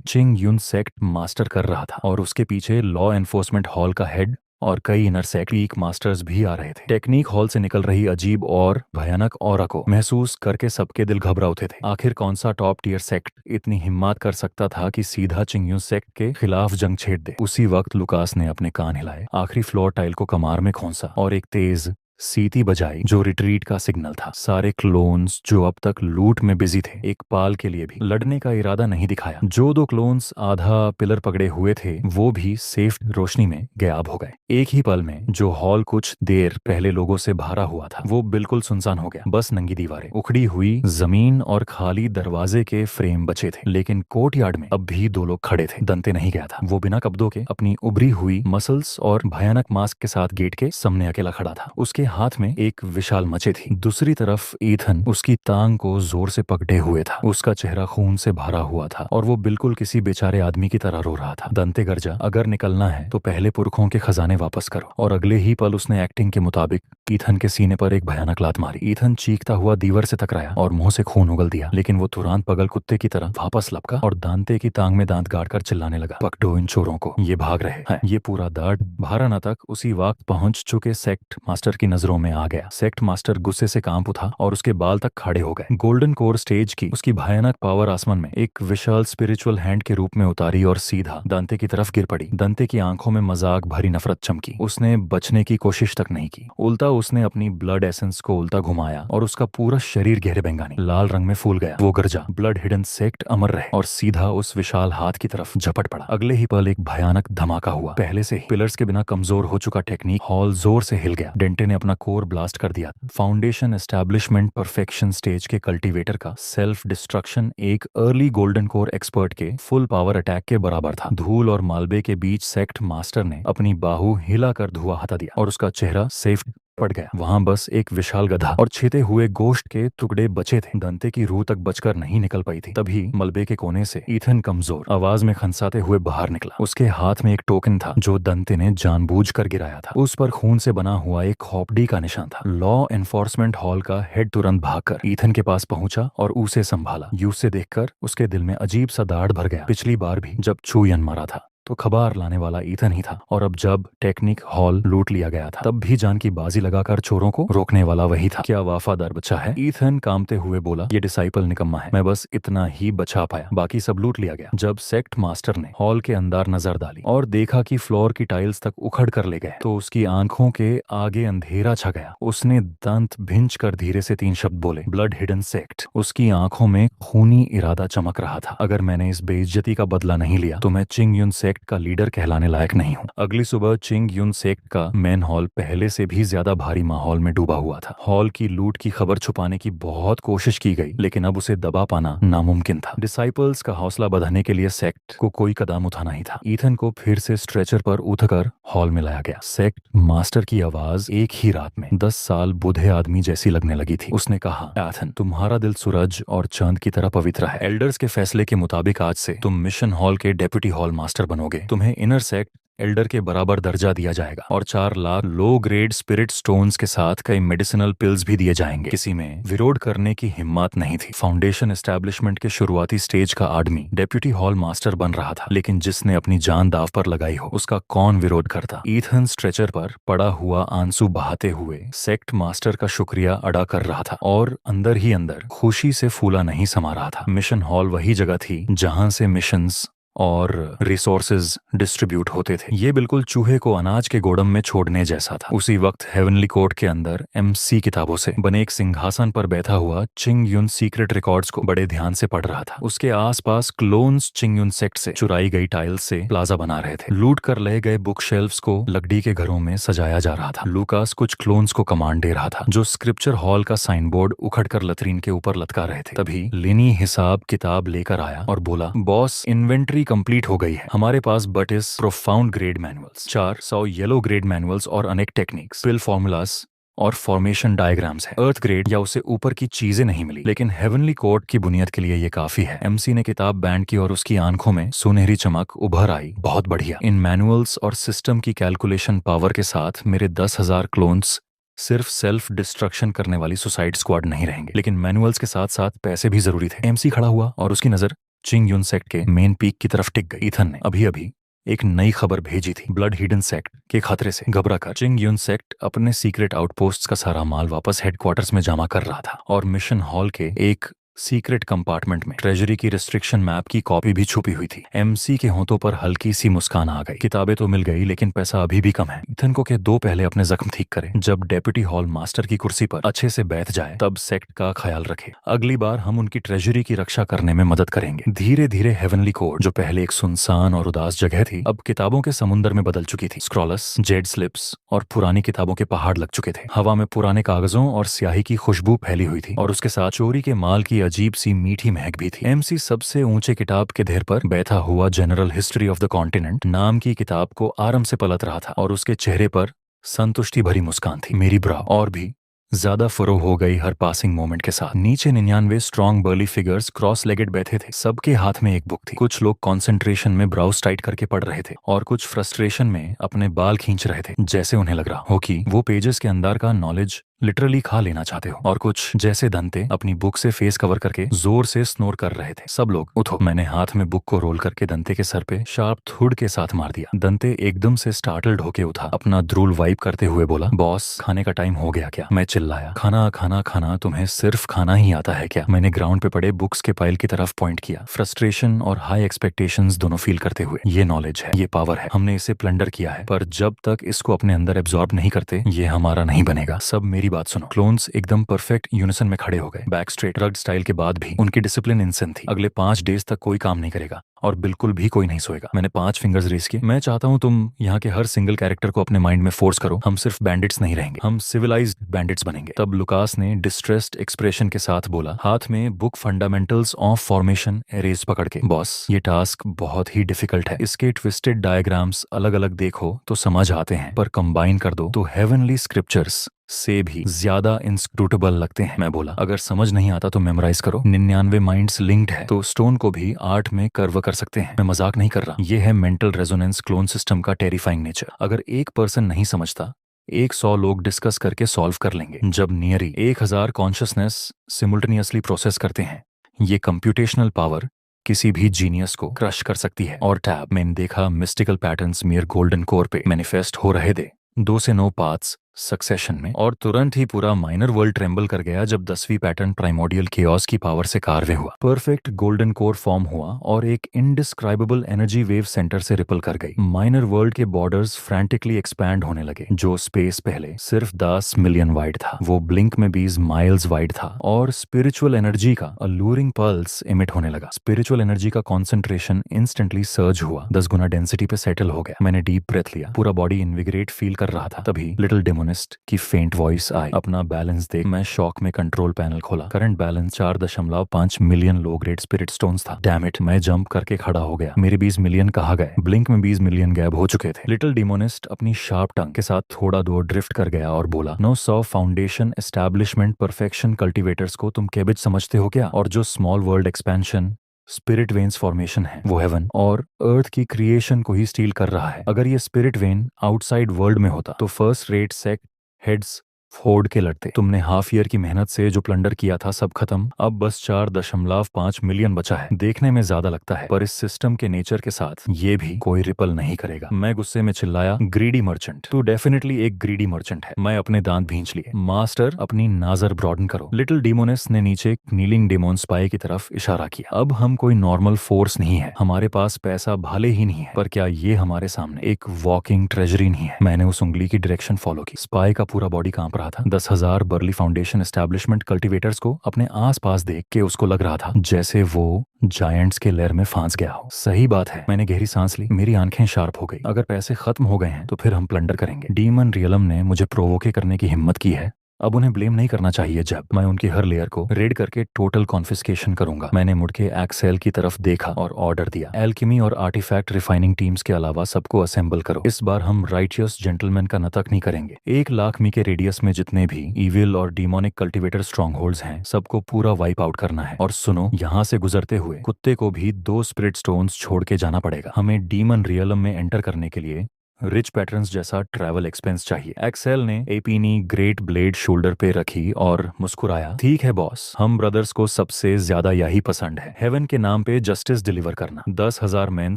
चिंगयुन सेक्ट मास्टर कर रहा था और उसके पीछे लॉ एनफोर्समेंट हॉल का हेड और कई इनर सेक्ट मास्टर्स भी आ रहे थे। टेक्निक हॉल से निकल रही अजीब और भयानक ऑरा को महसूस करके सबके दिल घबरा उठे थे। आखिर कौन सा टॉप टियर सेक्ट इतनी हिम्मत कर सकता था कि सीधा चिंगयुन सेक्ट के खिलाफ जंग छेड़ दे? उसी वक्त लुकास ने अपने कान हिलाए, आखिरी फ्लोर टाइल को कमार में खोंसा और एक तेज सीटी बजाई जो रिट्रीट का सिग्नल था। सारे क्लोन्स जो अब तक लूट में बिजी थे एक पाल के लिए भी लड़ने का इरादा नहीं दिखाया। जो दो क्लोन्स आधा पिलर पकड़े हुए थे वो भी सेफ रोशनी में गायब हो गए। एक ही पल में जो हॉल कुछ देर पहले लोगों से भरा हुआ था वो बिल्कुल सुनसान हो गया। बस नंगी दीवारें, उखड़ी हुई जमीन और खाली दरवाजे के फ्रेम बचे थे। लेकिन कोर्टयार्ड में अब भी दो लोग खड़े थे। दंते नहीं गया था। वो बिना कब्दों के अपनी उभरी हुई मसल्स और भयानक मास्क के साथ गेट के सामने अकेला खड़ा था। उसके हाथ में एक विशाल मचे थी। दूसरी तरफ ईथन उसकी टांग को जोर से पकड़े हुए था। उसका चेहरा खून से भरा हुआ था और वो बिल्कुल किसी बेचारे आदमी की तरह रो रहा था। दंते गर्जा, अगर निकलना है तो पहले पुरखों के खजाने वापस करो। और अगले ही पल उसने एक्टिंग के मुताबिक ईथन के सीने पर एक भयानक लात मारी। ईथन चीखता हुआ दीवार से टकराया और मुंह से खून उगल दिया। लेकिन वो तुरंत पगल कुत्ते की तरह वापस लपका और दांते की टांग में दांत गाड़कर चिल्लाने लगा, पकड़ो इन चोरों को, ये भाग रहे हैं। ये पूरा दर्द भाराना तक उसी वक्त पहुंच चुके सेक्ट मास्टर की नजरों में आ गया। सेक्ट मास्टर गुस्से से कांप उठा और उसके बाल तक खड़े हो गए। गोल्डन कोर स्टेज की उसकी भयानक पावर आसमान में एक विशाल स्पिरिचुअल हैंड के रूप में उतारी और सीधा दंते की तरफ गिर पड़ी। दंते की आंखों में मजाक भरी नफरत चमकी। उसने बचने की कोशिश तक नहीं की, उल्टा उसने अपनी ब्लड एसेंस को उल्टा घुमाया और उसका पूरा शरीर गहरे बेंगानी लाल रंग में फूल गया। वो गरजा, ब्लड हिडन सेक्ट अमर रहे, और सीधा उस विशाल हाथ की तरफ झपट पड़ा। अगले ही पल एक भयानक धमाका हुआ। पहले से ही पिलर्स के बिना कमजोर हो चुका टेक्निक हॉल जोर से हिल गया। डेंटे ने अपना कोर ब्लास्ट कर दिया। फाउंडेशन एस्टैब्लिशमेंट परफेक्शन स्टेज के कल्टीवेटर का सेल्फ डिस्ट्रक्शन एक अर्ली गोल्डन कोर एक्सपर्ट के फुल पावर अटैक के बराबर था। धूल और मालबे के बीच सेक्ट मास्टर ने अपनी बाहु हिलाकर धुआं हटा दिया और उसका चेहरा सेफ पड़ गया। वहां बस एक विशाल गधा और छिते हुए गोश्त के टुकड़े बचे थे। दंते की रूह तक बचकर नहीं निकल पाई थी। तभी मलबे के कोने से ईथन कमजोर आवाज में खनसाते हुए बाहर निकला। उसके हाथ में एक टोकन था जो दंते ने जानबूझकर गिराया था। उस पर खून से बना हुआ एक खोपड़ी का निशान था। लॉ एनफोर्समेंट हॉल का हेड तुरंत भागकर ईथन के पास पहुंचा और उसे संभाला। उसे देखकर उसके दिल में अजीब सा दाढ़ भर गया। पिछली बार भी जब छुयन मारा था तो खबर लाने वाला ईथन ही था, और अब जब टेक्निक हॉल लूट लिया गया था तब भी जान की बाजी लगाकर चोरों को रोकने वाला वही था। क्या वफादार बच्चा है, ईथन कामते हुए बोला। ये डिसाइपल निकम्मा है, मैं बस इतना ही बचा पाया, बाकी सब लूट लिया गया। जब सेक्ट मास्टर ने हॉल के अंदर नजर डाली और देखा कि फ्लोर की टाइल्स तक उखड़ कर ले गए तो उसकी आंखों के आगे अंधेरा छा गया। उसने दंत भिंच कर धीरे से 3 शब्द बोले, ब्लड हिडन सेक्ट। उसकी आंखों में खूनी इरादा चमक रहा था। अगर मैंने इस बेइज्जती का बदला नहीं लिया तो मैं चिंगयुन सेक्ट का लीडर कहलाने लायक नहीं हूँ। अगली सुबह चिंगयुन सेक्ट का मेन हॉल पहले से भी ज्यादा भारी माहौल में डूबा हुआ था। हॉल की लूट की खबर छुपाने की बहुत कोशिश की गई लेकिन अब उसे दबा पाना नामुमकिन था। डिसाइपल्स का हौसला बढ़ाने के लिए सेक्ट को कोई कदम उठाना ही था। ईथन को फिर से स्ट्रेचर पर उठकर हॉल में लाया गया। सेक्ट मास्टर की आवाज एक ही रात में 10 साल बूढ़े आदमी जैसी लगने लगी थी। उसने कहा, ईथन, तुम्हारा दिल सूरज और चांद की तरह पवित्र है। एल्डर्स के फैसले के मुताबिक आज से तुम मिशन हॉल के डेप्यूटी हॉल मास्टर बनोगे। तुम्हें इनर सेक्ट एल्डर के बराबर दर्जा दिया जाएगा और 4 lakh low grade spirit stones के साथ कई मेडिसिनल पिल्स भी दिए जाएंगे। किसी में विरोध करने की हिम्मत नहीं थी। फाउंडेशन एस्टैब्लिशमेंट के शुरुआती स्टेज का आदमी डेप्यूटी हॉल मास्टर बन रहा था, लेकिन जिसने अपनी जान दाव पर लगाई हो उसका कौन विरोध करता। ईथन स्ट्रेचर पर पड़ा हुआ आंसू बहाते हुए सेक्ट मास्टर का शुक्रिया अदा कर रहा था और अंदर ही अंदर खुशी से फूला नहीं समा रहा था। मिशन हॉल वही जगह थी जहां से मिशंस और रिसोर्सेज डिस्ट्रीब्यूट होते थे। ये बिल्कुल चूहे को अनाज के गोडम में छोड़ने जैसा था। उसी वक्त हेवनली कोर्ट के अंदर MC किताबों से बने एक सिंहासन पर बैठा हुआ चिंग युन सीक्रेट रिकॉर्ड्स को बड़े ध्यान से पढ़ रहा था। उसके आसपास क्लोन्स चिंग युन सेक्ट से चुराई गई टाइल्स से प्लाजा बना रहे थे। लूट कर ले गए बुक शेल्फ्स को लकड़ी के घरों में सजाया जा रहा था। लूकास कुछ क्लोन्स को कमांड दे रहा था जो स्क्रिप्चर हॉल का साइन बोर्ड उखड़कर लतरीन के ऊपर लटका रहे थे। तभी लेनी हिसाब किताब लेकर आया और बोला, बॉस इन्वेंट्री कंप्लीट हो गई है। हमारे पास बटिस profound grade manuals, 400 yellow grade manuals और अनेक टेक्निक्स, पिल फॉर्मूलास और फॉर्मेशन डायग्राम्स है। अर्थ ग्रेड या उससे ऊपर की चीजें नहीं मिली, लेकिन हेवनली कोर्ट की बुनियाद के लिए ये काफी है। MC ने किताब बैंड की और उसकी आंखों में सुनहरी चमक उभर आई। बहुत बढ़िया। इन मैनुअल्स और सिस्टम की कैलकुलेशन पावर के साथ मेरे 10,000 क्लोन्स सिर्फ सेल्फ डिस्ट्रक्शन करने वाली सुसाइड स्क्वाड नहीं रहेंगे, लेकिन मैनुअल्स के साथ साथ पैसे भी जरूरी थे। MC खड़ा हुआ और उसकी नजर चिंग युन सेक्ट के मेन पीक की तरफ टिक गई। ईथन ने अभी अभी एक नई खबर भेजी थी। ब्लड हिडन सेक्ट के खतरे से घबराकर चिंग युन सेक्ट अपने सीक्रेट आउटपोस्ट्स का सारा माल वापस हेडक्वार्टर्स में जमा कर रहा था और मिशन हॉल के एक सीक्रेट कंपार्टमेंट में ट्रेजरी की रिस्ट्रिक्शन मैप की कॉपी भी छुपी हुई थी। MC के होंठों पर हल्की सी मुस्कान आ गई। किताबें तो मिल गई, लेकिन पैसा अभी भी कम है। इथन को के दो पहले अपने जख्म ठीक करे। जब डेप्यूटी हॉल मास्टर की कुर्सी पर अच्छे से बैठ जाए तब सेक्ट का ख्याल रखे। अगली बार हम उनकी ट्रेजरी की रक्षा करने में मदद करेंगे। धीरे धीरे हेवनली कोर्ट, जो पहले एक सुनसान और उदास जगह थी, अब किताबों के समुंदर में बदल चुकी थी। स्क्रॉलस, जेड स्लिप्स और पुरानी किताबों के पहाड़ लग चुके थे। हवा में पुराने कागजों और स्याही की खुशबू फैली हुई थी और उसके साथ चोरी के माल की अजीब सी मीठी महक भी थी। MC सबसे ऊंचे किताब के ढेर पर बैठा हुआ general history of the continent नाम की किताब को आराम से पलट रहा था और उसके चेहरे पर संतुष्टि भरी मुस्कान थी। मेरी ब्रा और भी ज्यादा फरो हो गई हर पासिंग मोमेंट के साथ। नीचे 99 strong barley figures cross legged बैठे थे। सबके हाथ में एक बुक थी। कुछ लोग कंसंट्रेशन में ब्राउज टाइट करके पढ़ रहे थे और कुछ फ्रस्ट्रेशन में अपने बाल खींच रहे थे, जैसे उन्हें लग रहा हो कि वो पेजेस के अंदर का नॉलेज लिटरली खा लेना चाहते हो। और कुछ जैसे दंते अपनी बुक से फेस कवर करके जोर से स्नोर कर रहे थे। सब लोग उठो। मैंने हाथ में बुक को रोल करके दंते के सर पे शार्प थुड़ के साथ मार दिया। दंते एकदम से स्टार्टल्ड होके उठा। अपना ध्रुल वाइप करते हुए बोला, बॉस खाने का टाइम हो गया क्या? मैं चिल्लाया, खाना खाना खाना, तुम्हें सिर्फ खाना ही आता है क्या? मैंने ग्राउंड पे पड़े बुक्स के पाइल की तरफ पॉइंट किया, फ्रस्ट्रेशन और हाई एक्सपेक्टेशंस दोनों फील करते हुए। ये नॉलेज है, ये पावर है, हमने इसे प्लंडर किया है, पर जब तक इसको अपने अंदर एब्जॉर्ब नहीं करते ये हमारा नहीं बनेगा। सब मेरी बात सुनो। क्लोन्स एकदम परफेक्ट यूनिसन में खड़े हो गए। बैक स्ट्रेट रग्ड स्टाइल के बाद भी उनकी डिसिप्लिन इंसान थी। अगले 5 डेज तक कोई काम नहीं करेगा और बिल्कुल भी कोई नहीं सोएगा। मैंने 5 फिंगर्स रेस किए। मैं चाहता हूं तुम यहाँ के हर सिंगल कैरेक्टर को अपने माइंड में फोर्स करो। हम सिर्फ बैंडिट्स नहीं रहेंगे, हम सिविलाइज्ड बैंडिट्स बनेंगे। तब लुकास ने डिस्ट्रेस्ड एक्सप्रेशन के साथ बोला, हाथ में book fundamentals of formation arrays पकड़ के, बॉस ये टास्क बहुत ही डिफिकल्ट है। इसके ट्विस्टेड डायग्राम्स अलग अलग देखो तो समझ आते हैं, पर कंबाइन कर दो तो हेवनली स्क्रिप्चर्स से भी ज्यादा इंस्क्रूटेबल लगते हैं। मैं बोला, अगर समझ नहीं आता तो मेमोराइज करो। 99 माइंड्स लिंक्ड है तो स्टोन को भी आर्ट में कर्व कर सकते हैं। मैं मजाक नहीं कर रहा। ये है मेंटल रेजोनेंस क्लोन सिस्टम का टेरिफाइंग नेचर। अगर एक पर्सन नहीं समझता, 100 लोग डिस्कस करके सॉल्व कर लेंगे। जब नियरी 1000 कॉन्शियसनेस सिमुल्टेनियसली प्रोसेस करते हैं, ये कंप्यूटेशनल पावर किसी भी जीनियस को क्रश कर सकती है। और टैब मैंने देखा mystical patterns mayor golden core पे मैनिफेस्ट हो रहे थे, 2 से 9 पाथ्स सक्सेशन में, और तुरंत ही पूरा माइनर वर्ल्ड ट्रेम्बल कर गया जब 10वीं पैटर्न प्राइमोडियल केओस की पावर से कार्वे हुआ। परफेक्ट गोल्डन कोर फॉर्म हुआ और एक इनडिस्क्राइबेबल एनर्जी वेव सेंटर से रिपल कर गई। माइनर वर्ल्ड के बॉर्डर्स फ्रैंटिकली एक्सपैंड होने लगे। जो स्पेस पहले सिर्फ 10 मिलियन वाइड था, वो ब्लिंक में 20 माइल्स वाइड था और स्पिरिचुअल एनर्जी का अलूरिंग पल्स इमिट होने लगा। स्पिरिचुअल एनर्जी का कॉन्सेंट्रेशन इंस्टेंटली सर्ज हुआ, 10 गुना डेंसिटी पे सेटल हो गया। मैंने डीप ब्रेथ लिया, पूरा बॉडी इनविगरेट फील कर रहा था। तभी लिटिल डेमोनिस्ट की फेंट वॉइस आई, अपना बैलेंस देख। मैं शॉक में कंट्रोल पैनल खोला। Current balance 4.5 million low grade spirit stones था। डैम इट, मैं जंप करके खड़ा हो गया। मेरे 20 मिलियन कहाँ गए? ब्लिंक में 20 मिलियन गैप हो चुके थे। लिटिल डिमोनिस्ट अपनी शार्प टंग के साथ थोड़ा दूर ड्रिफ्ट कर गया और बोला, नो सॉ फाउंडेशन एस्टैब्लिशमेंट परफेक्शन कल्टिवेटर्स को तुम केबिज समझते हो क्या? और जो small world expansion spirit veins formation है, वो हेवन और अर्थ की क्रिएशन को ही स्टील कर रहा है। अगर ये स्पिरिट वेन आउटसाइड वर्ल्ड में होता तो फर्स्ट रेट सेक्ट हेड्स फोड़ के लड़ते। तुमने हाफ ईयर की मेहनत से जो प्लंडर किया था सब खत्म, अब बस 4.5 मिलियन बचा है। देखने में ज्यादा लगता है पर इस सिस्टम के नेचर के साथ ये भी कोई रिपल नहीं करेगा। मैं गुस्से में चिल्लाया, ग्रीडी मर्चेंट, तू डेफिनेटली एक ग्रीडी मर्चेंट है। मैं अपने दांत भींच लिए। मास्टर, अपनी नाजर ब्रॉडन करो। लिटिल डिमोनेस ने नीचे नीलिंग डेमोन स्पाई की तरफ इशारा किया। अब हम कोई नॉर्मल फोर्स नहीं है, हमारे पास पैसा भले ही नहीं है पर क्या ये हमारे सामने एक वॉकिंग ट्रेजरी नहीं है। मैंने उस उंगली की डायरेक्शन फॉलो की। स्पाई का पूरा बॉडी कांप रहा था। 10,000 बर्ली फाउंडेशन एस्टैब्लिशमेंट कल्टीवेटर्स को अपने आसपास देख के उसको लग रहा था जैसे वो जायंट्स के लेयर में फांस गया हो। सही बात है। मैंने गहरी सांस ली। मेरी आंखें शार्प हो गई। अगर पैसे खत्म हो गए हैं तो फिर हम प्लंडर करेंगे। डीमन रियलम ने मुझे प्रोवोके करने की हिम्मत की है। अब उन्हें ब्लेम नहीं करना चाहिए। जब मैं उनकी हर लेयर को रेड करके टोटल कॉन्फिस्केशन करूंगा। मैंने मुड़ के एक्सेल की तरफ देखा और ऑर्डर दिया, एल्केमी और आर्टिफैक्ट रिफाइनिंग टीम्स के अलावा सबको असेंबल करो। इस बार हम राइटियस जेंटलमैन का नतक नहीं करेंगे। 1 लाख मी के रेडियस में जितने भी इविल और डिमोनिक कल्टीवेटर स्ट्रॉन्ग होल्ड्स हैं सबको पूरा वाइप आउट करना है। और सुनो, यहाँ से गुजरते हुए कुत्ते को भी 2 स्पिरिट स्टोन्स छोड़ के जाना पड़ेगा। हमें डीमन रियलम में एंटर करने के लिए रिच पैटर्न्स जैसा ट्रैवल एक्सपेंस चाहिए। एक्सेल ने एपीनी ग्रेट ब्लेड शोल्डर पे रखी और मुस्कुराया, ठीक है बॉस, हम ब्रदर्स को सबसे ज्यादा यही पसंद है, हेवन के नाम पे जस्टिस डिलीवर करना। 10,000 मैन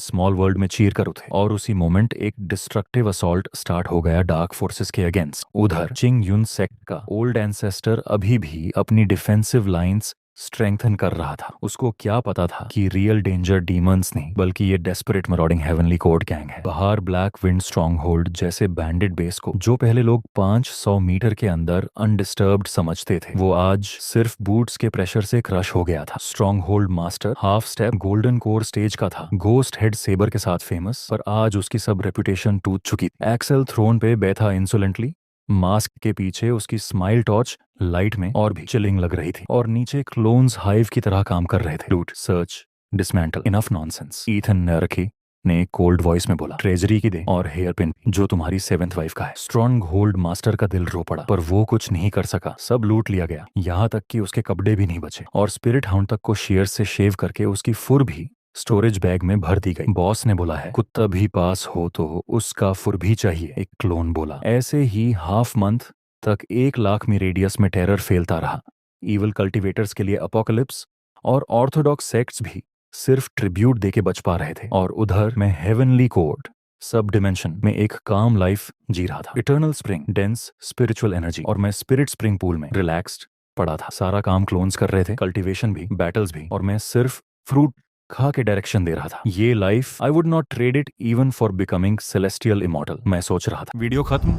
स्मॉल वर्ल्ड में चीर कर उठे और उसी मोमेंट एक डिस्ट्रक्टिव असॉल्ट स्टार्ट हो गया डार्क फोर्सेस के अगेंस्ट। उधर चिंग युन सेक्ट का ओल्ड एंसेस्टर अभी भी अपनी डिफेंसिव लाइंस स्ट्रेंथन कर रहा था। उसको क्या पता था कि रियल डेंजर डीमंस नहीं बल्कि ये डेस्परेट मराउडिंग हेवनली कोड गैंग है। बाहर ब्लैक विंड स्ट्रॉन्ग होल्ड जैसे बैंडेड बेस को जो पहले लोग 500 मीटर के अंदर अनडिस्टर्ब्ड समझते थे, वो आज सिर्फ बूट्स के प्रेशर से क्रश हो गया था। Strong hold master half step golden core stage का था, गोस्ट हेड सेबर के साथ फेमस, पर आज उसकी सब रेपुटेशन टूट चुकी थी। एक्सेल थ्रोन पे बैठा इंसोलेंटली, मास्क के पीछे उसकी स्माइल टॉर्च लाइट में और भी चिलिंग लग रही थी और नीचे क्लोन्स हाइव की तरह काम कर रहे थे। Loot, search, dismantle, enough nonsense. Ethan नरकी ने कोल्ड वॉइस में बोला, ट्रेजरी की दे और हेयर पिन जो तुम्हारी 7th वाइफ का है। स्ट्रॉन्ग होल्ड मास्टर का दिल रो पड़ा पर वो कुछ नहीं कर सका। सब लूट लिया गया, यहाँ तक कि उसके कपड़े भी नहीं बचे और स्पिरिट हाउंड तक को शेयर से शेव करके उसकी फुर भी स्टोरेज बैग में भर दी गई। बॉस ने बोला है, कुत्ता भी पास हो तो उसका फुर भी चाहिए, एक क्लोन बोला। ऐसे ही हाफ मंथ तक 1 लाख में रेडियस में टेरर फैलता रहा। इवल कल्टीवेटर्स के लिए अपोकलिप्स और ऑर्थोडॉक्स सेक्ट्स भी सिर्फ ट्रिब्यूट देके बच पा रहे थे। और उधर मैं हेवनली कोड सब डिमेंशन में एक काम लाइफ जी रहा था। Eternal spring, dense spiritual energy, और मैं स्पिरिट स्प्रिंग पूल में रिलैक्स्ड पड़ा था। सारा काम क्लोन्स कर रहे थे, कल्टीवेशन भी, बैटल्स भी, और मैं सिर्फ फ्रूट खा के डायरेक्शन दे रहा था। ये life I would not trade it even for becoming celestial immortal, मैं सोच रहा था। वीडियो खत्म।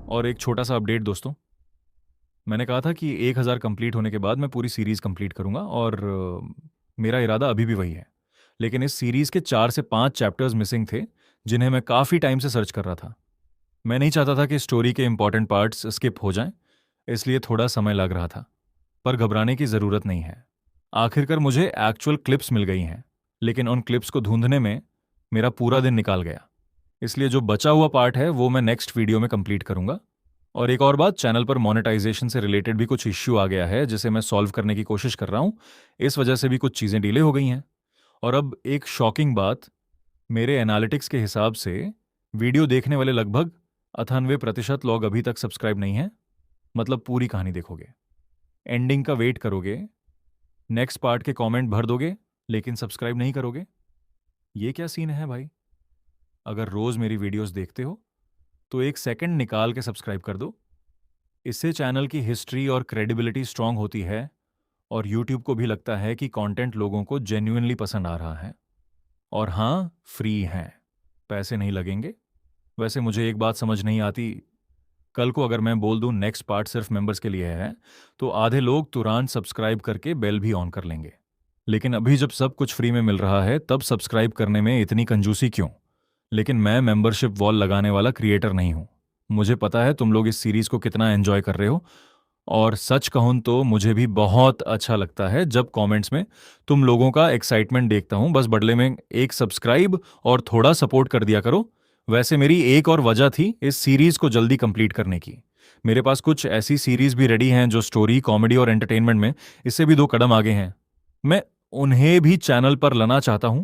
और एक छोटा सा अपडेट दोस्तों, मैंने कहा था कि 1000 कंप्लीट होने के बाद मैं पूरी सीरीज कंप्लीट करूंगा और मेरा इरादा अभी भी वही है। लेकिन इस सीरीज के 4 से 5 चैप्टर्स मिसिंग थे जिन्हें मैं काफ़ी टाइम से सर्च कर रहा था। मैं नहीं चाहता था कि स्टोरी के इंपॉर्टेंट पार्ट्स स्किप हो जाएं, इसलिए थोड़ा समय लग रहा था। पर घबराने की ज़रूरत नहीं है। आखिरकार मुझे एक्चुअल क्लिप्स मिल गई हैं, लेकिन उन क्लिप्स को ढूंढने में मेरा पूरा दिन निकाल गया। इसलिए जो बचा हुआ पार्ट है वो मैं नेक्स्ट वीडियो में कंप्लीट करूंगा। और एक और बात, चैनल पर मोनेटाइजेशन से रिलेटेड भी कुछ इश्यू आ गया है जिसे मैं सॉल्व करने की कोशिश कर रहा हूं। इस वजह से भी कुछ चीज़ें डिले हो गई हैं। और अब एक शॉकिंग बात, मेरे एनालिटिक्स के हिसाब से वीडियो देखने वाले लगभग 98% लोग अभी तक सब्सक्राइब नहीं हैं। मतलब पूरी कहानी देखोगे, एंडिंग का वेट करोगे, नेक्स्ट पार्ट के कमेंट भर दोगे, लेकिन सब्सक्राइब नहीं करोगे। ये क्या सीन है भाई? अगर रोज मेरी वीडियोस देखते हो तो एक सेकंड निकाल के सब्सक्राइब कर दो। इससे चैनल की हिस्ट्री और क्रेडिबिलिटी स्ट्रांग होती है और यूट्यूब को भी लगता है कि कंटेंट लोगों को जेन्युइनली पसंद आ रहा है। और हाँ, फ्री है, पैसे नहीं लगेंगे। वैसे मुझे एक बात समझ नहीं आती, कल को अगर मैं बोल दूं नेक्स्ट पार्ट सिर्फ मेंबर्स के लिए है तो आधे लोग तुरंत सब्सक्राइब करके बेल भी ऑन कर लेंगे। लेकिन अभी जब सब कुछ फ्री में मिल रहा है तब सब्सक्राइब करने में इतनी कंजूसी क्यों? लेकिन मैं मेंबरशिप वॉल लगाने वाला क्रिएटर नहीं हूं। मुझे पता है तुम लोग इस सीरीज को कितना एंजॉय कर रहे हो, और सच कहूं तो मुझे भी बहुत अच्छा लगता है जब कमेंट्स में तुम लोगों का एक्साइटमेंट देखता हूं। बस बदले में एक सब्सक्राइब और थोड़ा सपोर्ट कर दिया करो। वैसे मेरी एक और वजह थी इस सीरीज को जल्दी कंप्लीट करने की। मेरे पास कुछ ऐसी सीरीज भी रेडी हैं जो स्टोरी, कॉमेडी और एंटरटेनमेंट में इससे भी 2 कदम आगे हैं। मैं उन्हें भी चैनल पर लाना चाहता हूं,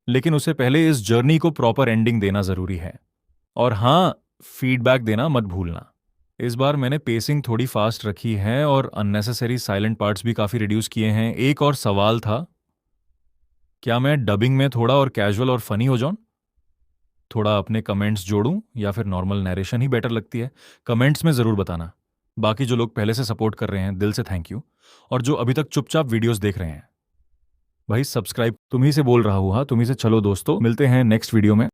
लेकिन उससे पहले इस जर्नी को प्रॉपर एंडिंग देना जरूरी है। और हाँ, फीडबैक देना मत भूलना। इस बार मैंने पेसिंग थोड़ी फास्ट रखी है और अननेसेसरी साइलेंट पार्ट्स भी काफ़ी रिड्यूस किए हैं। एक और सवाल था, क्या मैं डबिंग में थोड़ा और कैजुअल और फनी हो जाऊं? थोड़ा अपने कमेंट्स जोड़ूं या फिर नॉर्मल नरेशन ही बेटर लगती है? कमेंट्स में ज़रूर बताना। बाकी जो लोग पहले से सपोर्ट कर रहे हैं, दिल से थैंक यू। और जो अभी तक चुपचाप वीडियोस देख रहे हैं, भाई सब्सक्राइब। तुम्ही से बोल रहा हूँ, हाँ तुम्ही से। चलो दोस्तों, मिलते हैं नेक्स्ट वीडियो में।